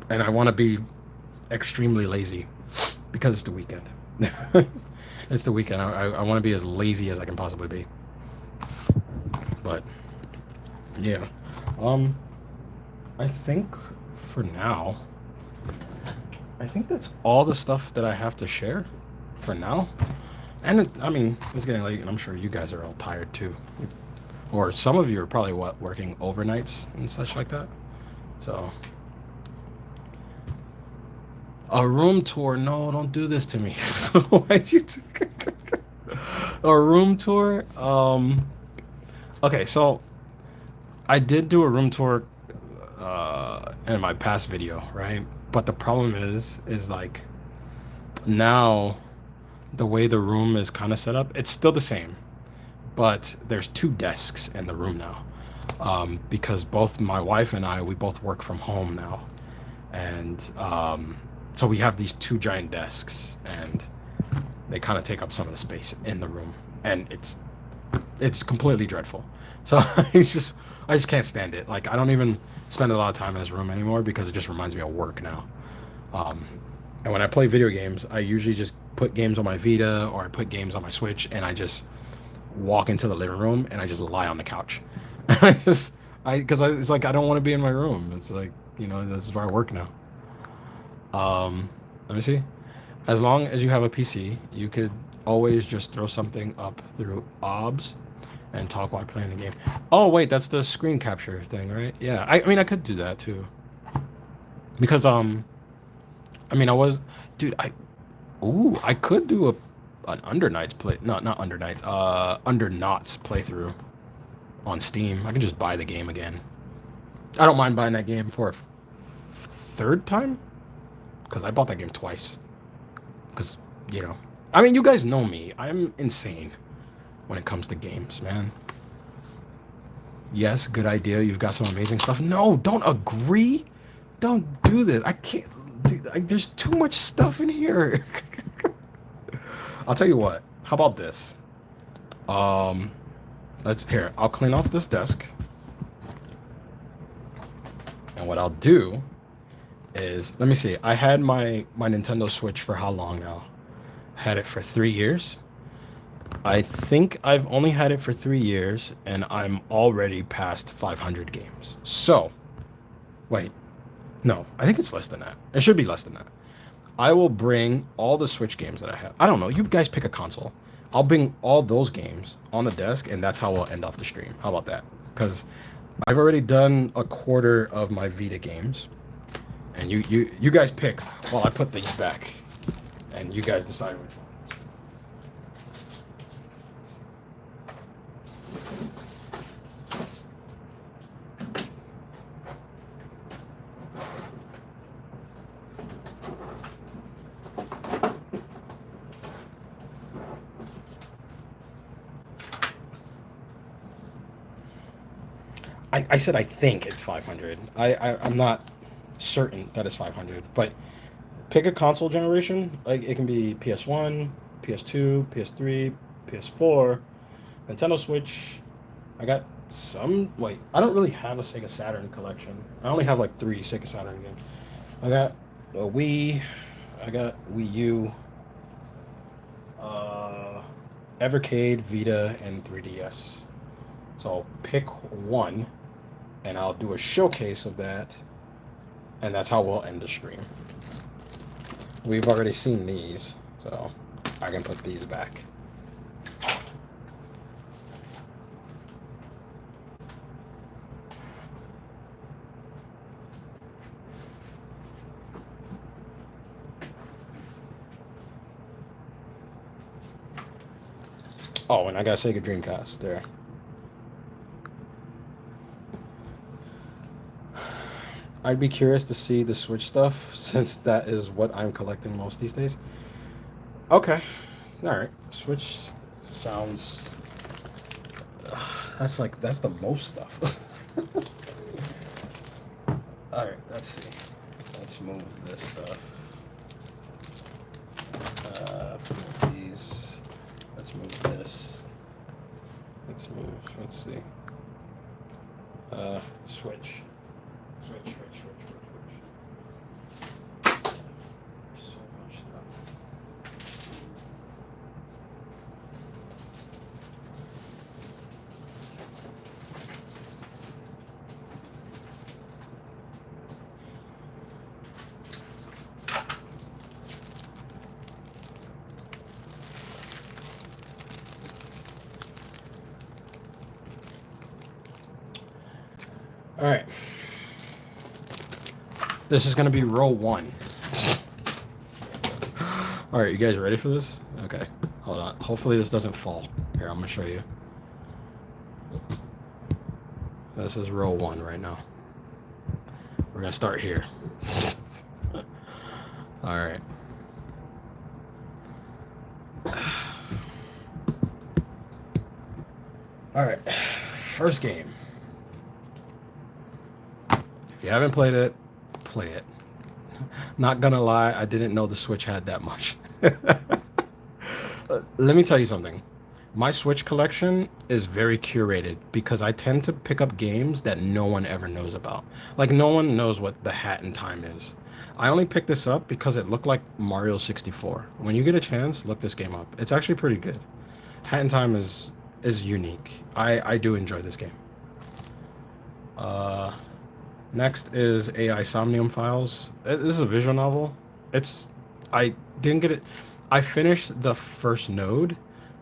and I want to be extremely lazy because it's the weekend. It's the weekend. I want to be as lazy as I can possibly be. But yeah, I think for now, I think that's all the stuff that I have to share for now. And I mean, it's getting late, and I'm sure you guys are all tired too. Or some of you are probably working overnights and such like that. So a room tour? No, don't do this to me. Why'd you? A room tour? Okay, so I did do a room tour in my past video, right? But the problem is like now the way the room is kind of set up, it's still the same, but there's two desks in the room now, because both my wife and we both work from home now, and so we have these two giant desks, and they kind of take up some of the space in the room, and it's completely dreadful. So I just can't stand it. Like I don't even spend a lot of time in this room anymore because it just reminds me of work now. Um, and when I play video games, I usually just put games on my Vita or I put games on my Switch, and I just walk into the living room and I just lie on the couch. It's like I don't want to be in my room. It's like, you know, this is where I work now. Let me see. As long as you have a PC, you could always just throw something up through OBS and talk while playing the game. Oh wait, that's the screen capture thing, right? Yeah, I mean I could do that too. Because I mean I was, dude, I could do an Under Nights play, not Under Nights, Under Knots playthrough. on Steam. I can just buy the game again. I don't mind buying that game for a third time because I bought that game twice. Because, you know, I mean, you guys know me. I'm insane when it comes to games, man. Yes, good idea. You've got some amazing stuff. No, don't agree. Don't do this. I can't. Dude, there's too much stuff in here. I'll tell you what. How about this? Um, let's here. I'll clean off this desk, and what I'll do is let me see. I had my Nintendo Switch for how long now? Had it for 3 years. I think I've only had it for 3 years, and I'm already past 500 games. So, wait, no, I think it's less than that. It should be less than that. I will bring all the Switch games that I have. I don't know. You guys pick a console. I'll bring all those games on the desk, and that's how we'll end off the stream. How about that? Because I've already done a quarter of my Vita games, and you guys pick while I put these back, and you guys decide which one. I said I think it's 500. I'm not certain that it's 500, but pick a console generation. Like it can be PS1, PS2, PS3, PS4, Nintendo Switch. I got some. Wait, I don't really have a Sega Saturn collection. I only have like three Sega Saturn games. I got a Wii. I got Wii U. Uh, Evercade, Vita, and 3DS. So pick one, and I'll do a showcase of that, and that's how we'll end the stream. We've already seen these, so I can put these back. Oh, and I got Sega Dreamcast there. I'd be curious to see the Switch stuff since that is what I'm collecting most these days. Okay. All right. Switch sounds. That's the most stuff. All right. Let's see. Let's move this stuff. Let's move these. Let's move this. Let's move. Let's see. Switch. Switch. So much stuff. All right. This is gonna be row one. All right, you guys ready for this? Okay, hold on. Hopefully this doesn't fall. Here, I'm gonna show you. This is row one right now. We're gonna start here. All right. All right. First game. If you haven't played it, play it. Not gonna lie, I didn't know the Switch had that much. Let me tell you something. My Switch collection is very curated because I tend to pick up games that no one ever knows about. Like no one knows what the Hat in Time is. I only picked this up because it looked like Mario 64. When you get a chance, look this game up. It's actually pretty good. Hat in Time is unique. I do enjoy this game. Uh Next is AI Somnium Files. This is a visual novel. I didn't get it. I finished the first node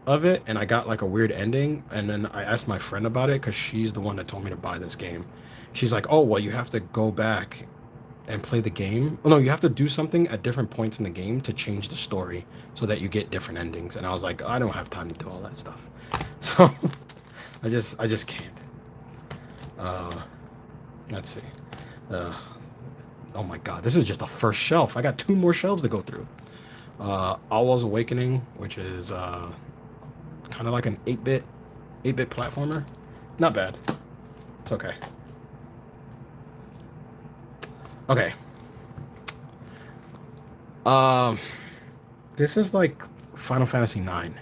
of it and I got like a weird ending. And then I asked my friend about it because she's the one that told me to buy this game. She's like, oh, well, you have to go back and play the game. Oh, no, you have to do something at different points in the game to change the story so that you get different endings. And I was like, I don't have time to do all that stuff. So I just can't. Uh, let's see. Uh, oh my God, this is just the first shelf. I got two more shelves to go through. Alwa's Awakening, which is kind of like an 8-bit platformer. Not bad. It's okay. Okay. Um, this is like Final Fantasy 9,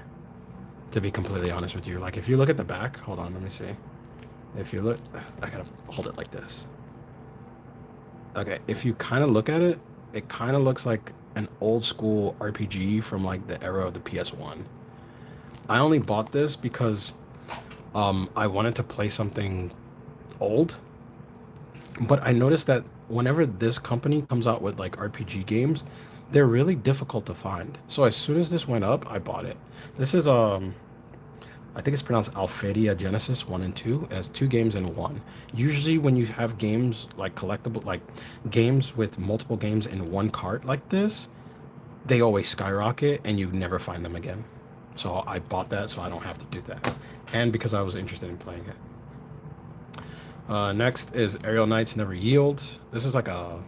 to be completely honest with you. Like, if you look at the back, hold on, let me see. If you look, I gotta hold it like this. Okay, if you kind of look at it, it kind of looks like an old school RPG from like the era of the PS1. I only bought this because I wanted to play something old, but I noticed that whenever this company comes out with like RPG games, they're really difficult to find. So as soon as this went up, I bought it. This is I think it's pronounced Alphadia Genesis 1 and 2. It has two games in one. Usually when you have games like collectible like games with multiple games in one cart like this, they always skyrocket and you never find them again. So I bought that so I don't have to do that. And because I was interested in playing it. Next is Aerial Knights Never Yield. This is like a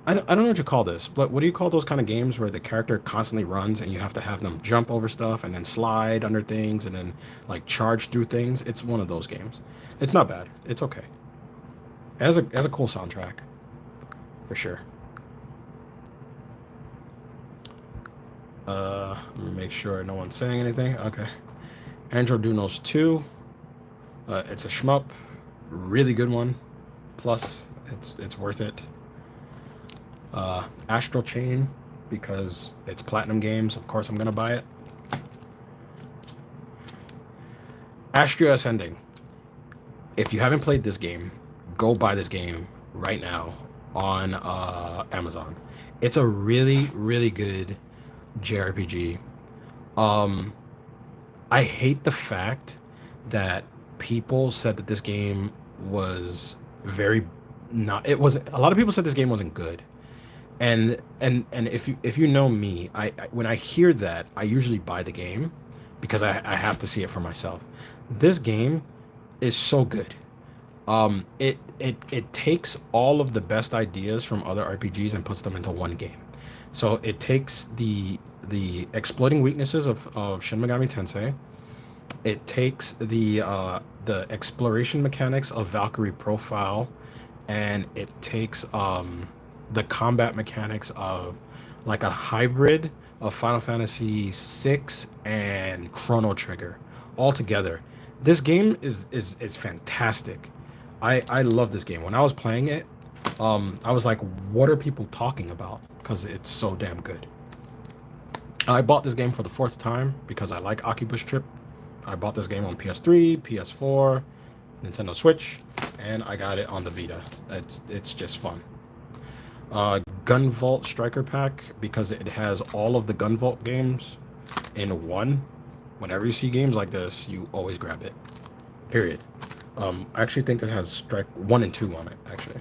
I don't know what you call this, but what do you call those kind of games where the character constantly runs and you have to have them jump over stuff and then slide under things and then like charge through things? It's one of those games. It's not bad. It's okay. It has a cool soundtrack for sure. Let me make sure no one's saying anything. Okay. Andro Dunos 2. It's a shmup, really good one. Plus, it's worth it. Astral Chain, because it's Platinum Games. Of course, I'm gonna buy it. Astria Ascending. If you haven't played this game, go buy this game right now on Amazon. It's a really, really good JRPG. Um, I hate the fact that people said that this game was very not. It was a lot of people said this game wasn't good. And if you know me, when I hear that, I usually buy the game because I have to see it for myself. This game is so good. It takes all of the best ideas from other RPGs and puts them into one game. So it takes the exploiting weaknesses of Shin Megami Tensei. It takes the exploration mechanics of Valkyrie Profile, and it takes the combat mechanics of like a hybrid of Final Fantasy VI and Chrono Trigger all together. This game is fantastic. I love this game. When I was playing it, I was like, what are people talking about? Because it's so damn good. I bought this game for the fourth time because I like Akibush Trip. I bought this game on PS3, PS4, Nintendo Switch, and I got it on the Vita. It's just fun. Gunvolt Striker Pack, because it has all of the Gunvolt games in one. Whenever you see games like this, you always grab it. Period. I actually think it has Strike 1 and 2 on it, actually.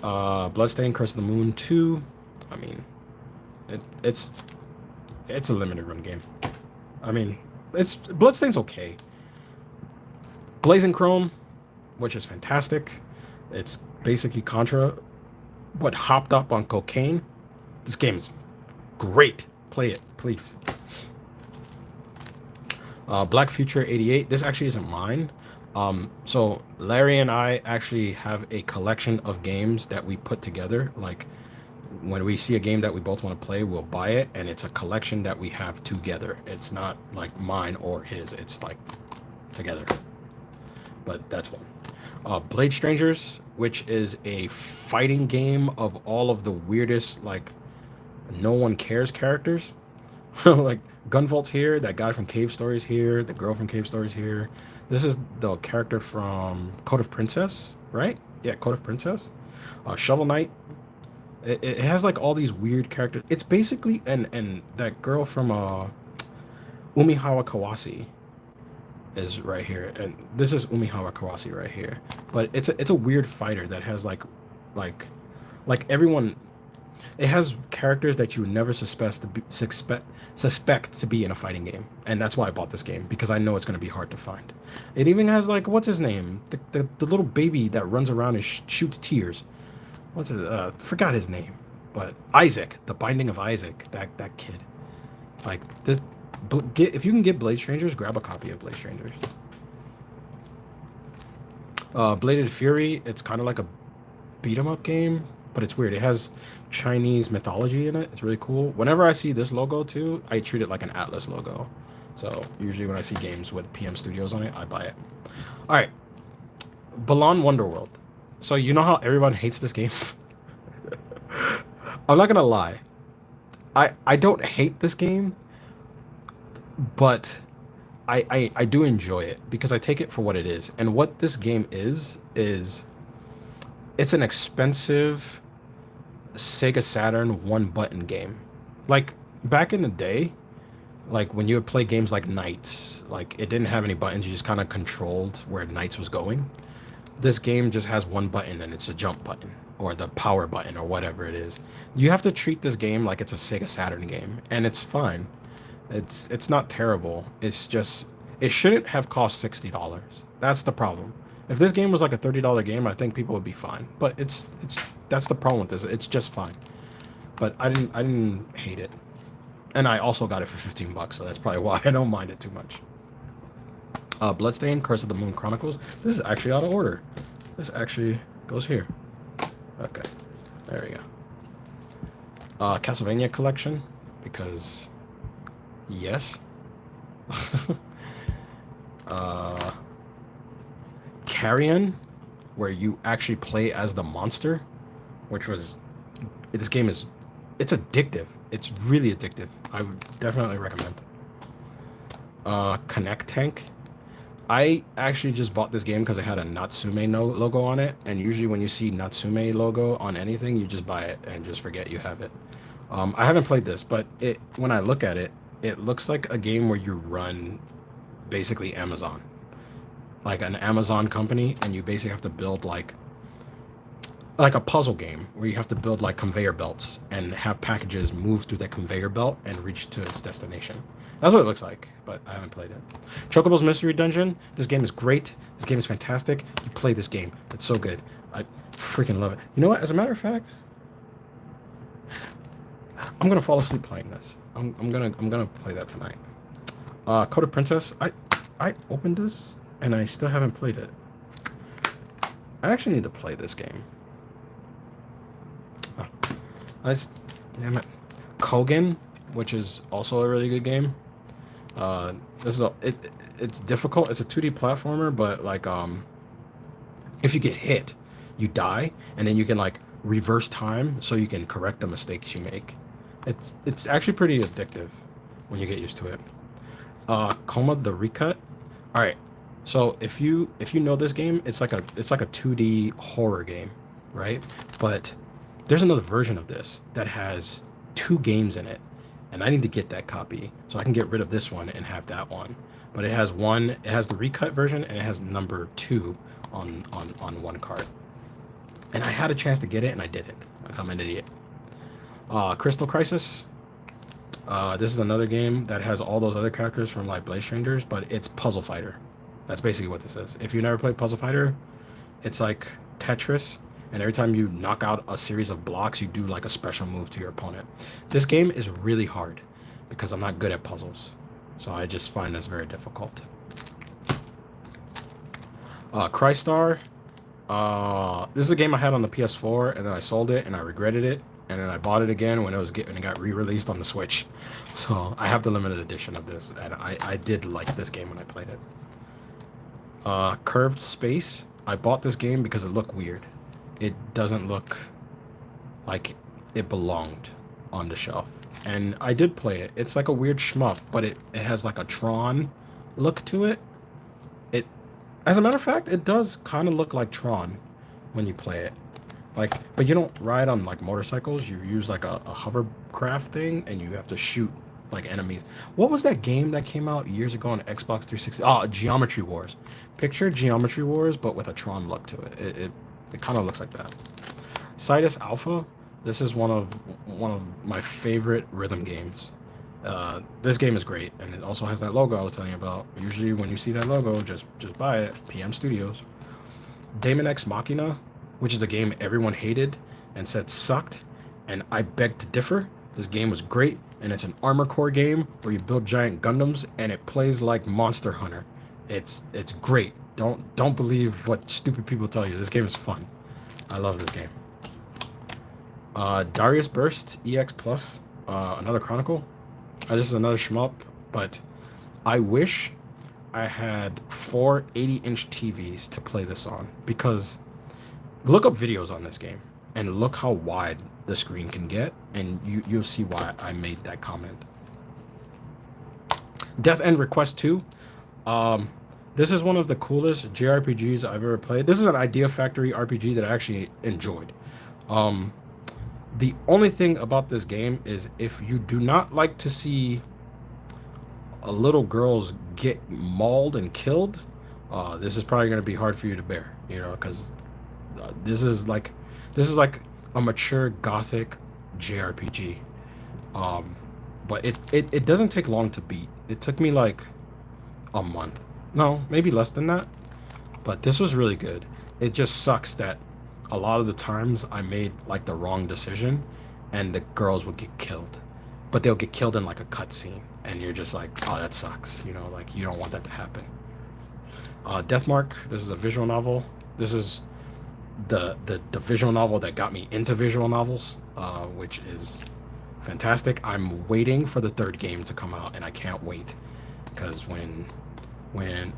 Bloodstained Curse of the Moon 2. I mean, it's a limited run game. I mean, it's Bloodstained's okay. Blazing Chrome, which is fantastic. It's basically Contra, but hopped up on cocaine. This game is great. Play it, please. Black Future 88. This actually isn't mine. So Larry and I actually have a collection of games that we put together. Like when we see a game that we both want to play, we'll buy it, and it's a collection that we have together. It's not like mine or his. It's like together. But that's one. Blade Strangers, which is a fighting game of all of the weirdest, like, no one cares characters. Like, Gunvolt's here, that guy from Cave Stories here, the girl from Cave Stories here. This is the character from Code of Princess, right? Yeah, Code of Princess. Shovel Knight. It has, like, all these weird characters. It's basically, and that girl from Umihawa Kawase is right here, and this is Umihawa Kawase right here. But it's a weird fighter that has like everyone. It has characters that you would never suspect to be in a fighting game, and that's why I bought this game because I know it's going to be hard to find. It even has like what's his name, the little baby that runs around and shoots tears. What's it? Forgot his name, but Isaac, the Binding of Isaac. That kid. Like this, if you can get Blade Strangers, grab a copy of Blade Strangers. Bladed Fury. It's kind of like a beat 'em up game, but it's weird. It has Chinese mythology in it. It's really cool. Whenever I see this logo too, I treat it like an Atlas logo. So usually when I see games with PM Studios on it, I buy it. All right, Balan Wonderworld. So you know how everyone hates this game? I'm not gonna lie. I don't hate this game, but I do enjoy it because I take it for what it is. And what this game is it's an expensive Sega Saturn one button game. Like back in the day, like when you would play games like Knights, like it didn't have any buttons, you just kind of controlled where Knights was going. This game just has one button and it's a jump button or the power button or whatever it is. You have to treat this game like it's a Sega Saturn game and it's fine. It's not terrible. It's just it shouldn't have cost $60. That's the problem. If this game was like a $30 game, I think people would be fine. But it's that's the problem with this. It's just fine. But I didn't hate it. And I also got it for 15 bucks, so that's probably why I don't mind it too much. Bloodstained, Curse of the Moon Chronicles. This is actually out of order. This actually goes here. Okay. There we go. Castlevania Collection, because yes. Carrion, where you actually play as the monster, which was this game is it's addictive. It's really addictive. I would definitely recommend. Connect Tank. I actually just bought this game because it had a Natsume no logo on it, and usually when you see Natsume logo on anything, you just buy it and just forget you have it. I haven't played this, but it when I look at it, it looks like a game where you run basically Amazon, like an Amazon company, and you basically have to build like a puzzle game where you have to build like conveyor belts and have packages move through that conveyor belt and reach to its destination. That's what it looks like, but I haven't played it. Chocobo's Mystery Dungeon. This game is great. This game is fantastic. You play this game. It's so good. I freaking love it. You know what? As a matter of fact, I'm gonna fall asleep playing this. I'm gonna play that tonight. Code of Princess. I opened this and I still haven't played it. I actually need to play this game. Oh, damn it. Kogan, which is also a really good game. This is it's difficult. It's a 2D platformer, but like if you get hit, you die, and then you can like reverse time so you can correct the mistakes you make. It's actually pretty addictive when you get used to it. Coma the Recut. All right. So if you know this game, it's like a 2D horror game, right? But there's another version of this that has 2 games in it, and I need to get that copy so I can get rid of this one and have that one. But it has the Recut version, and it has number 2 on one card. And I had a chance to get it and I didn't. I'm an idiot. Crystal Crisis. This is another game that has all those other characters from like Blade Strangers, but it's Puzzle Fighter. That's basically what this is. If you never played Puzzle Fighter, it's like Tetris, and every time you knock out a series of blocks, you do like a special move to your opponent. This game is really hard because I'm not good at puzzles, so I just find this very difficult. Crystar. This is a game I had on the PS4, and then I sold it, and I regretted it, and then I bought it again when it got re-released on the Switch. So I have the limited edition of this, and I did like this game when I played it. Curved Space. I bought this game because it looked weird. It doesn't look like it belonged on the shelf. And I did play it. It's like a weird shmup, but it has like a Tron look to it. As a matter of fact, it does kind of look like Tron when you play it. Like, but you don't ride on like motorcycles. You use like a hovercraft thing, and you have to shoot like enemies. What was that game that came out years ago on Xbox 360? Oh, Geometry Wars. Picture Geometry Wars, but with a Tron look to it. It kind of looks like that. Sidus Alpha. This is one of my favorite rhythm games. This game is great, and it also has that logo I was telling you about. Usually, when you see that logo, just buy it. PM Studios. Daemon X Machina, which is a game everyone hated and said sucked, and I beg to differ. This game was great, and it's an armor core game where you build giant Gundams, and it plays like Monster Hunter. It's great. Don't believe what stupid people tell you. This game is fun. I love this game. Darius Burst EX Plus, another Chronicle. This is another shmup, but I wish I had four 80-inch TVs to play this on because look up videos on this game and look how wide the screen can get, and you'll see why I made that comment. Death End Request 2. Um, this is one of the coolest JRPGs I've ever played. This is an Idea Factory RPG that I actually enjoyed. Um, the only thing about this game is if you do not like to see little girls get mauled and killed, this is probably going to be hard for you to bear, you know, because this is like this is like a mature gothic JRPG. Um, but it doesn't take long to beat. It took me like a month. No, maybe less than that. But this was really good. It just sucks that a lot of the times I made like the wrong decision and the girls would get killed. But they'll get killed in like a cutscene and you're just like, oh, that sucks. You know, like you don't want that to happen. Deathmark, this is a visual novel. This is the visual novel that got me into visual novels, which is fantastic. I'm waiting for the third game to come out and I can't wait because when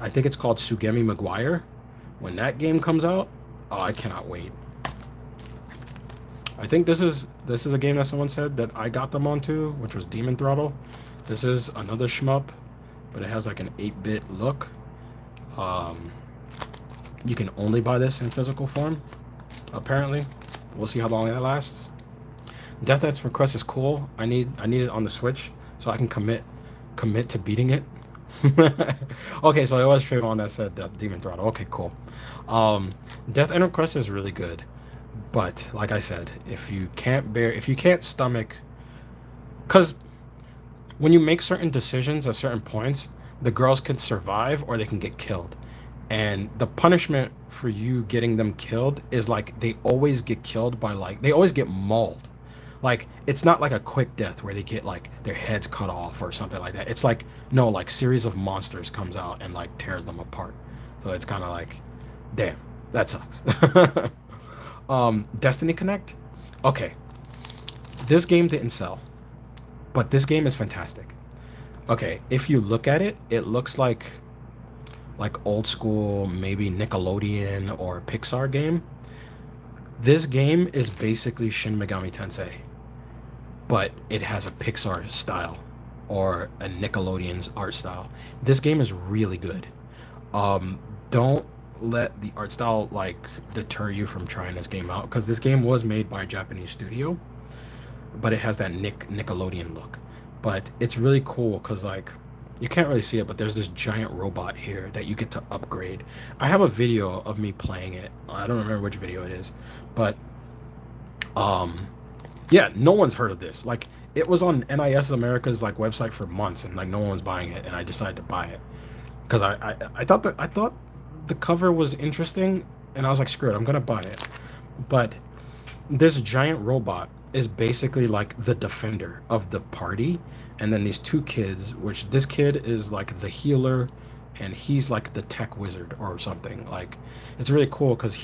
I think it's called Sugemi Maguire, when that game comes out, oh, I cannot wait. I think this is a game that someone said that I got them onto, which was Demon Throttle. This is another shmup, but it has like an 8-bit look. You can only buy this in physical form, apparently. We'll see how long that lasts. Death X Request is cool. I need it on the Switch so I can commit to beating it. Okay, so it was Trayvon that said that Demon Throttle. Okay, cool. Death End Request is really good, but like I said, if you can't stomach, because when you make certain decisions at certain points, the girls can survive or they can get killed, and the punishment for you getting them killed is like they always get killed by like they always get mauled. Like it's not like a quick death where they get like their heads cut off or something like that. It's like no, like series of monsters comes out and like tears them apart. So it's kind of like, damn, that sucks. Destiny Connect. Okay, this game didn't sell, but this game is fantastic. Okay, if you look at it, it looks like old school, maybe Nickelodeon or Pixar game. This game is basically Shin Megami Tensei, but it has a Pixar style or a Nickelodeon's art style. This game is really good. Don't let the art style like deter you from trying this game out because this game was made by a Japanese studio, but it has that Nickelodeon look. But it's really cool because like you can't really see it, but there's this giant robot here that you get to upgrade. I have a video of me playing it. I don't remember which video it is, but um yeah, no one's heard of this. Like it was on NIS America's like website for months and like no one was buying it and I decided to buy it because I thought the cover was interesting and I was like screw it, I'm gonna buy it. But this giant robot is basically like the defender of the party, and then these two kids, which this kid is like the healer and he's like the tech wizard or something. Like it's really cool because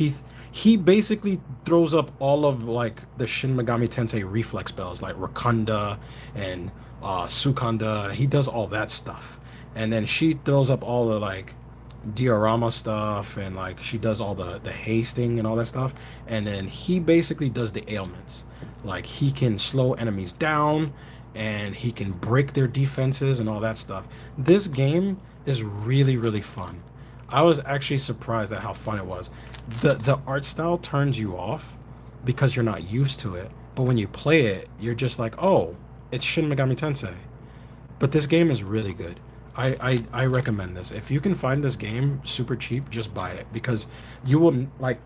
he basically throws up all of like the Shin Megami Tensei reflex spells like Rakanda and Sukanda. He does all that stuff, and then she throws up all the like diorama stuff and like she does all the hasting and all that stuff, and then he basically does the ailments. Like he can slow enemies down and he can break their defenses and all that stuff. This game is really fun. I was actually surprised at how fun it was. The art style turns you off because you're not used to it, but when you play it you're just like, oh, it's Shin Megami Tensei. But this game is really good. I recommend this. If you can find this game super cheap, just buy it because you will like.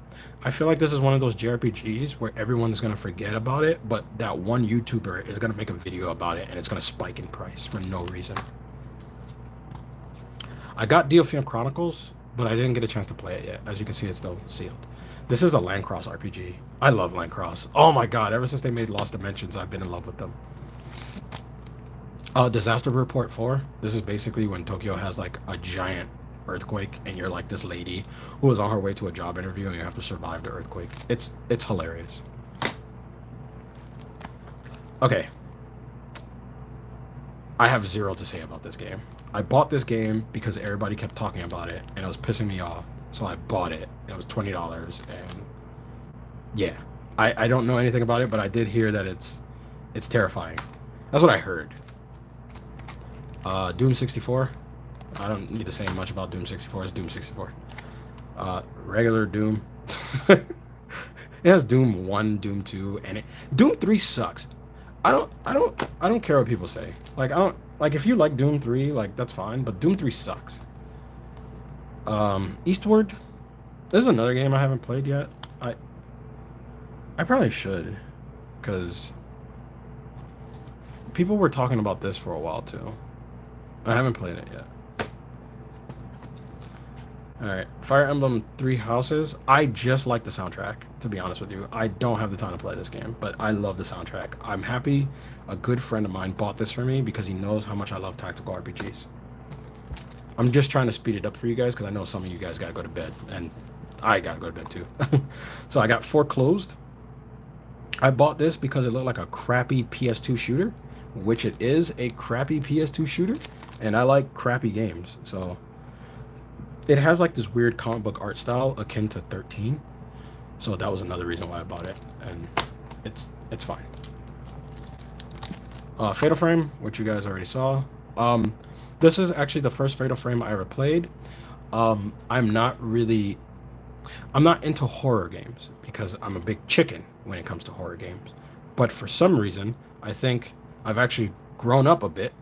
I feel like this is one of those JRPGs where everyone's gonna forget about it, but that one YouTuber is gonna make a video about it and it's gonna spike in price for no reason. I got Diofium Chronicles, but I didn't get a chance to play it yet. As you can see, it's still sealed. This is a Landcross RPG. I love Landcross. Oh my god! Ever since they made Lost Dimensions, I've been in love with them. Disaster Report 4. This is basically when Tokyo has like a giant earthquake and you're like this lady who is on her way to a job interview and you have to survive the earthquake. It's hilarious. Okay. I have zero to say about this game. I bought this game because everybody kept talking about it and it was pissing me off. So I bought it. It was $20 and yeah. I don't know anything about it, but I did hear that it's terrifying. That's what I heard. Doom 64. I don't need to say much about Doom 64. It's Doom 64. Regular Doom. It has Doom 1, Doom 2, and Doom 3 sucks. I don't care what people say. Like I don't like if you like Doom 3, like that's fine, but Doom 3 sucks. Eastward. This is another game I haven't played yet. I probably should, cause people were talking about this for a while too. I haven't played it yet. Alright, Fire Emblem Three Houses. I just like the soundtrack, to be honest with you. I don't have the time to play this game, but I love the soundtrack. I'm happy a good friend of mine bought this for me because he knows how much I love tactical RPGs. I'm just trying to speed it up for you guys because I know some of you guys gotta go to bed, and I gotta go to bed too. So I got Foreclosed. I bought this because it looked like a crappy PS2 shooter, which it is a crappy PS2 shooter, and I like crappy games, so it has like this weird comic book art style akin to 13, so that was another reason why I bought it, and it's fine. Fatal Frame, which you guys already saw. This is actually the first Fatal Frame I ever played. I'm not into horror games because I'm a big chicken when it comes to horror games. But for some reason, I think I've actually grown up a bit.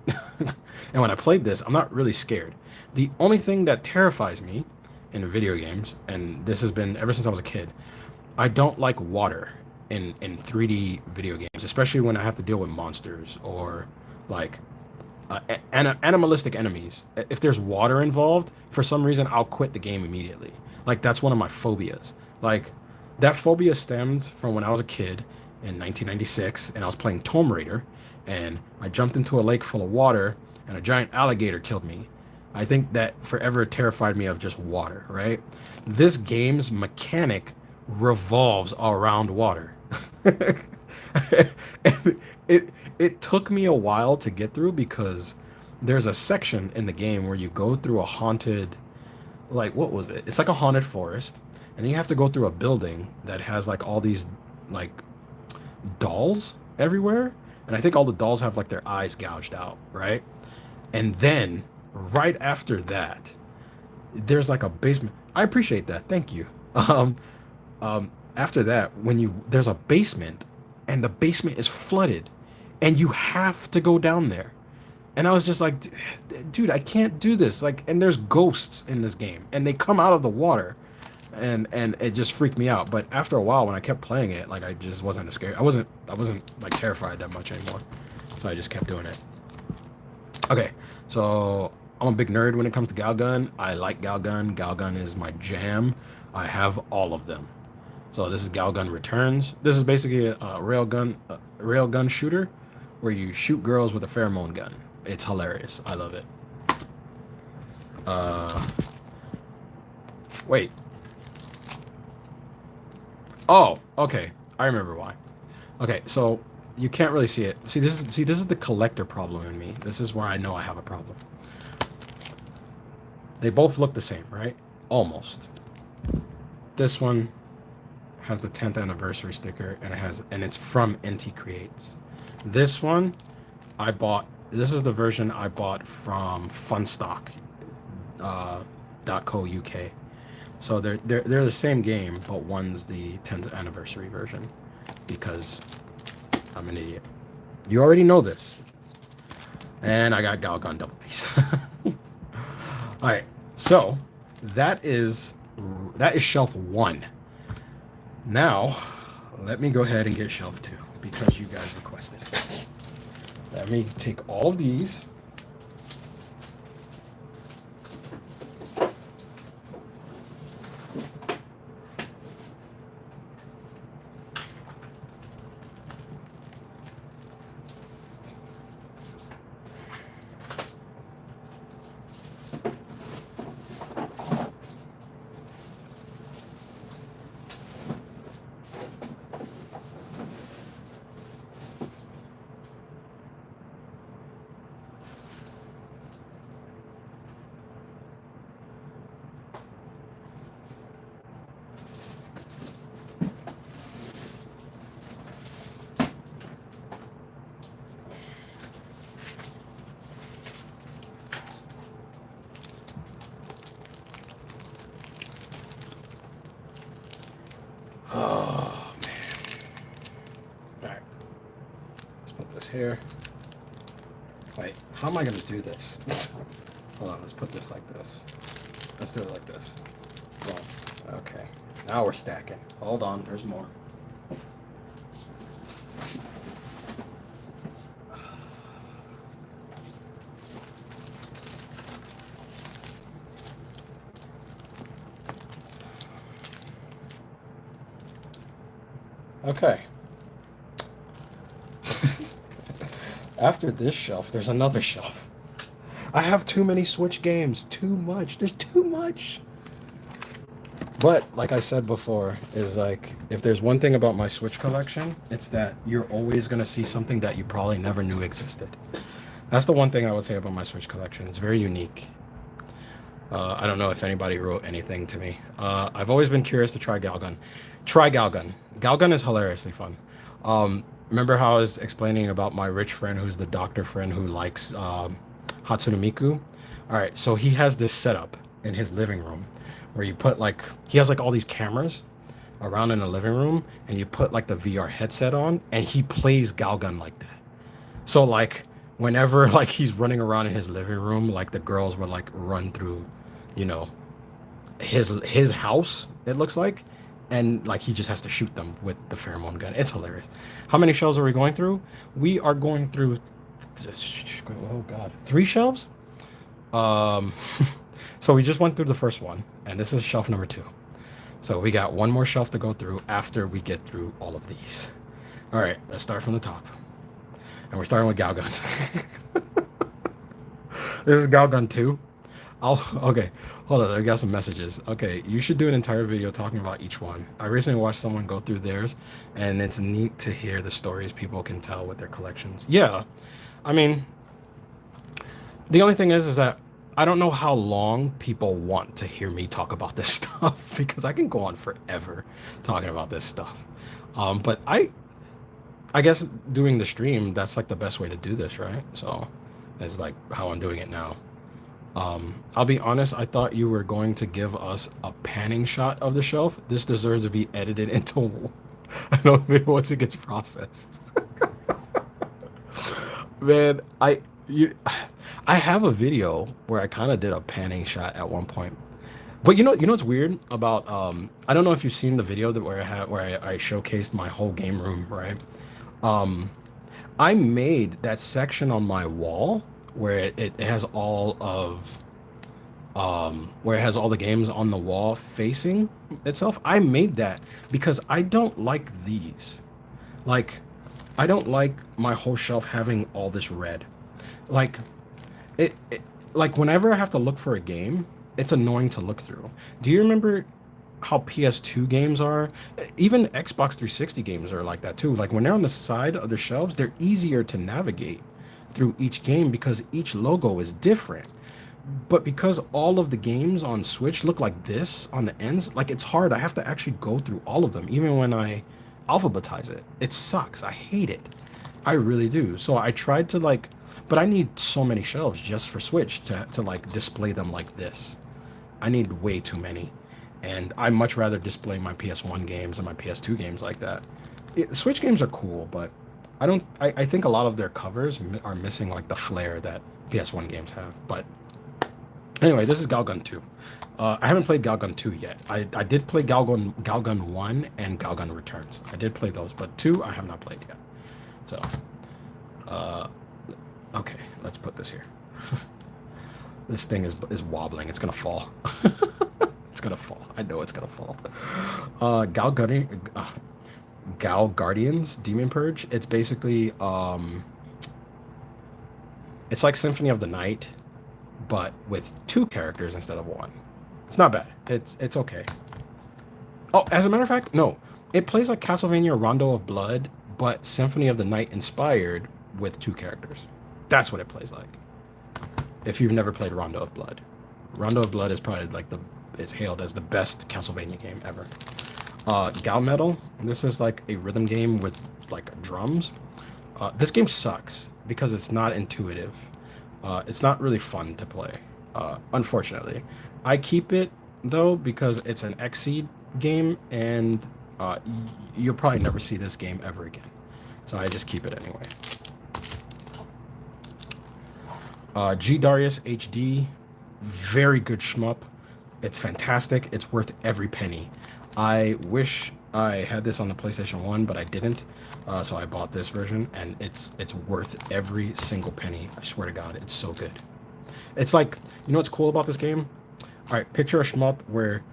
And when I played this, I'm not really scared. The only thing that terrifies me in video games, and this has been ever since I was a kid, I don't like water in 3D video games, especially when I have to deal with monsters or like animalistic enemies. If there's water involved, for some reason, I'll quit the game immediately. Like that's one of my phobias. Like that phobia stemmed from when I was a kid in 1996, and I was playing Tomb Raider, and I jumped into a lake full of water, and a giant alligator killed me. I think that forever terrified me of just water, right? This game's mechanic revolves around water. And it took me a while to get through because there's a section in the game where you go through a haunted, like what was it? It's like a haunted forest, and then you have to go through a building that has like all these like dolls everywhere, and I think all the dolls have like their eyes gouged out, right? And then right after that, there's like a basement. I appreciate that. Thank you. After that, there's a basement, and the basement is flooded, and you have to go down there. And I was just like, dude, I can't do this. Like, and there's ghosts in this game, and they come out of the water, and it just freaked me out. But after a while, when I kept playing it, like I just wasn't as scared. I wasn't like terrified that much anymore. So I just kept doing it. Okay, so I'm a big nerd when it comes to Galgun. I like Galgun. Galgun is my jam. I have all of them. So this is Galgun Returns. This is basically a railgun shooter where you shoot girls with a pheromone gun. It's hilarious. I love it. Wait. Oh, okay. I remember why. Okay, so you can't really see it. See, this is the collector problem in me. This is where I know I have a problem. They both look the same, right? Almost. This one has the 10th anniversary sticker, and it's from NT Creates. This one I bought. This is the version I bought from Funstock .co UK. So they're the same game, but one's the 10th anniversary version because I'm an idiot. You already know this. And I got Galgun double piece. All right, so that is that is shelf one. Now, let me go ahead and get shelf two because you guys requested it. Let me take all of these. Oh man. All right. Let's put this here. Wait, how am I gonna do this? Hold on, let's put this like this. Let's do it like this. Boom. Okay. Now we're stacking. Hold on, there's more. Okay. After this shelf, there's another shelf. I have too many Switch games. Too much. There's too much. But like I said before, is like if there's one thing about my Switch collection, it's that you're always gonna see something that you probably never knew existed. That's the one thing I would say about my Switch collection. It's very unique. I don't know if anybody wrote anything to me. I've always been curious to try Galgun. Try Galgun. Galgun is hilariously fun. Remember how I was explaining about my rich friend who's the doctor friend who likes Hatsune Miku? All right, so he has this setup in his living room where you put like, he has like all these cameras around in the living room and you put like the VR headset on and he plays Galgun like that. So like whenever like he's running around in his living room, like the girls would like run through, you know, his house, it looks like, and like he just has to shoot them with the pheromone gun. It's hilarious. How many shelves are we going through? We are going through oh god, 3 shelves. Um so we just went through the first one and this is shelf number 2. So we got one more shelf to go through after we get through all of these. All right, let's start from the top. And we're starting with Galgun. This is Galgun 2. Okay, hold on, I got some messages. Okay, you should do an entire video talking about each one. I recently watched someone go through theirs, and it's neat to hear the stories people can tell with their collections. Yeah, I mean, the only thing is that I don't know how long people want to hear me talk about this stuff because I can go on forever talking about this stuff. But I guess doing the stream, that's like the best way to do this, right? So it's like how I'm doing it now. I'll be honest, I thought you were going to give us a panning shot of the shelf. This deserves to be edited into I don't know once it gets processed. Man, I have a video where I kind of did a panning shot at one point. But you know what's weird about I don't know if you've seen the video that where I showcased my whole game room, right? Um I made that section on my wall where it has all of where it has all the games on the wall facing itself. I made that because I don't like these. Like I don't like my whole shelf having all this red. Like it like whenever I have to look for a game, it's annoying to look through. Do you remember how PS2 games are? Even Xbox 360 games are like that too. Like when they're on the side of the shelves, they're easier to navigate through each game because each logo is different. But because all of the games on Switch look like this on the ends, like it's hard. I have to actually go through all of them, even when I alphabetize it. It sucks. I hate it. I really do. So I tried to like, but I need so many shelves just for Switch to like display them like this. I need way too many. And I much rather display my PS1 games and my PS2 games like that. Switch games are cool, but I think a lot of their covers are missing like the flair that PS1 games have. But Anyway, this is Galgun 2. I haven't played Galgun 2 yet. I did play Galgun 1 and Galgun Returns. I did play those, but 2 I have not played yet. So, uh, okay, let's put this here. This thing is wobbling. It's gonna fall. It's gonna fall. I know it's gonna fall. Gal Guardians Demon Purge. It's basically it's like Symphony of the Night, but with two characters instead of one. It's not bad. It's okay. Oh, as a matter of fact, no. It plays like Castlevania Rondo of Blood, but Symphony of the Night inspired with two characters. That's what it plays like. If you've never played Rondo of Blood. Rondo of Blood is probably like it's hailed as the best Castlevania game ever. Gal Metal. This is like a rhythm game with like drums. This game sucks because it's not intuitive. It's not really fun to play, unfortunately. I keep it though because it's an Xseed game, and you'll probably never see this game ever again. So I just keep it anyway. G Darius HD, very good shmup. It's fantastic. It's worth every penny. I wish I had this on the PlayStation 1, but I didn't. So I bought this version, and it's worth every single penny. I swear to God, it's so good. It's like, you know what's cool about this game? All right, picture a shmup where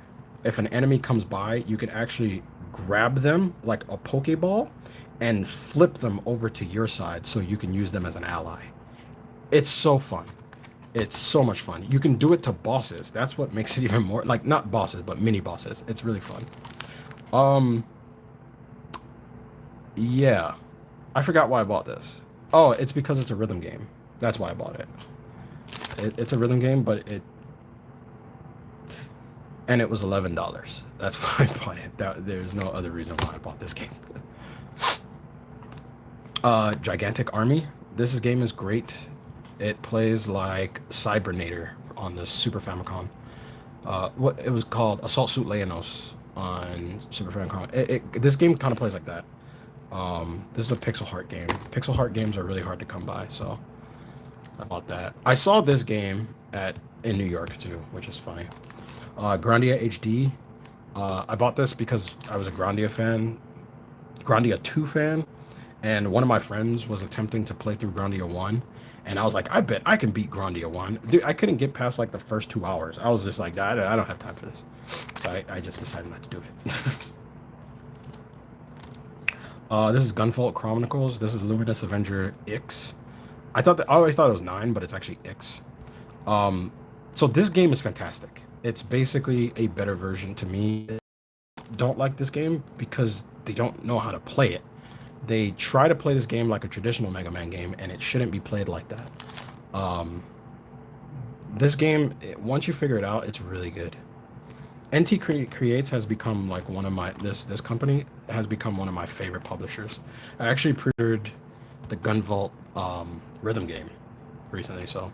if an enemy comes by, you can actually grab them like a Pokeball and flip them over to your side so you can use them as an ally. It's so fun. It's so much fun. You can do it to bosses. That's what makes it even more, like, not bosses, but mini bosses. It's really fun. Yeah. I forgot why I bought this. Oh, it's because it's a rhythm game. That's why I bought it. It's a rhythm game, but and it was $11. That's why I bought it. There's no other reason why I bought this game. Gigantic Army. This game is great. It plays like Cybernator on the Super Famicom. What it was called, Assault Suit Leonos on Super Famicom. This game kind of plays like that. This is a pixel heart game. Pixel heart games are really hard to come by, so I bought that. I saw this game in New York too, which is funny. Grandia HD. I bought this because I was a Grandia fan, Grandia 2 fan, and one of my friends was attempting to play through Grandia 1, and I was like, I bet I can beat Grandia 1. Dude, I couldn't get past like the first 2 hours. I was just like, I don't have time for this. So I just decided not to do it. This is Gunvolt Chronicles. This is Luminous Avenger X. I always thought it was 9, but it's actually X. So this game is fantastic. It's basically a better version to me. Don't like this game because they don't know how to play it. They try to play this game like a traditional Mega Man game, and it shouldn't be played like that. This game, once you figure it out, it's really good. NT Creates has become like one of my this company has become one of my favorite publishers. I actually pre-ordered the Gunvolt rhythm game recently, so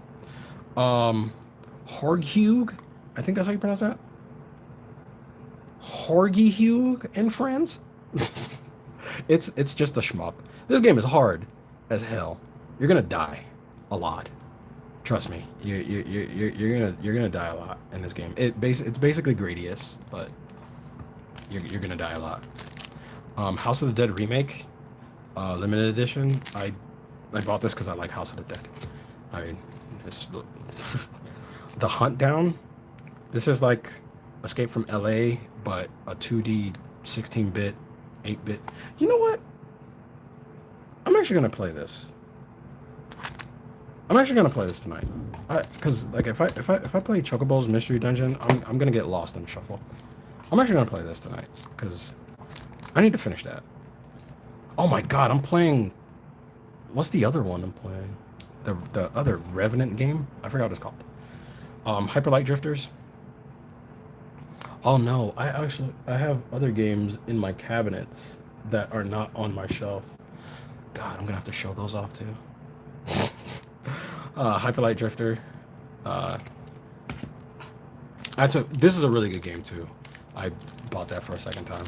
Horghug, I think that's how you pronounce that. Horghug and Friends. It's just a shmup. This game is hard as hell. You're gonna die a lot. Trust me, you're gonna die a lot in this game. It's basically Gradius, but you're gonna die a lot. House of the Dead remake, limited edition. I bought this because I like House of the Dead. I mean, it's The Hunt Down. This is like Escape from LA, but a 2D 16-bit, 8-bit. You know what? I'm actually gonna play this. I'm actually gonna play this tonight, cause like if I play Chocobo's Mystery Dungeon, I'm gonna get lost in the shuffle. I'm actually gonna play this tonight, cause I need to finish that. Oh my God, I'm playing. What's the other one I'm playing? The other Revenant game? I forgot what it's called. Hyper Light Drifters. Oh no, I have other games in my cabinets that are not on my shelf. God, I'm gonna have to show those off too. Hyper Light Drifter. This is a really good game too. I bought that for a second time.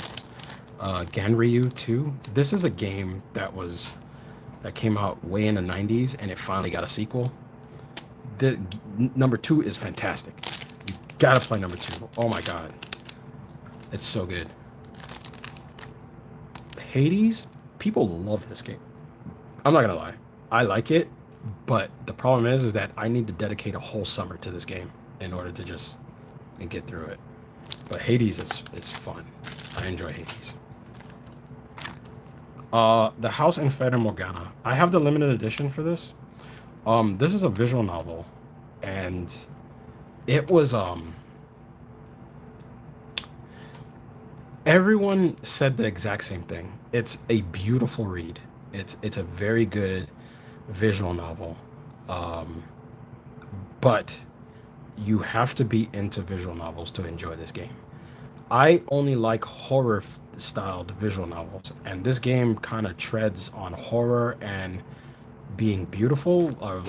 Ganryu 2. This is a game that came out way in the 90s, and it finally got a sequel. the number 2 is fantastic. You gotta play number 2. Oh my god, it's so good. Hades, people love this game. I'm not gonna lie, I like it, but the problem is that I need to dedicate a whole summer to this game in order to just and get through it. But Hades is fun. I enjoy Hades. The House in Fata Morgana. I have the limited edition for this. This is a visual novel, and it was everyone said the exact same thing. It's a beautiful read. It's a very good visual novel. Um, but you have to be into visual novels to enjoy this game. I only like horror styled visual novels, and this game kind of treads on horror and being beautiful, or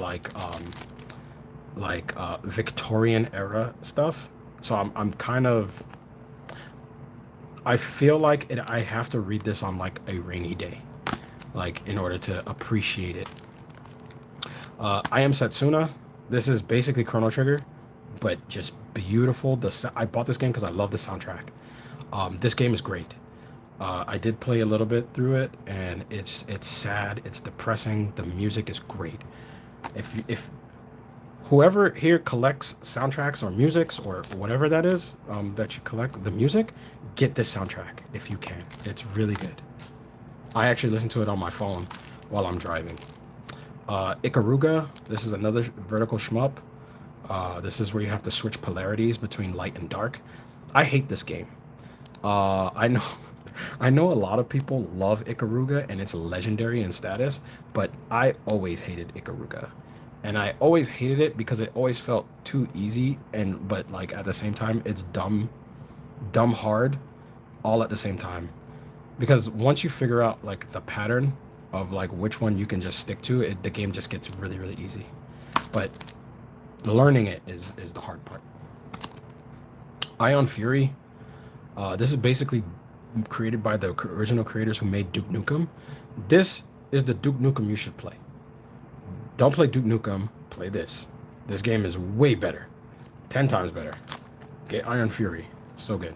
Victorian era stuff. So I'm kind of, I feel like I have to read this on like a rainy day, like in order to appreciate it. I Am Setsuna. This is basically Chrono Trigger, but just beautiful. I bought this game because I love the soundtrack. This game is great. I did play a little bit through it, and it's sad. It's depressing. The music is great. If whoever here collects soundtracks or musics or whatever that is, that you collect the music, get this soundtrack if you can. It's really good. I actually listen to it on my phone while I'm driving. Ikaruga. This is another vertical shmup. This is where you have to switch polarities between light and dark. I hate this game. I know, I know a lot of people love Ikaruga and it's legendary in status, but I always hated Ikaruga, and I always hated it because it always felt too easy, and but like at the same time it's dumb hard, all at the same time. Because once you figure out like the pattern of like which one you can just stick to, the game just gets really easy. But learning it is the hard part. Ion Fury. This is basically created by the original creators who made Duke Nukem. This is the Duke Nukem you should play. Don't play Duke Nukem, play this. This game is way better. 10 times better. Get Iron Fury. It's so good.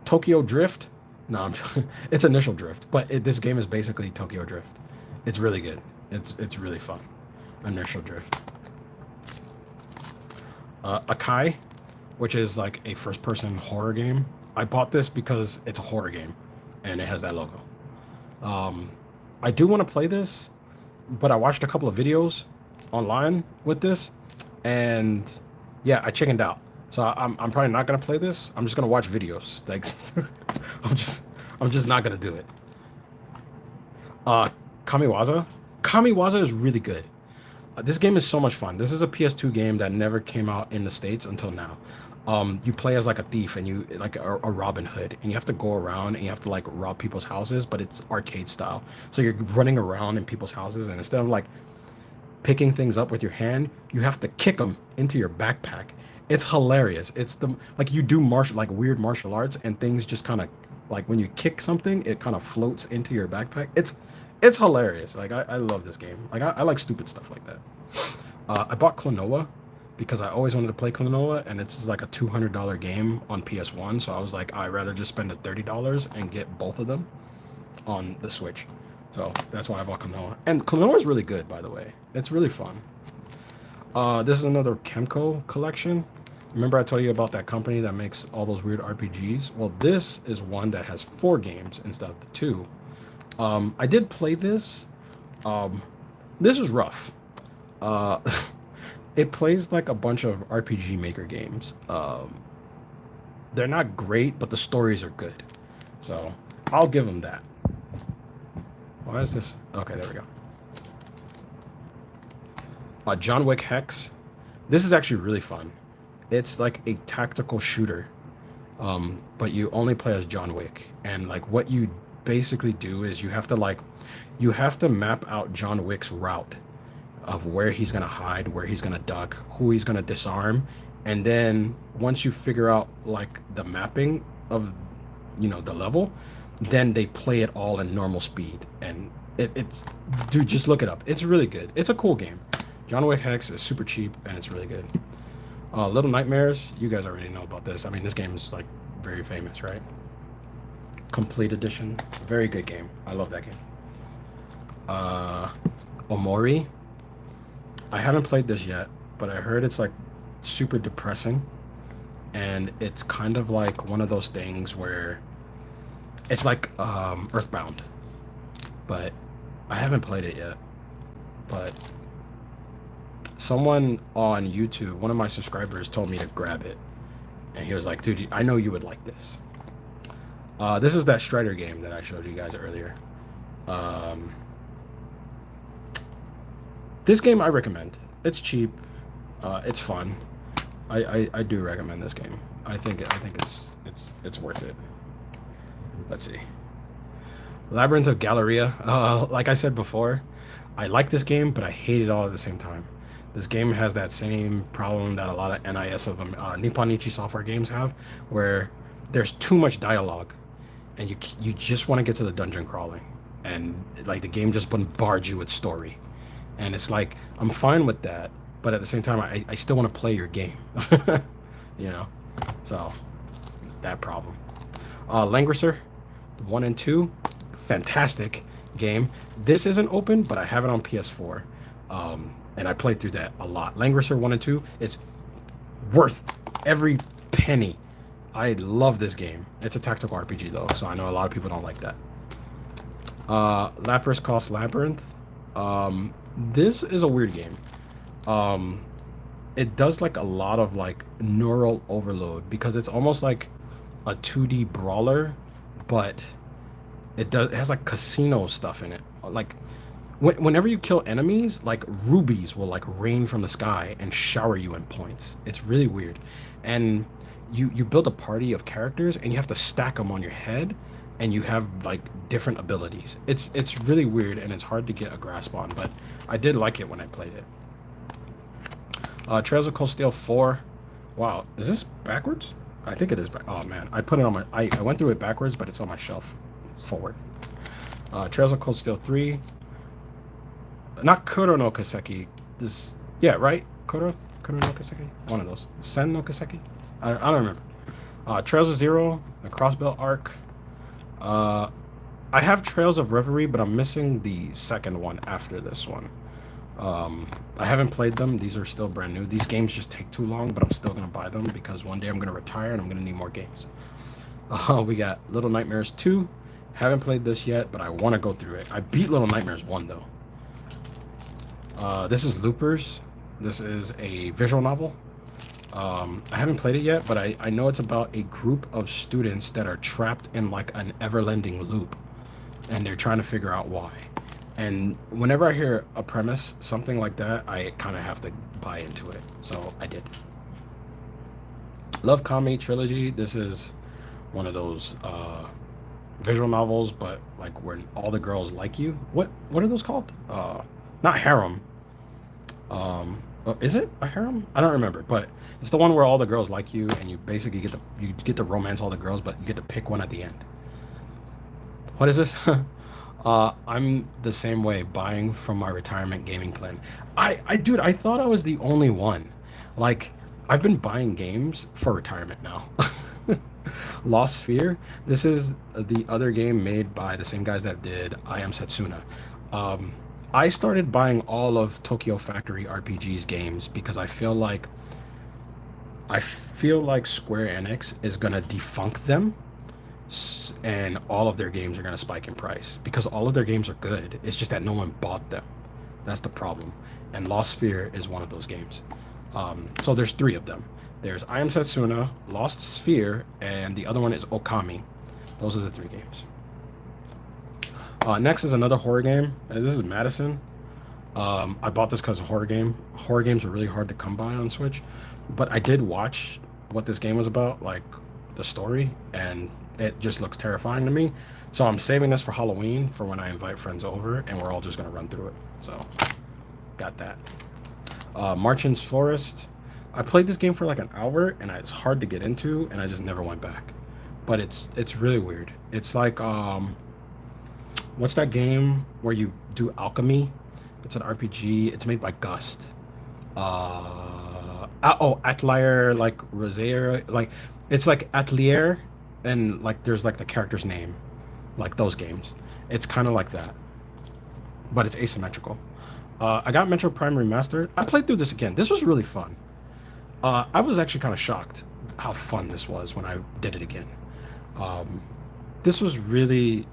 Tokyo Drift. No, it's Initial Drift, but this game is basically Tokyo Drift. It's really good. It's really fun. Initial Drift. Akai, which is like a first-person horror game. I bought this because it's a horror game, and it has that logo. I do want to play this, but I watched a couple of videos online with this, and yeah, I chickened out. So I'm probably not gonna play this. I'm just gonna watch videos. Like, I'm just not gonna do it. Kamiwaza. Kamiwaza is really good. This game is so much fun. This is a PS2 game that never came out in the States until now. You play as like a thief, and you like a Robin Hood, and you have to go around and you have to like rob people's houses, but it's arcade style. So you're running around in people's houses, and instead of like picking things up with your hand, you have to kick them into your backpack. It's hilarious. It's the like you do weird martial arts, and things just kind of like when you kick something, it kind of floats into your backpack. It's hilarious. Like I love this game. Like I like stupid stuff like that. I bought Klonoa because I always wanted to play Klonoa, and it's like a $200 game on PS1. So I was like, I'd rather just spend the $30 and get both of them on the Switch. So that's why I bought Klonoa. And Klonoa is really good, by the way. It's really fun. This is another Kemco collection. Remember I told you about that company that makes all those weird RPGs? Well, this is one that has 4 games instead of the 2. I did play this. This is rough. It plays like a bunch of RPG Maker games. They're not great, but the stories are good. So I'll give them that. Why is this? Okay, there we go. John Wick Hex. This is actually really fun. It's like a tactical shooter, but you only play as John Wick. And like what you basically do is you have to map out John Wick's route of where he's gonna hide, where he's gonna duck, who he's gonna disarm, and then once you figure out like the mapping of the level, then they play it all in normal speed, and it's dude, just look it up. It's really good. It's a cool game. John Wick Hex is super cheap and it's really good. Little Nightmares, you guys already know about this. I mean, this game is like very famous, right? Complete Edition, very good game. I love that game. Uh, Omori, I haven't played this yet, but I heard it's like super depressing, and it's kind of like one of those things where it's like Earthbound, but I haven't played it yet. But someone on YouTube, one of my subscribers, told me to grab it, and he was like, "Dude, I know you would like this." This is that Strider game that I showed you guys earlier. Um, this game I recommend. It's cheap. It's fun. I do recommend this game. I think it's worth it. Let's see. Labyrinth of Galleria. Like I said before, I like this game, but I hate it all at the same time. This game has that same problem that a lot of NIS of them, Nippon Ichi software games have, where there's too much dialogue, and you just want to get to the dungeon crawling, and like the game just bombards you with story, and it's like I'm fine with that, but at the same time I still want to play your game, you know. So that problem. Langrisser, 1 and 2, fantastic game. This isn't open, but I have it on PS4, and I played through that a lot. Langrisser 1 and 2 is worth every penny. I love this game. It's a tactical RPG though, so I know a lot of people don't like that. Lapras Cost Labyrinth. This is a weird game. It does like a lot of like neural overload because it's almost like a 2D brawler, but it has like casino stuff in it. Like whenever you kill enemies, like rubies will like rain from the sky and shower you in points. It's really weird, and you build a party of characters and you have to stack them on your head, and you have like different abilities. It's really weird and it's hard to get a grasp on, but I did like it when I played it. Trails of Cold Steel 4. Wow, is this backwards? I think it is back. Oh man, I put it on my. I went through it backwards, but it's on my shelf forward. Trails of Cold Steel 3. Not Kuro no Kaseki. This, yeah, right? Kuro no Kaseki? One of those. Sen no Kaseki? I don't remember. Trails of Zero, the Crossbelt arc. I have Trails of Reverie, but I'm missing the second one after this one. I haven't played them. These are still brand new. These games just take too long, but I'm still going to buy them because one day I'm going to retire and I'm going to need more games. We got Little Nightmares 2. Haven't played this yet, but I want to go through it. I beat Little Nightmares 1, though. This is Loopers. This is a visual novel. I haven't played it yet, but I know it's about a group of students that are trapped in like an ever-lending loop, and they're trying to figure out why. And whenever I hear a premise, something like that, I kind of have to buy into it. So I did. Love Kami Trilogy. This is one of those visual novels, but like where all the girls like you. What are those called? Not harem. Is it a harem? I don't remember, but it's the one where all the girls like you, and you basically get to romance all the girls, but you get to pick one at the end. What is this? I'm the same way, buying from my retirement gaming plan. Dude, I thought I was the only one. Like, I've been buying games for retirement now. Lost Sphere. This is the other game made by the same guys that did I Am Setsuna. I started buying all of Tokyo Factory RPG's games because I feel like Square Enix is gonna defunct them, and all of their games are gonna spike in price because all of their games are good. It's just that no one bought them. That's the problem. And Lost Sphere is one of those games. So there's 3 of them. There's I Am Setsuna, Lost Sphere, and the other one is Okami. Those are the 3 games. Next is another horror game. This is Madison. I bought this because of horror game. Horror games are really hard to come by on Switch, but I did watch what this game was about, like the story, and it just looks terrifying to me. So I'm saving this for Halloween for when I invite friends over, and we're all just gonna run through it. So, got that. Marchand's Forest. I played this game for like an hour, and it's hard to get into, and I just never went back. But it's really weird. It's like what's that game where you do alchemy? It's an RPG. It's made by Gust. Atelier, like Rosier, like it's like Atelier, and like there's like the character's name, like those games. It's kind of like that, but it's asymmetrical. I got Metro Prime Remastered. I played through this again. This was really fun. I was actually kind of shocked how fun this was when I did it again. Um, this was really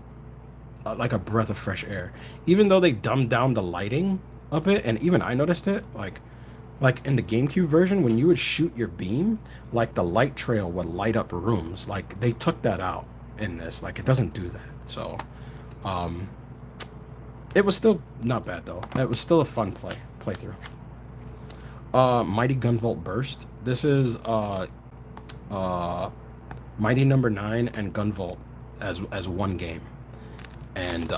like a breath of fresh air. Even though they dumbed down the lighting a bit, and even I noticed it, like in the GameCube version, when you would shoot your beam, like the light trail would light up rooms. Like they took that out in this. Like it doesn't do that. So, um, it was still not bad though. It was still a fun playthrough. Mighty Gunvolt Burst. This is uh Mighty Number Nine and Gunvolt as one game. And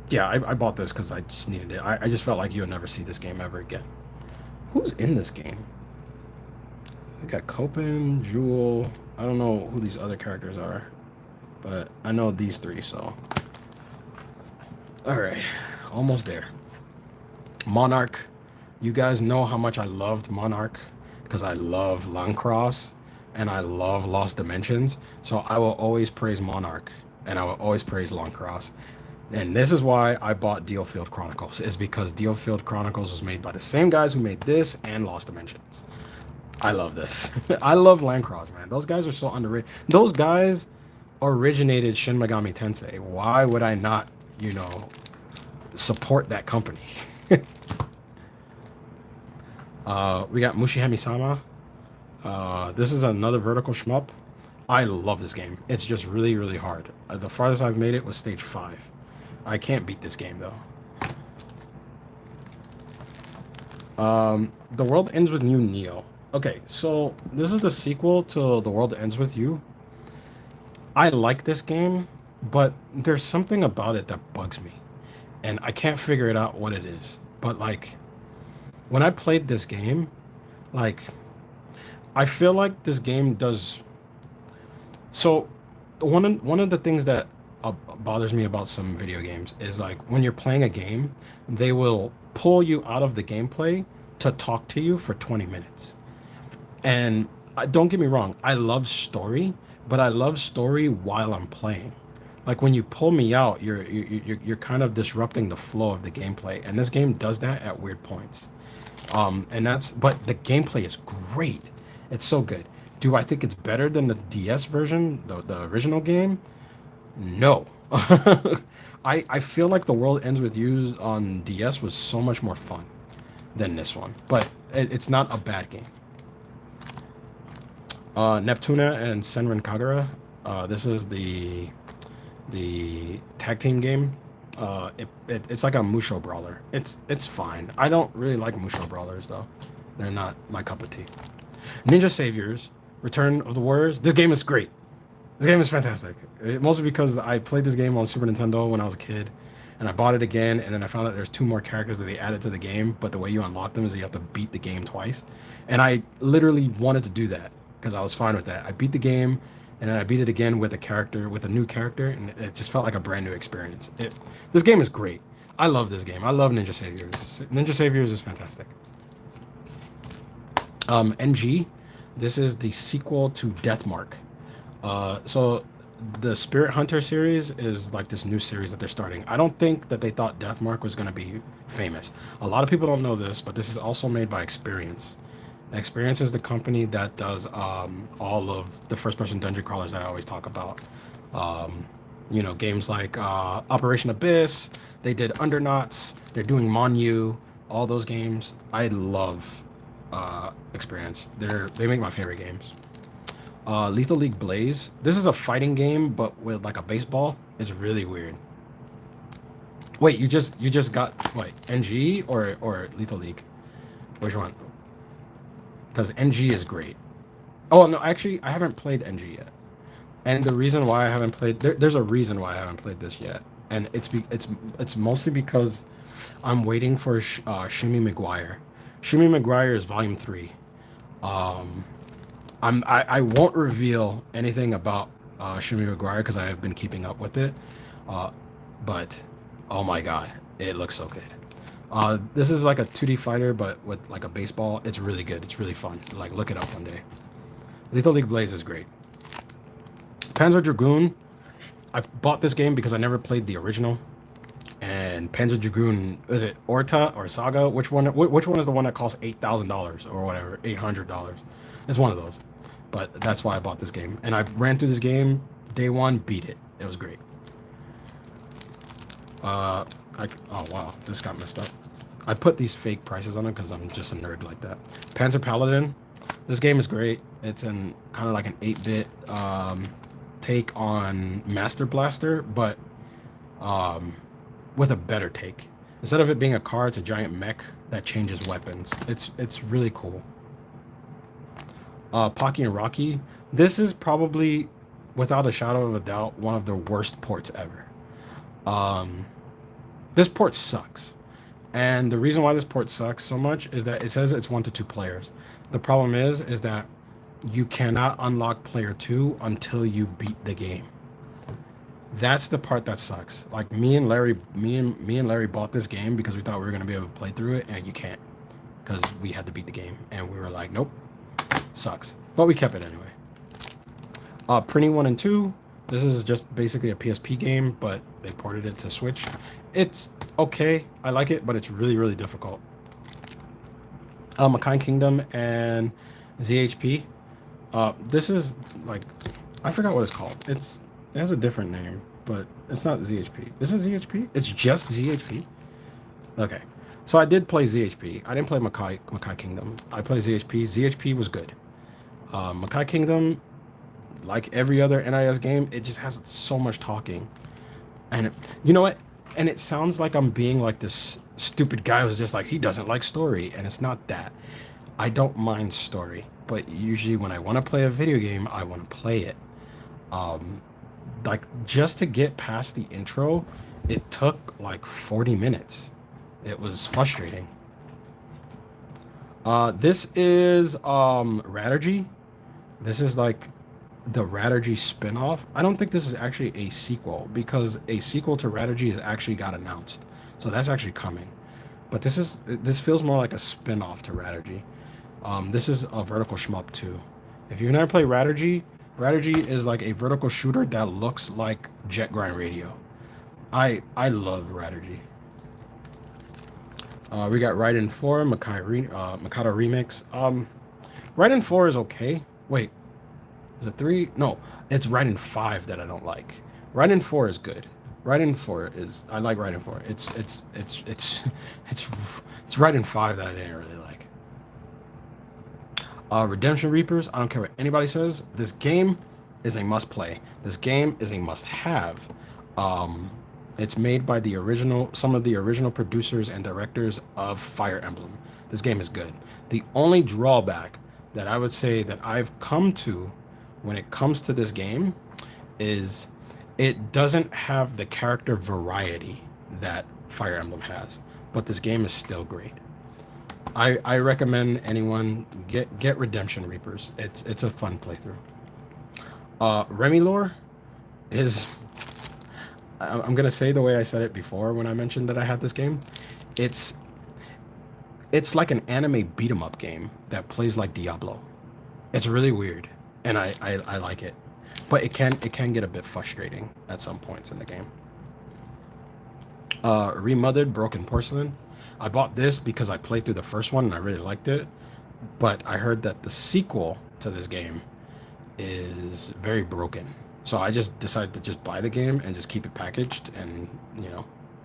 yeah, I bought this because I just needed it. I just felt like you'll never see this game ever again. Who's in this game? We got Copen, Jewel. I don't know who these other characters are, but I know these three, so. Alright, almost there. Monarch. You guys know how much I loved Monarch because I love Langcross and I love Lost Dimensions. So I will always praise Monarch and I will always praise Longcross. And this is why I bought Dealfield Chronicles, is because Dealfield Chronicles was made by the same guys who made this and Lost Dimensions. I love this. I love Landcross, man. Those guys are so underrated. Those guys originated Shin Megami Tensei. Why would I not, support that company? We got Mushihemi-sama. This is another vertical shmup. I love this game. It's just really, really hard. The farthest I've made it was stage 5. I can't beat this game, though. The World Ends With You Neo. Okay, so this is the sequel to The World Ends With You. I like this game, but there's something about it that bugs me. And I can't figure it out what it is. But, like, when I played this game, like, I feel like this game does. So, one of the things that bothers me about some video games is like when you're playing a game, they will pull you out of the gameplay to talk to you for 20 minutes. And don't get me wrong, I love story, but I love story while I'm playing. Like when you pull me out, you're kind of disrupting the flow of the gameplay, and this game does that at weird points. And that's but the gameplay is great. It's so good. Do I think it's better than the DS version, the original game? No. I feel like The World Ends With You on DS was so much more fun than this one, but it's not a bad game. Neptuna and Senran Kagura. This is the tag team game. It's like a Musho brawler. It's fine. I don't really like Musho brawlers though. They're not my cup of tea. Ninja Saviors, Return of the Warriors. This game is great. This game is fantastic. Mostly because I played this game on Super Nintendo when I was a kid, and I bought it again, and then I found out there's 2 more characters that they added to the game, but the way you unlock them is you have to beat the game twice. And I literally wanted to do that because I was fine with that. I beat the game, and then I beat it again with a new character, and it just felt like a brand new experience. This game is great. I love this game. I love Ninja Saviors. Ninja Saviors is fantastic. NG, this is the sequel to Deathmark. So the Spirit Hunter series is like this new series that they're starting. I don't think that they thought Deathmark was going to be famous. A lot of people don't know this, but this is also made by Experience. Experience is the company that does all of the first-person dungeon crawlers that I always talk about. Games like Operation Abyss. They did Undernauts. They're doing Monu. All those games. I love Experience. They make my favorite games. Lethal League Blaze. This is a fighting game, but with like a baseball. It's really weird. Wait, you just got what? NG or Lethal League? Which one? Because NG is great. Oh no, actually, I haven't played NG yet. And the reason why I haven't played there's a reason why I haven't played this yet, and it's mostly because I'm waiting for Shimmy McGuire. Shimmy McGuire is Volume 3. I won't reveal anything about Shimmy McGuire because I have been keeping up with it, but oh my god, it looks so good. This is like a 2D fighter, but with like a baseball. It's really good. It's really fun. Like, look it up one day. Lethal League Blaze is great. Panzer Dragoon. I bought this game because I never played the original. And Panzer Dragoon, is it Orta or Saga? Which one? Which one is the one that costs $8,000 or whatever, $800? It's one of those. But that's why I bought this game. And I ran through this game day one, beat it. It was great. Oh wow, this got messed up. I put these fake prices on it because I'm just a nerd like that. Panzer Paladin. This game is great. It's an kind of like an 8-bit take on Master Blaster, but with a better take. Instead of it being a car, it's a giant mech that changes weapons. It's really cool. Pocky and Rocky. This is probably, without a shadow of a doubt, one of the worst ports ever. Um, this port sucks. And the reason why this port sucks so much is that it says it's 1 to 2 players. The problem is that you cannot unlock player 2 until you beat the game. That's the part that sucks. Like me and Larry bought this game because we thought we were gonna be able to play through it, and you can't because we had to beat the game, and we were like, nope, sucks. But we kept it anyway. Printing 1 and 2. This is just basically a PSP game, but they ported it to Switch. It's okay. I like it, but it's really, really difficult. Makai Kingdom and ZHP. This is like, I forgot what it's called. It has a different name, but it's not ZHP. Is it ZHP? It's just ZHP? Okay. So I did play ZHP. I didn't play Makai Kingdom. I played ZHP. ZHP was good. Makai Kingdom, like every other NIS game, it just has so much talking. And you know what? And it sounds like I'm being like this stupid guy who's just like, he doesn't like story. And it's not that. I don't mind story. But usually when I want to play a video game, I want to play it. Like, just to get past the intro, it took like 40 minutes. It was frustrating. This is Raturgy. This is like the Raturgy spin-off. I don't think this is actually a sequel because a sequel to Raturgy has actually got announced. So that's actually coming. But this feels more like a spin-off to Raturgy. This is a vertical shmup too. If you've never played Raturgy, Raturgy is like a vertical shooter that looks like Jet Grind Radio. I love Raturgy. We got Raiden 4, Mikado Remix. Raiden 4 is okay. Wait, is it 3? No, it's Raiden 5 that I don't like. Raiden 4 is good. Raiden 4 is, I like Raiden 4. It's Raiden 5 that I didn't really like. Redemption Reapers, I don't care what anybody says. This game is a must play. This game is a must have. It's made by some of the original producers and directors of Fire Emblem. This game is good. The only drawback that I would say that I've come to when it comes to this game is it doesn't have the character variety that Fire Emblem has, but this game is still great. I recommend anyone get Redemption Reapers. It's a fun playthrough. Remilore is, I'm gonna say the way I said it before when I mentioned that I had this game. It's like an anime beat 'em up game that plays like Diablo. It's really weird, and I like it, but it can get a bit frustrating at some points in the game. Remothered Broken Porcelain. I bought this because I played through the first one and I really liked it, but I heard that the sequel to this game is very broken. So I just decided to just buy the game and just keep it packaged and,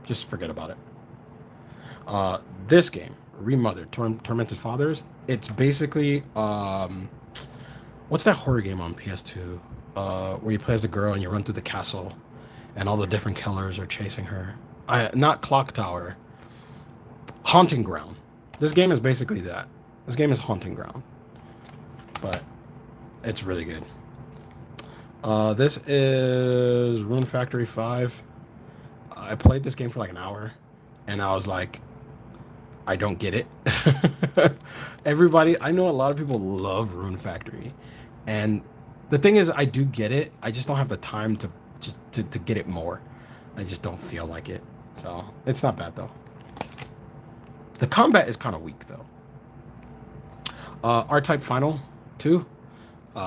just forget about it. This game, Remothered, Tormented Fathers, it's basically, what's that horror game on PS2? Where you play as a girl and you run through the castle and all the different killers are chasing her. Not Clock Tower. Haunting Ground. This game is basically that. This game is Haunting Ground. But it's really good. This is Rune Factory 5. I played this game for like an hour, and I was like, I don't get it. I know a lot of people love Rune Factory, and the thing is, I do get it. I just don't have the time to get it more. I just don't feel like it. So it's not bad though. The combat is kind of weak though. R-Type Final 2.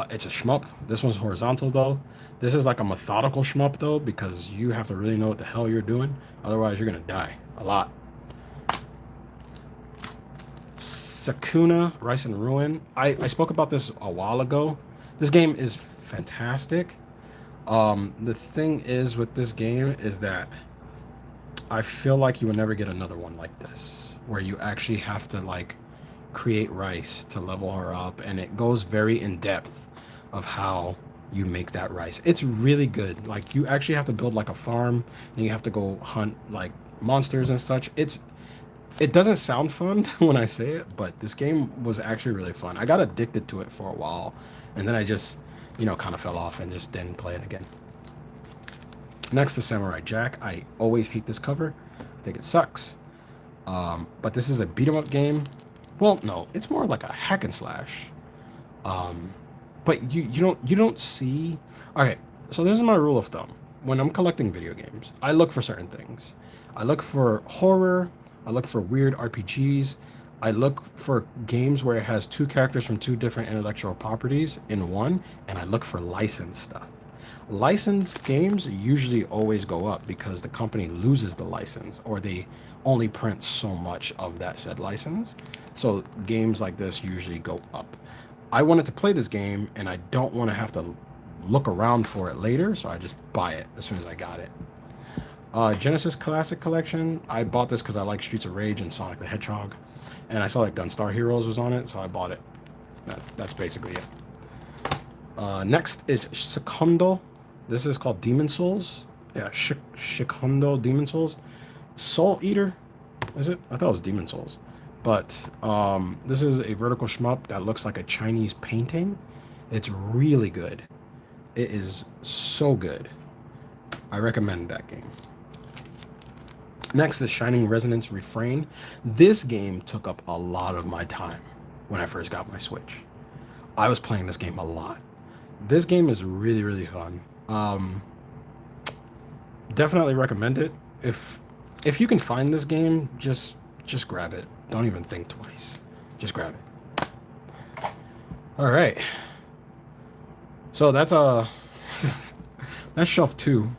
It's a shmup. This one's horizontal though. This is like a methodical shmup though, because you have to really know what the hell you're doing. Otherwise, you're gonna die a lot. Sakuna Rise and Ruin. I spoke about this a while ago. This game is fantastic. The thing is with this game is that I feel like you will never get another one like this, where you actually have to like create rice to level her up, and it goes very in depth of how you make that rice. It's really good. Like you actually have to build like a farm, and you have to go hunt like monsters and such. It doesn't sound fun when I say it, but this game was actually really fun. I got addicted to it for a while, and then I just, you know, kind of fell off and just didn't play it again. Next to Samurai Jack. I always hate this cover. I think it sucks. But this is a beat 'em up game. Well, no, it's more like a hack and slash. But you don't see. Okay, so this is my rule of thumb. When I'm collecting video games, I look for certain things. I look for horror. I look for weird RPGs. I look for games where it has two characters from two different intellectual properties in one, and I look for licensed stuff. Licensed games usually always go up because the company loses the license, or they only print so much of that said license. So games like this usually go up. I wanted to play this game, and I don't want to have to look around for it later, so I just buy it as soon as I got it. Genesis Classic Collection. I bought this because I like Streets of Rage and Sonic the Hedgehog, and I saw that Gunstar Heroes was on it, so I bought it. That's basically it. Next is Secondo. This is called Demon Souls. Yeah, Secondo Demon Souls. Soul Eater, is it? I thought it was Demon Souls. But this is a vertical shmup that looks like a Chinese painting. It's really good. It is so good. I recommend that game. Next is Shining Resonance Refrain. This game took up a lot of my time when I first got my Switch. I was playing this game a lot. This game is really, really fun. Definitely recommend it. If you can find this game, just grab it. Don't even think twice. Just grab it. All right. So that's that's shelf 2.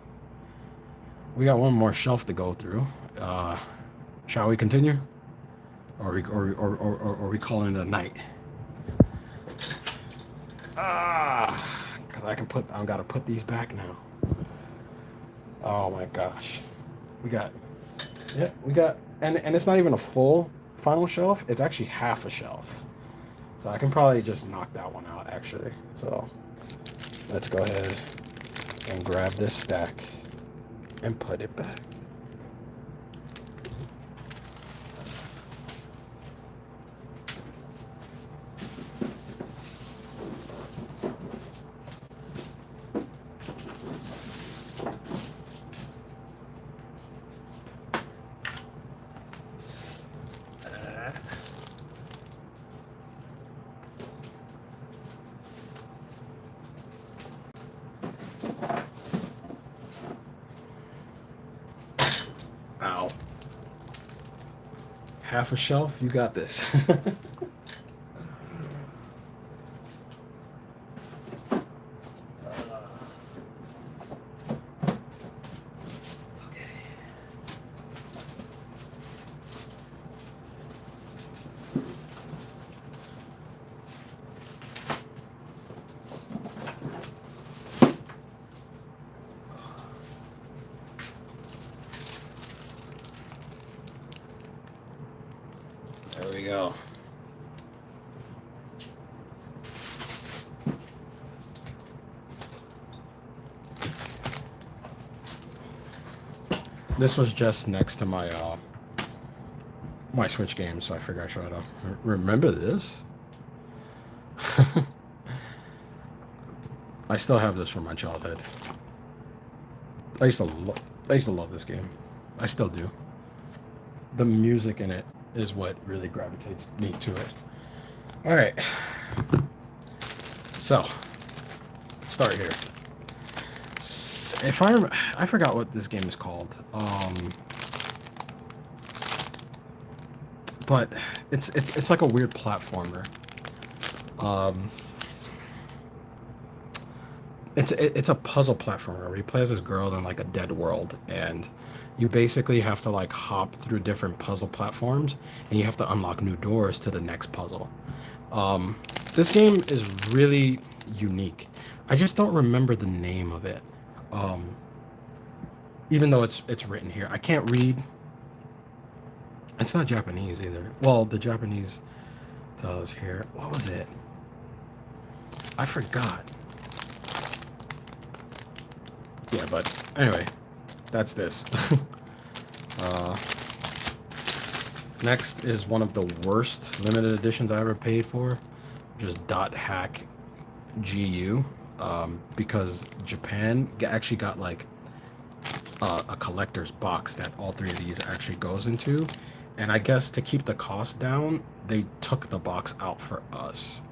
We got one more shelf to go through. Shall we continue? Or are we calling it a night? Because I've got to put these back now. Oh my gosh. We got, and it's not even a full final shelf. It's actually half a shelf. So I can probably just knock that one out actually. So let's go ahead and grab this stack and put it back. Ow. Half a shelf? You got this. There we go. This was just next to my my Switch game, so I figured I should remember this. I still have this from my childhood. I used to love this game. I still do. The music in it is what really gravitates me to it. All right. So, let's start here. If I forgot what this game is called. but it's like a weird platformer. Um, it's a puzzle platformer where you play as this girl in like a dead world, and you basically have to like hop through different puzzle platforms, and you have to unlock new doors to the next puzzle. Um, this game is really unique. I just don't remember the name of it. Um, Even though it's written here, I can't read. It's not Japanese either. Well, the Japanese tells here. What was it? I forgot. Yeah, but anyway, that's this. uh, Next is one of the worst limited editions I ever paid for, which is Dot Hack GU, because Japan actually got like a collector's box that all three of these actually goes into, and I guess to keep the cost down, they took the box out for us,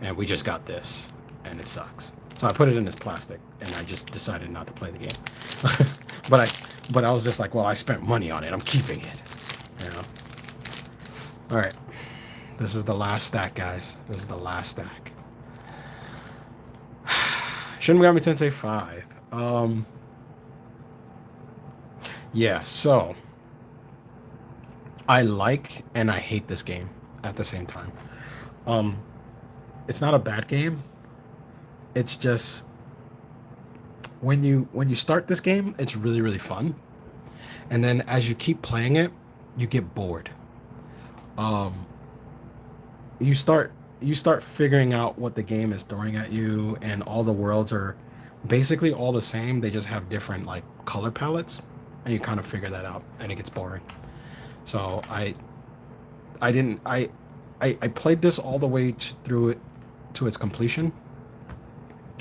and we just got this, and it sucks. So I put it in this plastic, and I just decided not to play the game. but I was just like, well, I spent money on it. I'm keeping it. You know. All right. This is the last stack, guys. This is the last stack. Shin Megami Tensei 5. Yeah, so I like and I hate this game at the same time. Um, it's not a bad game. It's just when you start this game, it's really really fun, and then as you keep playing it, you get bored. Um, you start you start figuring out what the game is throwing at you, and all the worlds are basically all the same. They just have different like color palettes, and you kind of figure that out, and it gets boring. So I didn't I played this all the way through it to its completion,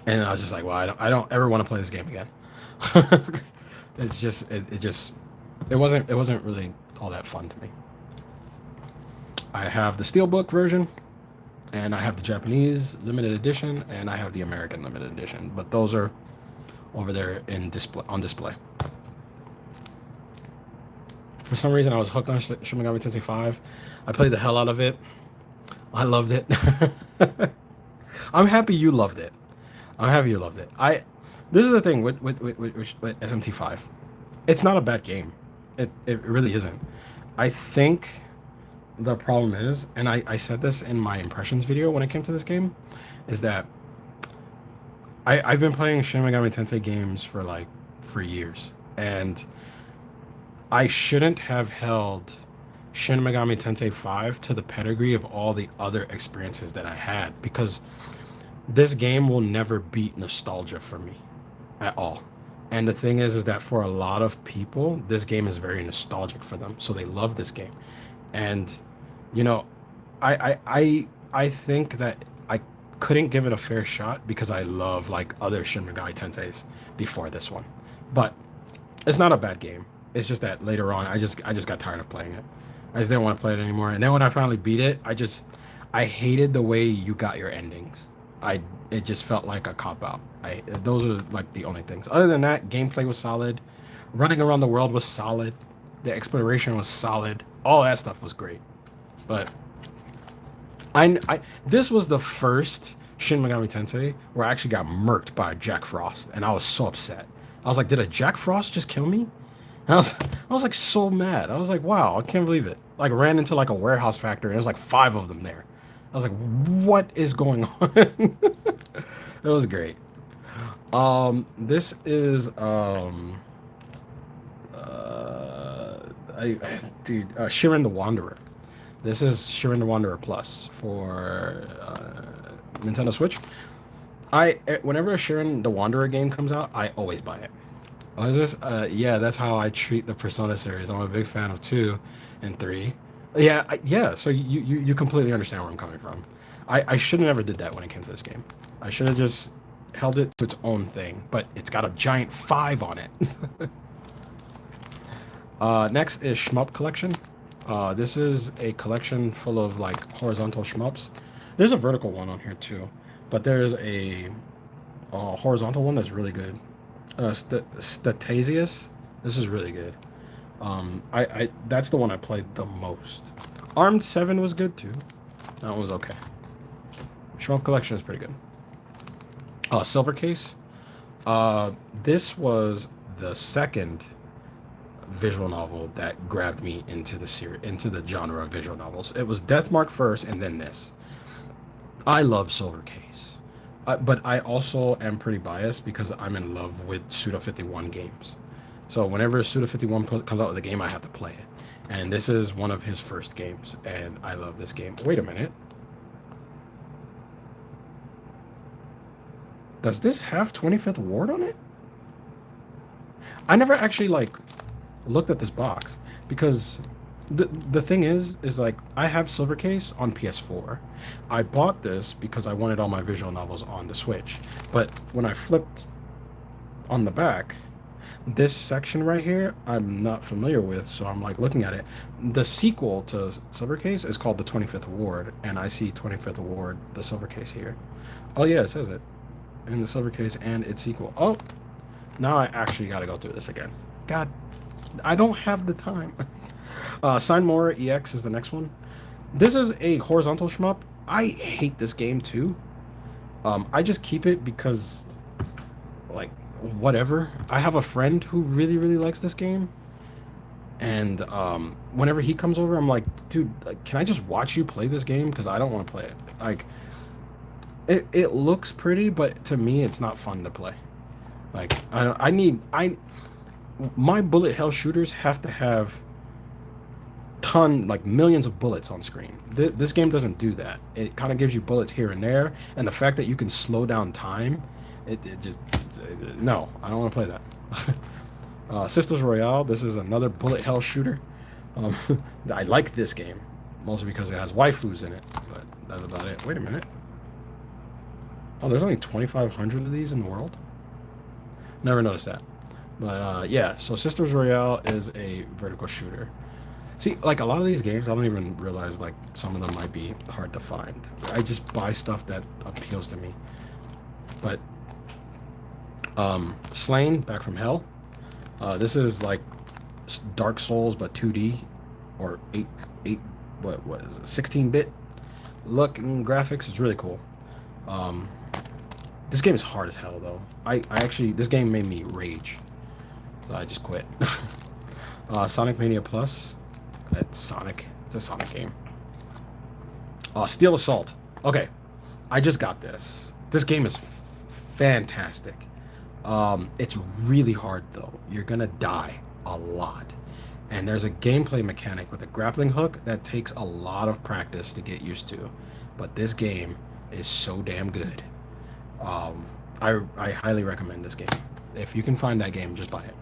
and I was just like, well, I don't ever want to play this game again. It's just it just it wasn't really all that fun to me. I have the Steelbook version, and I have the Japanese limited edition, and I have the American limited edition. But those are over there in display on display. For some reason, I was hooked on Shin Megami Tensei 5. I played the hell out of it. I loved it. I'm happy you loved it. I'm happy you loved it. This is the thing with SMT5. It's not a bad game. It really isn't. I think the problem is, and I said this in my impressions video when it came to this game, is that I've been playing Shin Megami Tensei games for years, and I shouldn't have held Shin Megami Tensei 5 to the pedigree of all the other experiences that I had, because this game will never beat nostalgia for me at all. And the thing is that for a lot of people, this game is very nostalgic for them, so they love this game. And you know, I think that I couldn't give it a fair shot because I love like other Shin Megami Tenseis before this one. But it's not a bad game. It's just that later on, I just got tired of playing it. I just didn't want to play it anymore. And then when I finally beat it, I hated the way you got your endings. I It just felt like a cop out. I Those are like the only things. Other than that, gameplay was solid. Running around the world was solid. The exploration was solid. All that stuff was great. But this was the first Shin Megami Tensei where I actually got murked by Jack Frost, and I was so upset. I was like, did a Jack Frost just kill me? And I was like so mad. I was like, wow, I can't believe it. Like ran into like a warehouse factory, and there's like five of them there. I was like, what is going on? It was great. This is dude, Shiren the Wanderer. This is Shiren the Wanderer Plus for Nintendo Switch. Whenever a Shiren the Wanderer game comes out, I always buy it. Yeah, that's how I treat the Persona series. I'm a big fan of 2 and 3. Yeah, yeah. So you completely understand where I'm coming from. I should have never did that when it came to this game. I should have just held it to its own thing. But it's got a giant 5 on it. Next is Shmup Collection. This is a collection full of like horizontal shmups. There's a vertical one on here too, but there's a horizontal one that's really good. Statasius. This is really good. I that's the one I played the most. Armed 7 was good too. That one was okay. Shmup Collection is pretty good. Silver Case. This was the second visual novel that grabbed me into the series, into the genre of visual novels. It was Deathmark first, and then this. I love Silver Case, but I also am pretty biased because I'm in love with Suda 51 games. So whenever Suda 51 comes out with a game, I have to play it. And this is one of his first games, and I love this game. Wait a minute. Does this have 25th Ward on it? I never actually like looked at this box because the thing is like I have Silver Case on PS4. I bought this because I wanted all my visual novels on the Switch. But when I flipped on the back, this section right here I'm not familiar with, so I'm like looking at it. The sequel to Silver Case is called the 25th Ward, and I see 25th Ward, the Silver Case here. Oh yeah, it says it in the Silver Case and its sequel. Oh, now I actually got to go through this again. God, I don't have the time. Sign More EX is the next one. This is a horizontal shmup. I hate this game too. I just keep it because, like, whatever. I have a friend who really, really likes this game. And whenever he comes over, I'm like, dude, like, can I just watch you play this game? Because I don't want to play it. Like, it looks pretty, but to me, it's not fun to play. Like, my bullet hell shooters have to have like millions of bullets on screen. This game doesn't do that. It kind of gives you bullets here and there, and the fact that you can slow down time, it just no, I don't want to play that. Sisters Royale. This is another bullet hell shooter. Um, I like this game mostly because it has waifus in it, but that's about it. Wait a minute. Oh, there's only 2,500 of these in the world. Never noticed that. But yeah, so Sisters Royale is a vertical shooter. See, like a lot of these games, I don't even realize like some of them might be hard to find. I just buy stuff that appeals to me. But Slain, Back from Hell. This is like Dark Souls but 2D or 8 what is it? 16-bit look and graphics. It's really cool. This game is hard as hell though. I actually this game made me rage. So I just quit. Sonic Mania Plus. It's Sonic. It's a Sonic game. Steel Assault. Okay. I just got this. This game is fantastic. It's really hard though. You're gonna die a lot. And there's a gameplay mechanic with a grappling hook that takes a lot of practice to get used to. But this game is so damn good. I highly recommend this game. If you can find that game, just buy it.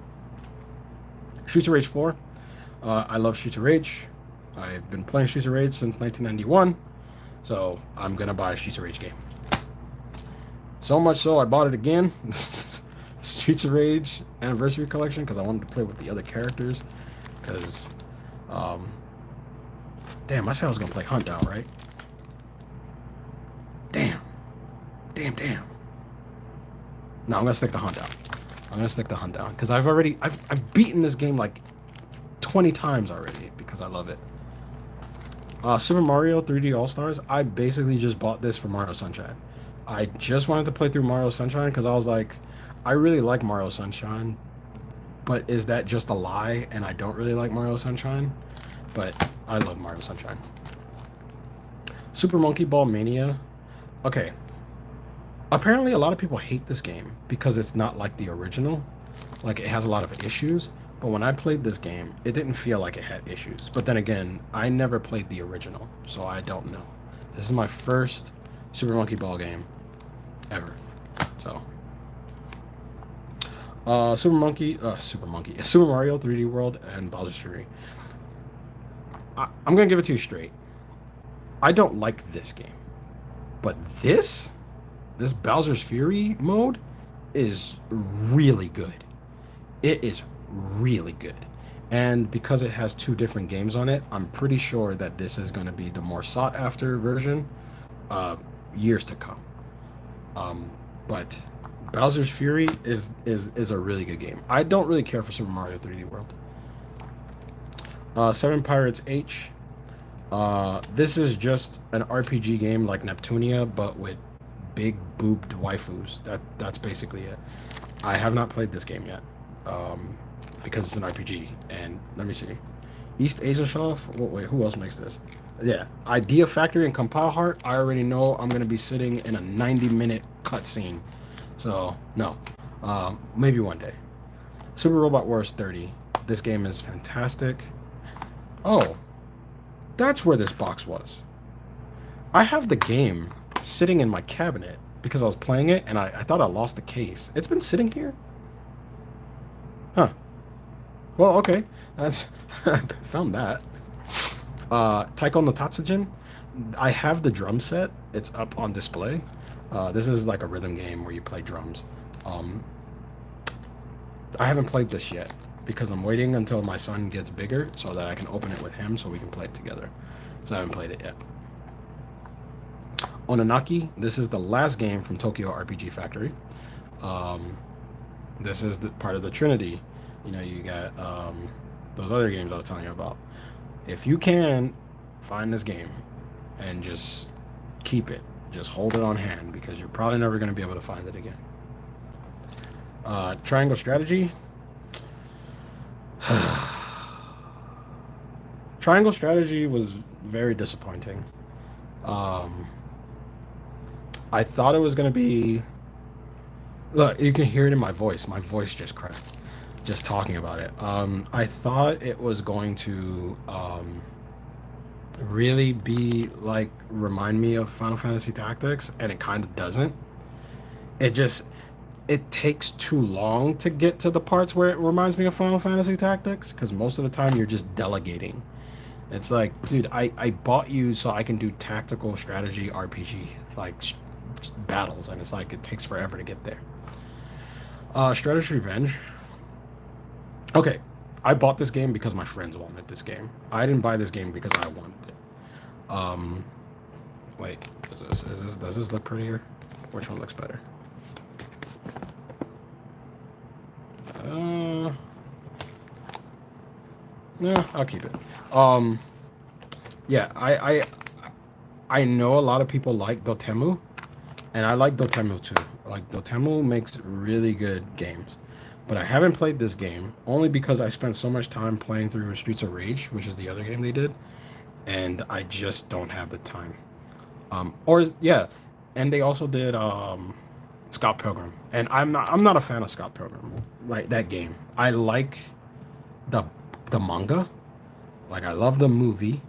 Streets of Rage 4. I love Streets of Rage. I've been playing Streets of Rage since 1991, so I'm gonna buy a Streets of Rage game. So much so, I bought it again. Streets of Rage Anniversary Collection because I wanted to play with the other characters. Because, damn, I said I was gonna play Hunt Down, right? Damn. No, I'm gonna stick to Hunt Down. Because I've beaten this game like 20 times already because I love it. Super Mario 3D All Stars. I basically just bought this for Mario Sunshine. I just wanted to play through Mario Sunshine because I was like, I really like Mario Sunshine, but is that just a lie? And I don't really like Mario Sunshine, but I love Mario Sunshine. Super Monkey Ball Mania. Okay. Apparently a lot of people hate this game because it's not like the original. Like it has a lot of issues. But when I played this game, it didn't feel like it had issues. But then again, I never played the original, so I don't know. This is my first Super Monkey Ball game ever. So, Super Mario 3D World and Bowser's Fury. I'm gonna give it to you straight. I don't like this game, but this Bowser's Fury mode is really good. It is really good. And because it has 2 different games on it, I'm pretty sure that this is going to be the more sought after version years to come. But Bowser's Fury is a really good game. I don't really care for Super Mario 3D World. 7 Pirates H. This is just an RPG game like Neptunia, but with big boobed waifus. That's basically it. I have not played this game yet, because it's an RPG. And let me see, East Asia Shelf. Wait, who else makes this? Yeah, Idea Factory and Compile Heart. I already know I'm gonna be sitting in a 90-minute cutscene, so no. Maybe one day. Super Robot Wars 30. This game is fantastic. Oh, that's where this box was. I have the game sitting in my cabinet because I was playing it and I thought I lost the case. It's been sitting here? Huh. Well, okay. That's I found that. Taiko no Tatsujin. I have the drum set. It's up on display. This is like a rhythm game where you play drums. Um, I haven't played this yet because I'm waiting until my son gets bigger so that I can open it with him so we can play it together. So I haven't played it yet. Ononaki. This is the last game from Tokyo RPG Factory. Um, this is the part of the Trinity. You know, you got those other games I was telling you about. If you can find this game and just keep it, just hold it on hand because you're probably never going to be able to find it again. Triangle Strategy. Triangle Strategy was very disappointing. Um, I thought it was going to be. Look, you can hear it in my voice. My voice just cracked just talking about it. I thought it was going to really be like remind me of Final Fantasy Tactics, and it kind of doesn't. It just it takes too long to get to the parts where it reminds me of Final Fantasy Tactics because most of the time you're just delegating. It's like, dude, I bought you so I can do tactical strategy RPG like battles, and it's like it takes forever to get there. Strategy Revenge. Okay, I bought this game because my friends wanted this game. I didn't buy this game because I wanted it. Um, wait, does this look prettier? Which one looks better? Uh, yeah, I'll keep it. Um, yeah, I know a lot of people like Dotemu, and I like Dotemu too. Like Dotemu makes really good games, but I haven't played this game only because I spent so much time playing through Streets of Rage, which is the other game they did, and I just don't have the time. Or yeah, and they also did Scott Pilgrim, and I'm not a fan of Scott Pilgrim, like that game. I like the the manga, like I love the movie,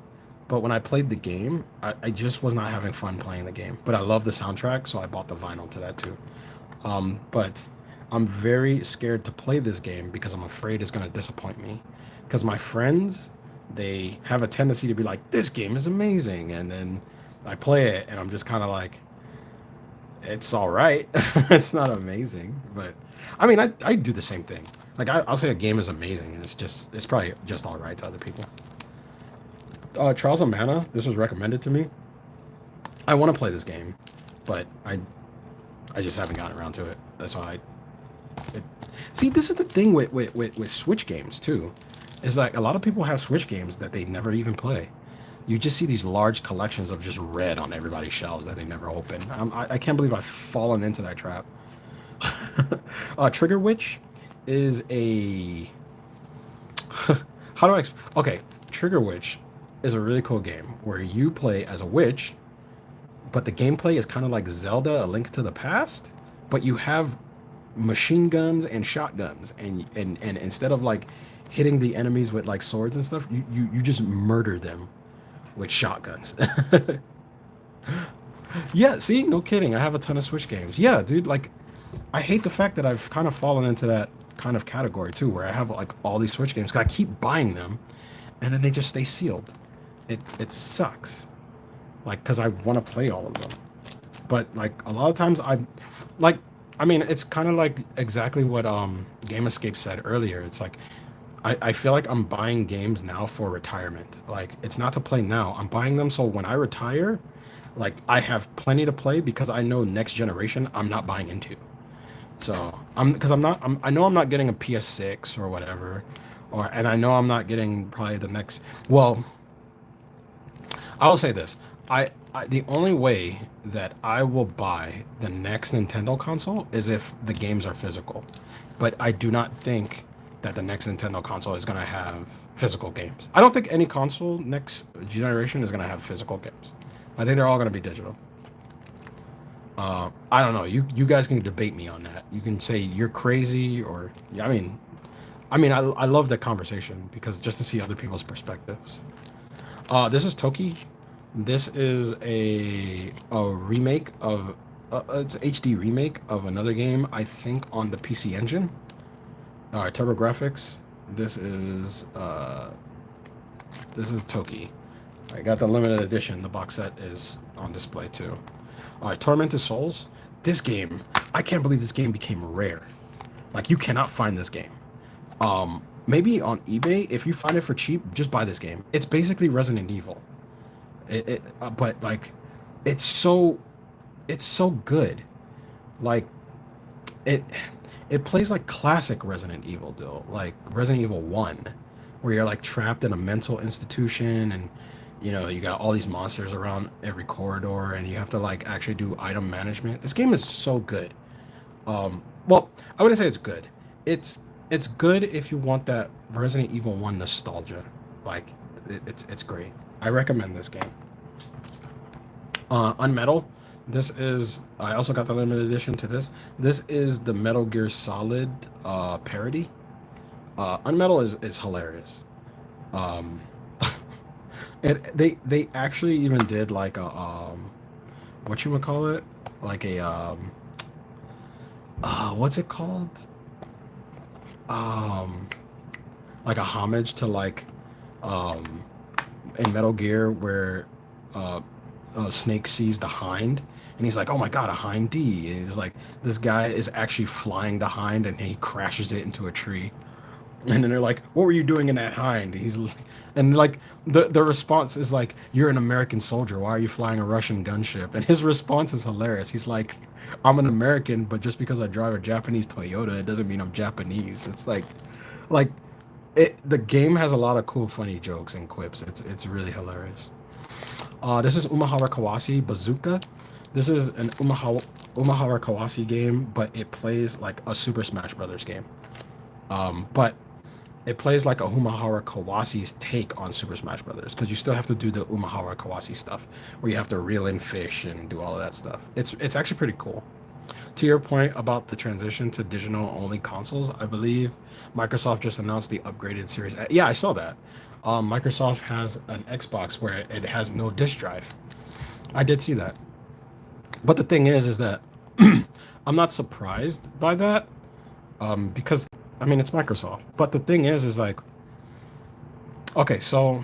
but when I played the game, I just was not having fun playing the game. But I love the soundtrack, so I bought the vinyl to that too. But I'm very scared to play this game because I'm afraid it's gonna disappoint me. Because my friends, they have a tendency to be like, "This game is amazing," and then I play it, and I'm just kind of like, "It's all right. It's not amazing." But I mean, I do the same thing. Like I'll say a game is amazing, and it's probably just all right to other people. Trials of Mana. This was recommended to me. I want to play this game, but I just haven't gotten around to it. That's why it, see, this is the thing with Switch games too. Is like a lot of people have Switch games that they never even play. You just see these large collections of just red on everybody's shelves that they never open. I can't believe I've fallen into that trap. Trigger Witch is a how do okay, Trigger Witch is a really cool game where you play as a witch, but the gameplay is kind of like Zelda: A Link to the Past, but you have machine guns and shotguns, and instead of like hitting the enemies with like swords and stuff, you just murder them with shotguns. Yeah, see, no kidding. I have a ton of Switch games. Yeah, dude, like I hate the fact that I've kind of fallen into that kind of category too, where I have like all these Switch games. 'Cause I keep buying them, and then they just stay sealed. It sucks. Like, cause I want to play all of them, but like a lot of times like, I mean, it's kind of like exactly what Game Escape said earlier. It's like I feel like I'm buying games now for retirement. Like it's not to play now. I'm buying them so when I retire, like I have plenty to play because I know next generation I'm not buying into. So because I know I'm not getting a PS6 or whatever, and I know I'm not getting probably the next. Well, I will say this. The only way that I will buy the next Nintendo console is if the games are physical. But I do not think that the next Nintendo console is going to have physical games. I don't think any console next generation is going to have physical games. I think they're all going to be digital. I don't know. You guys can debate me on that. You can say you're crazy or yeah, I love the conversation because just to see other people's perspectives. This is Toki. This is a remake of it's an HD remake of another game I think on the PC Engine. TurboGrafx. This is Toki. I got the limited edition. The box set is on display too. Tormented Souls. This game, I can't believe this game became rare. Like you cannot find this game. Maybe on eBay, if you find it for cheap, just buy this game. It's basically Resident Evil. But like, it's so, it's so good. Like, it, it plays like classic Resident Evil, though. Like Resident Evil One, where you're like trapped in a mental institution, and you got all these monsters around every corridor, and you have to like actually do item management. This game is so good. Well, I wouldn't say it's good. It's it's good if you want that Resident Evil One nostalgia. Like it's great. I recommend this game. Unmetal. This is. I also got the limited edition to this. This is the Metal Gear Solid parody. Unmetal is hilarious. Um, they actually even did like a what you would call it, like a what's it called, um like a homage to like um in Metal Gear where uh, Snake sees the hind and he's like, "Oh my god, a hind D!" And he's like, "This guy is actually flying the hind," and he crashes it into a tree. And then they're like, "What were you doing in that hind?" And like the response is like, "You're an American soldier. Why are you flying a Russian gunship?" And his response is hilarious. He's like, "I'm an American, but just because I drive a Japanese Toyota, it doesn't mean I'm Japanese." It's like the game has a lot of cool, funny jokes and quips. It's really hilarious. This is Umahara Kawase Bazooka. This is an Umahara Kawase game, but it plays like a Super Smash Brothers game. But it plays like a Umahara Kawase's take on Super Smash Brothers because you still have to do the Umahara Kawase stuff where you have to reel in fish and do all of that stuff. It's actually pretty cool. To your point about the transition to digital only consoles, I believe Microsoft just announced the upgraded Series X. Yeah, I saw that. Microsoft has an Xbox where it has no disk drive. I did see that. But the thing is that I'm not surprised by that because I mean it's Microsoft. But the thing is like, okay, so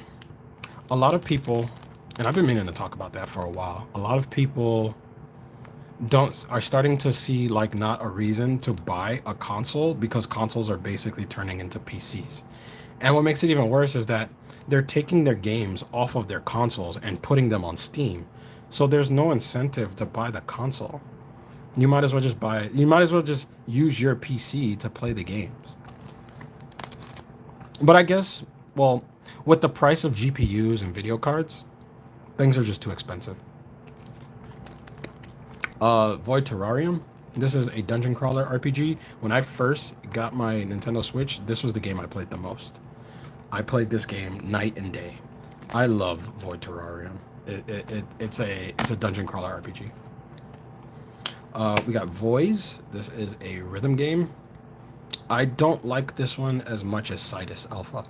a lot of people, and I've been meaning to talk about that for a while. A lot of people don't are starting to see like not a reason to buy a console because consoles are basically turning into PCs. And what makes it even worse is that they're taking their games off of their consoles and putting them on Steam. So there's no incentive to buy the console. You might as well just use your PC to play the games. But I guess, well, with the price of GPUs and video cards, things are just too expensive. Void Terrarium. This is a dungeon crawler RPG. When I first got my Nintendo Switch, this was the game I played the most. I played this game night and day. I love Void Terrarium. It's a dungeon crawler RPG. We got Voice. This is a rhythm game. I don't like this one as much as Sidus Alpha.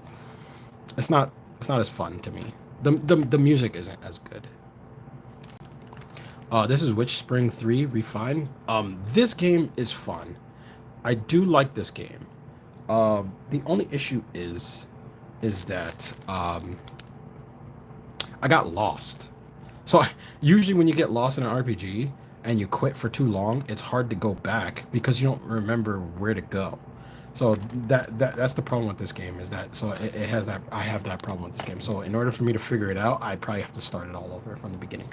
It's not as fun to me. The music isn't as good. This is Witch Spring 3 Refined. This game is fun. I do like this game. The only issue is that I got lost. So usually when you get lost in an RPG and you quit for too long, it's hard to go back because you don't remember where to go. So that's the problem with this game is that it has that I have that problem with this game. So in order for me to figure it out, I probably have to start it all over from the beginning.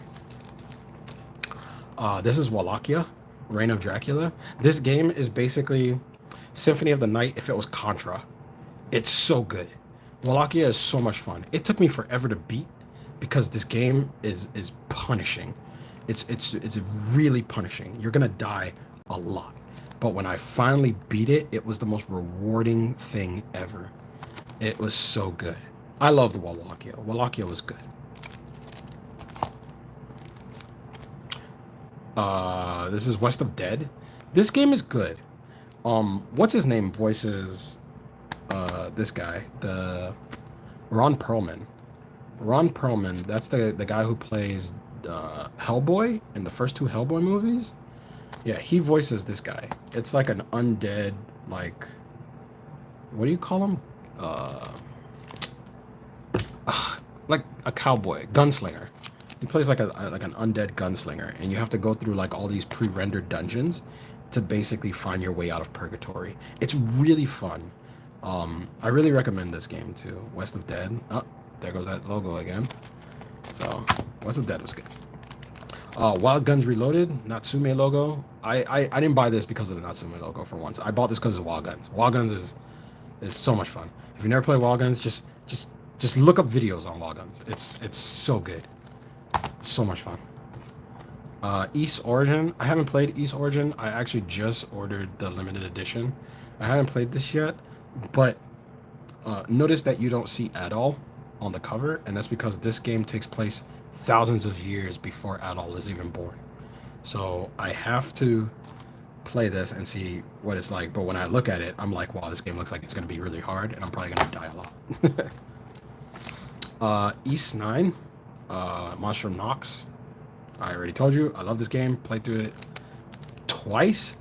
This is Wallachia, Reign of Dracula. This game is basically Symphony of the Night if it was Contra. It's so good. Wallachia is so much fun. It took me forever to beat, because this game is punishing. It's really punishing. You're gonna die a lot. But when I finally beat it, it was the most rewarding thing ever. It was so good. I loved Wallachia. Wallachia was good. This is West of Dead. This game is good. What's his name voices this guy, the Ron Perlman. Ron Perlman, that's the guy who plays Hellboy in the first two Hellboy movies. Yeah, he voices this guy. It's like an undead, like, what do you call him? Uh, like a cowboy, gunslinger. He plays like an undead gunslinger, and you have to go through like all these pre-rendered dungeons to basically find your way out of purgatory. It's really fun. I really recommend this game too. West of Dead. Oh, there goes that logo again. So West of Dead was good. Wild Guns Reloaded, Natsume logo. I didn't buy this because of the Natsume logo for once. I bought this because of Wild Guns. Wild Guns is so much fun. If you never played Wild Guns, just look up videos on Wild Guns. It's so good. So much fun. East Origin. I haven't played East Origin. I actually just ordered the limited edition. I haven't played this yet, but notice that you don't see Adol on the cover, and that's because this game takes place thousands of years before Adol is even born. So I have to play this and see what it's like. But when I look at it, I'm like, wow, this game looks like it's going to be really hard, and I'm probably going to die a lot. East 9, Monster of Nox. I already told you, I love this game. Played through it twice.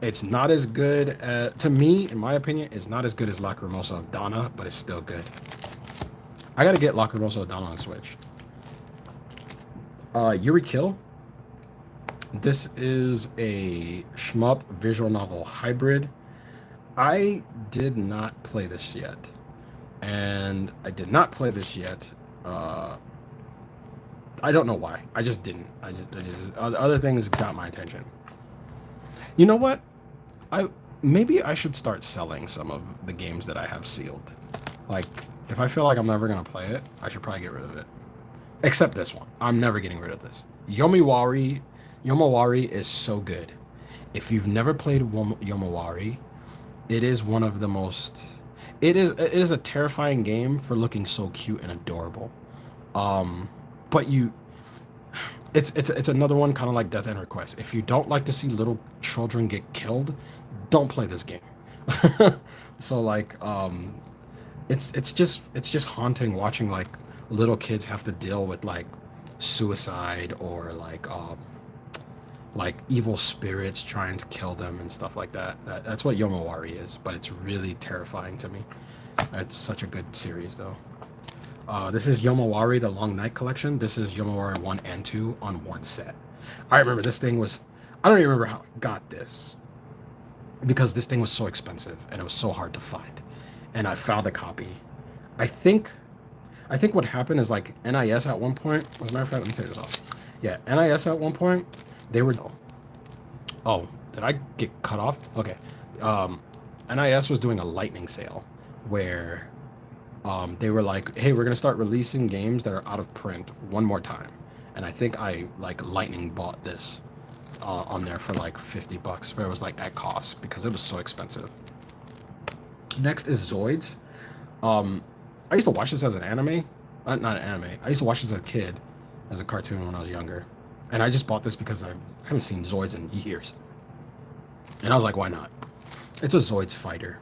It's not as good, to me, in my opinion, it's not as good as Lacrimosa of Dana, but it's still good. I gotta get Lacrimosa of Dana on Switch. Yuri Kill. This is a shmup visual novel hybrid. I did not play this yet. And I did not play this yet. I don't know why. I just didn't. I just other things got my attention. You know what? Maybe I should start selling some of the games that I have sealed. Like, if I feel like I'm never gonna play it, I should probably get rid of it. Except this one. I'm never getting rid of this. Yomawari is so good. If you've never played Yomawari, it is one of the most. It is a terrifying game for looking so cute and adorable. But it's another one kind of like Death End Request. If you don't like to see little children get killed, don't play this game. So like it's just haunting watching like little kids have to deal with like suicide or like evil spirits trying to kill them and stuff like that. That's what Yomawari is, but it's really terrifying to me. It's such a good series though. This is Yomawari, the Long Night Collection. This is Yomawari 1 and 2 on one set. I remember this thing was, I don't even remember how I got this, because this thing was so expensive and it was so hard to find. And I found a copy. I think what happened is like NIS at one point, as a matter of fact, let me take this off. Yeah, NIS at one point, they were, oh, did I get cut off? Okay. NIS was doing a lightning sale where they were like, hey, we're gonna start releasing games that are out of print one more time. And I think I like lightning bought this on there for like $50, where it was like at cost because it was so expensive. Next is Zoids. I used to watch this as an anime. Not an anime. I used to watch this as a kid, as a cartoon when I was younger. And I just bought this because I haven't seen Zoids in years. And I was like, why not? It's a Zoids fighter.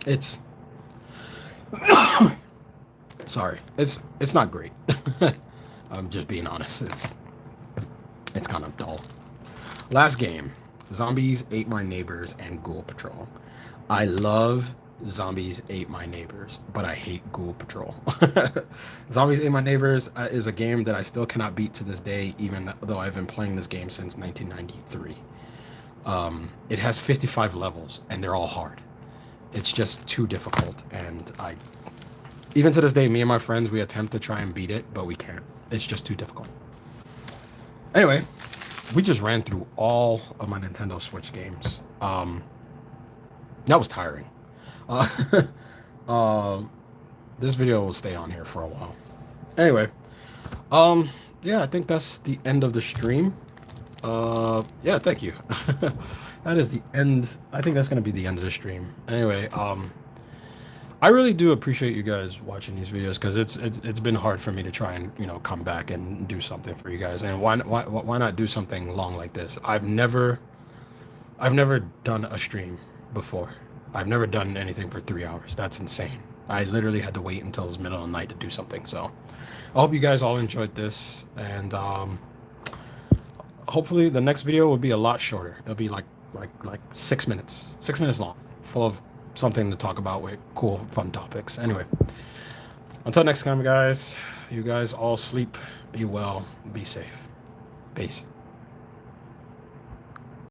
It's sorry. It's not great. I'm just being honest. It's kind of dull. Last game. Zombies Ate My Neighbors and Ghoul Patrol. I love Zombies Ate My Neighbors, but I hate Ghoul Patrol. Zombies Ate My Neighbors is a game that I still cannot beat to this day, even though I've been playing this game since 1993. It has 55 levels, and they're all hard. It's just too difficult, and even to this day, me and my friends, we attempt to try and beat it, but we can't. It's just too difficult. Anyway, we just ran through all of my Nintendo Switch games. That was tiring. This video will stay on here for a while. Anyway, Yeah, I think that's the end of the stream. Yeah, thank you. That is the end. I think that's gonna be the end of the stream. Anyway, I really do appreciate you guys watching these videos because it's been hard for me to try and come back and do something for you guys. And why not do something long like this? I've never done a stream before. I've never done anything for 3 hours. That's insane. I literally had to wait until it was middle of the night to do something. So I hope you guys all enjoyed this, and hopefully the next video will be a lot shorter. It'll be like 6 minutes, 6 minutes long, full of something to talk about with cool, fun topics. Anyway, until next time, guys. You guys all sleep, be well, be safe. Peace.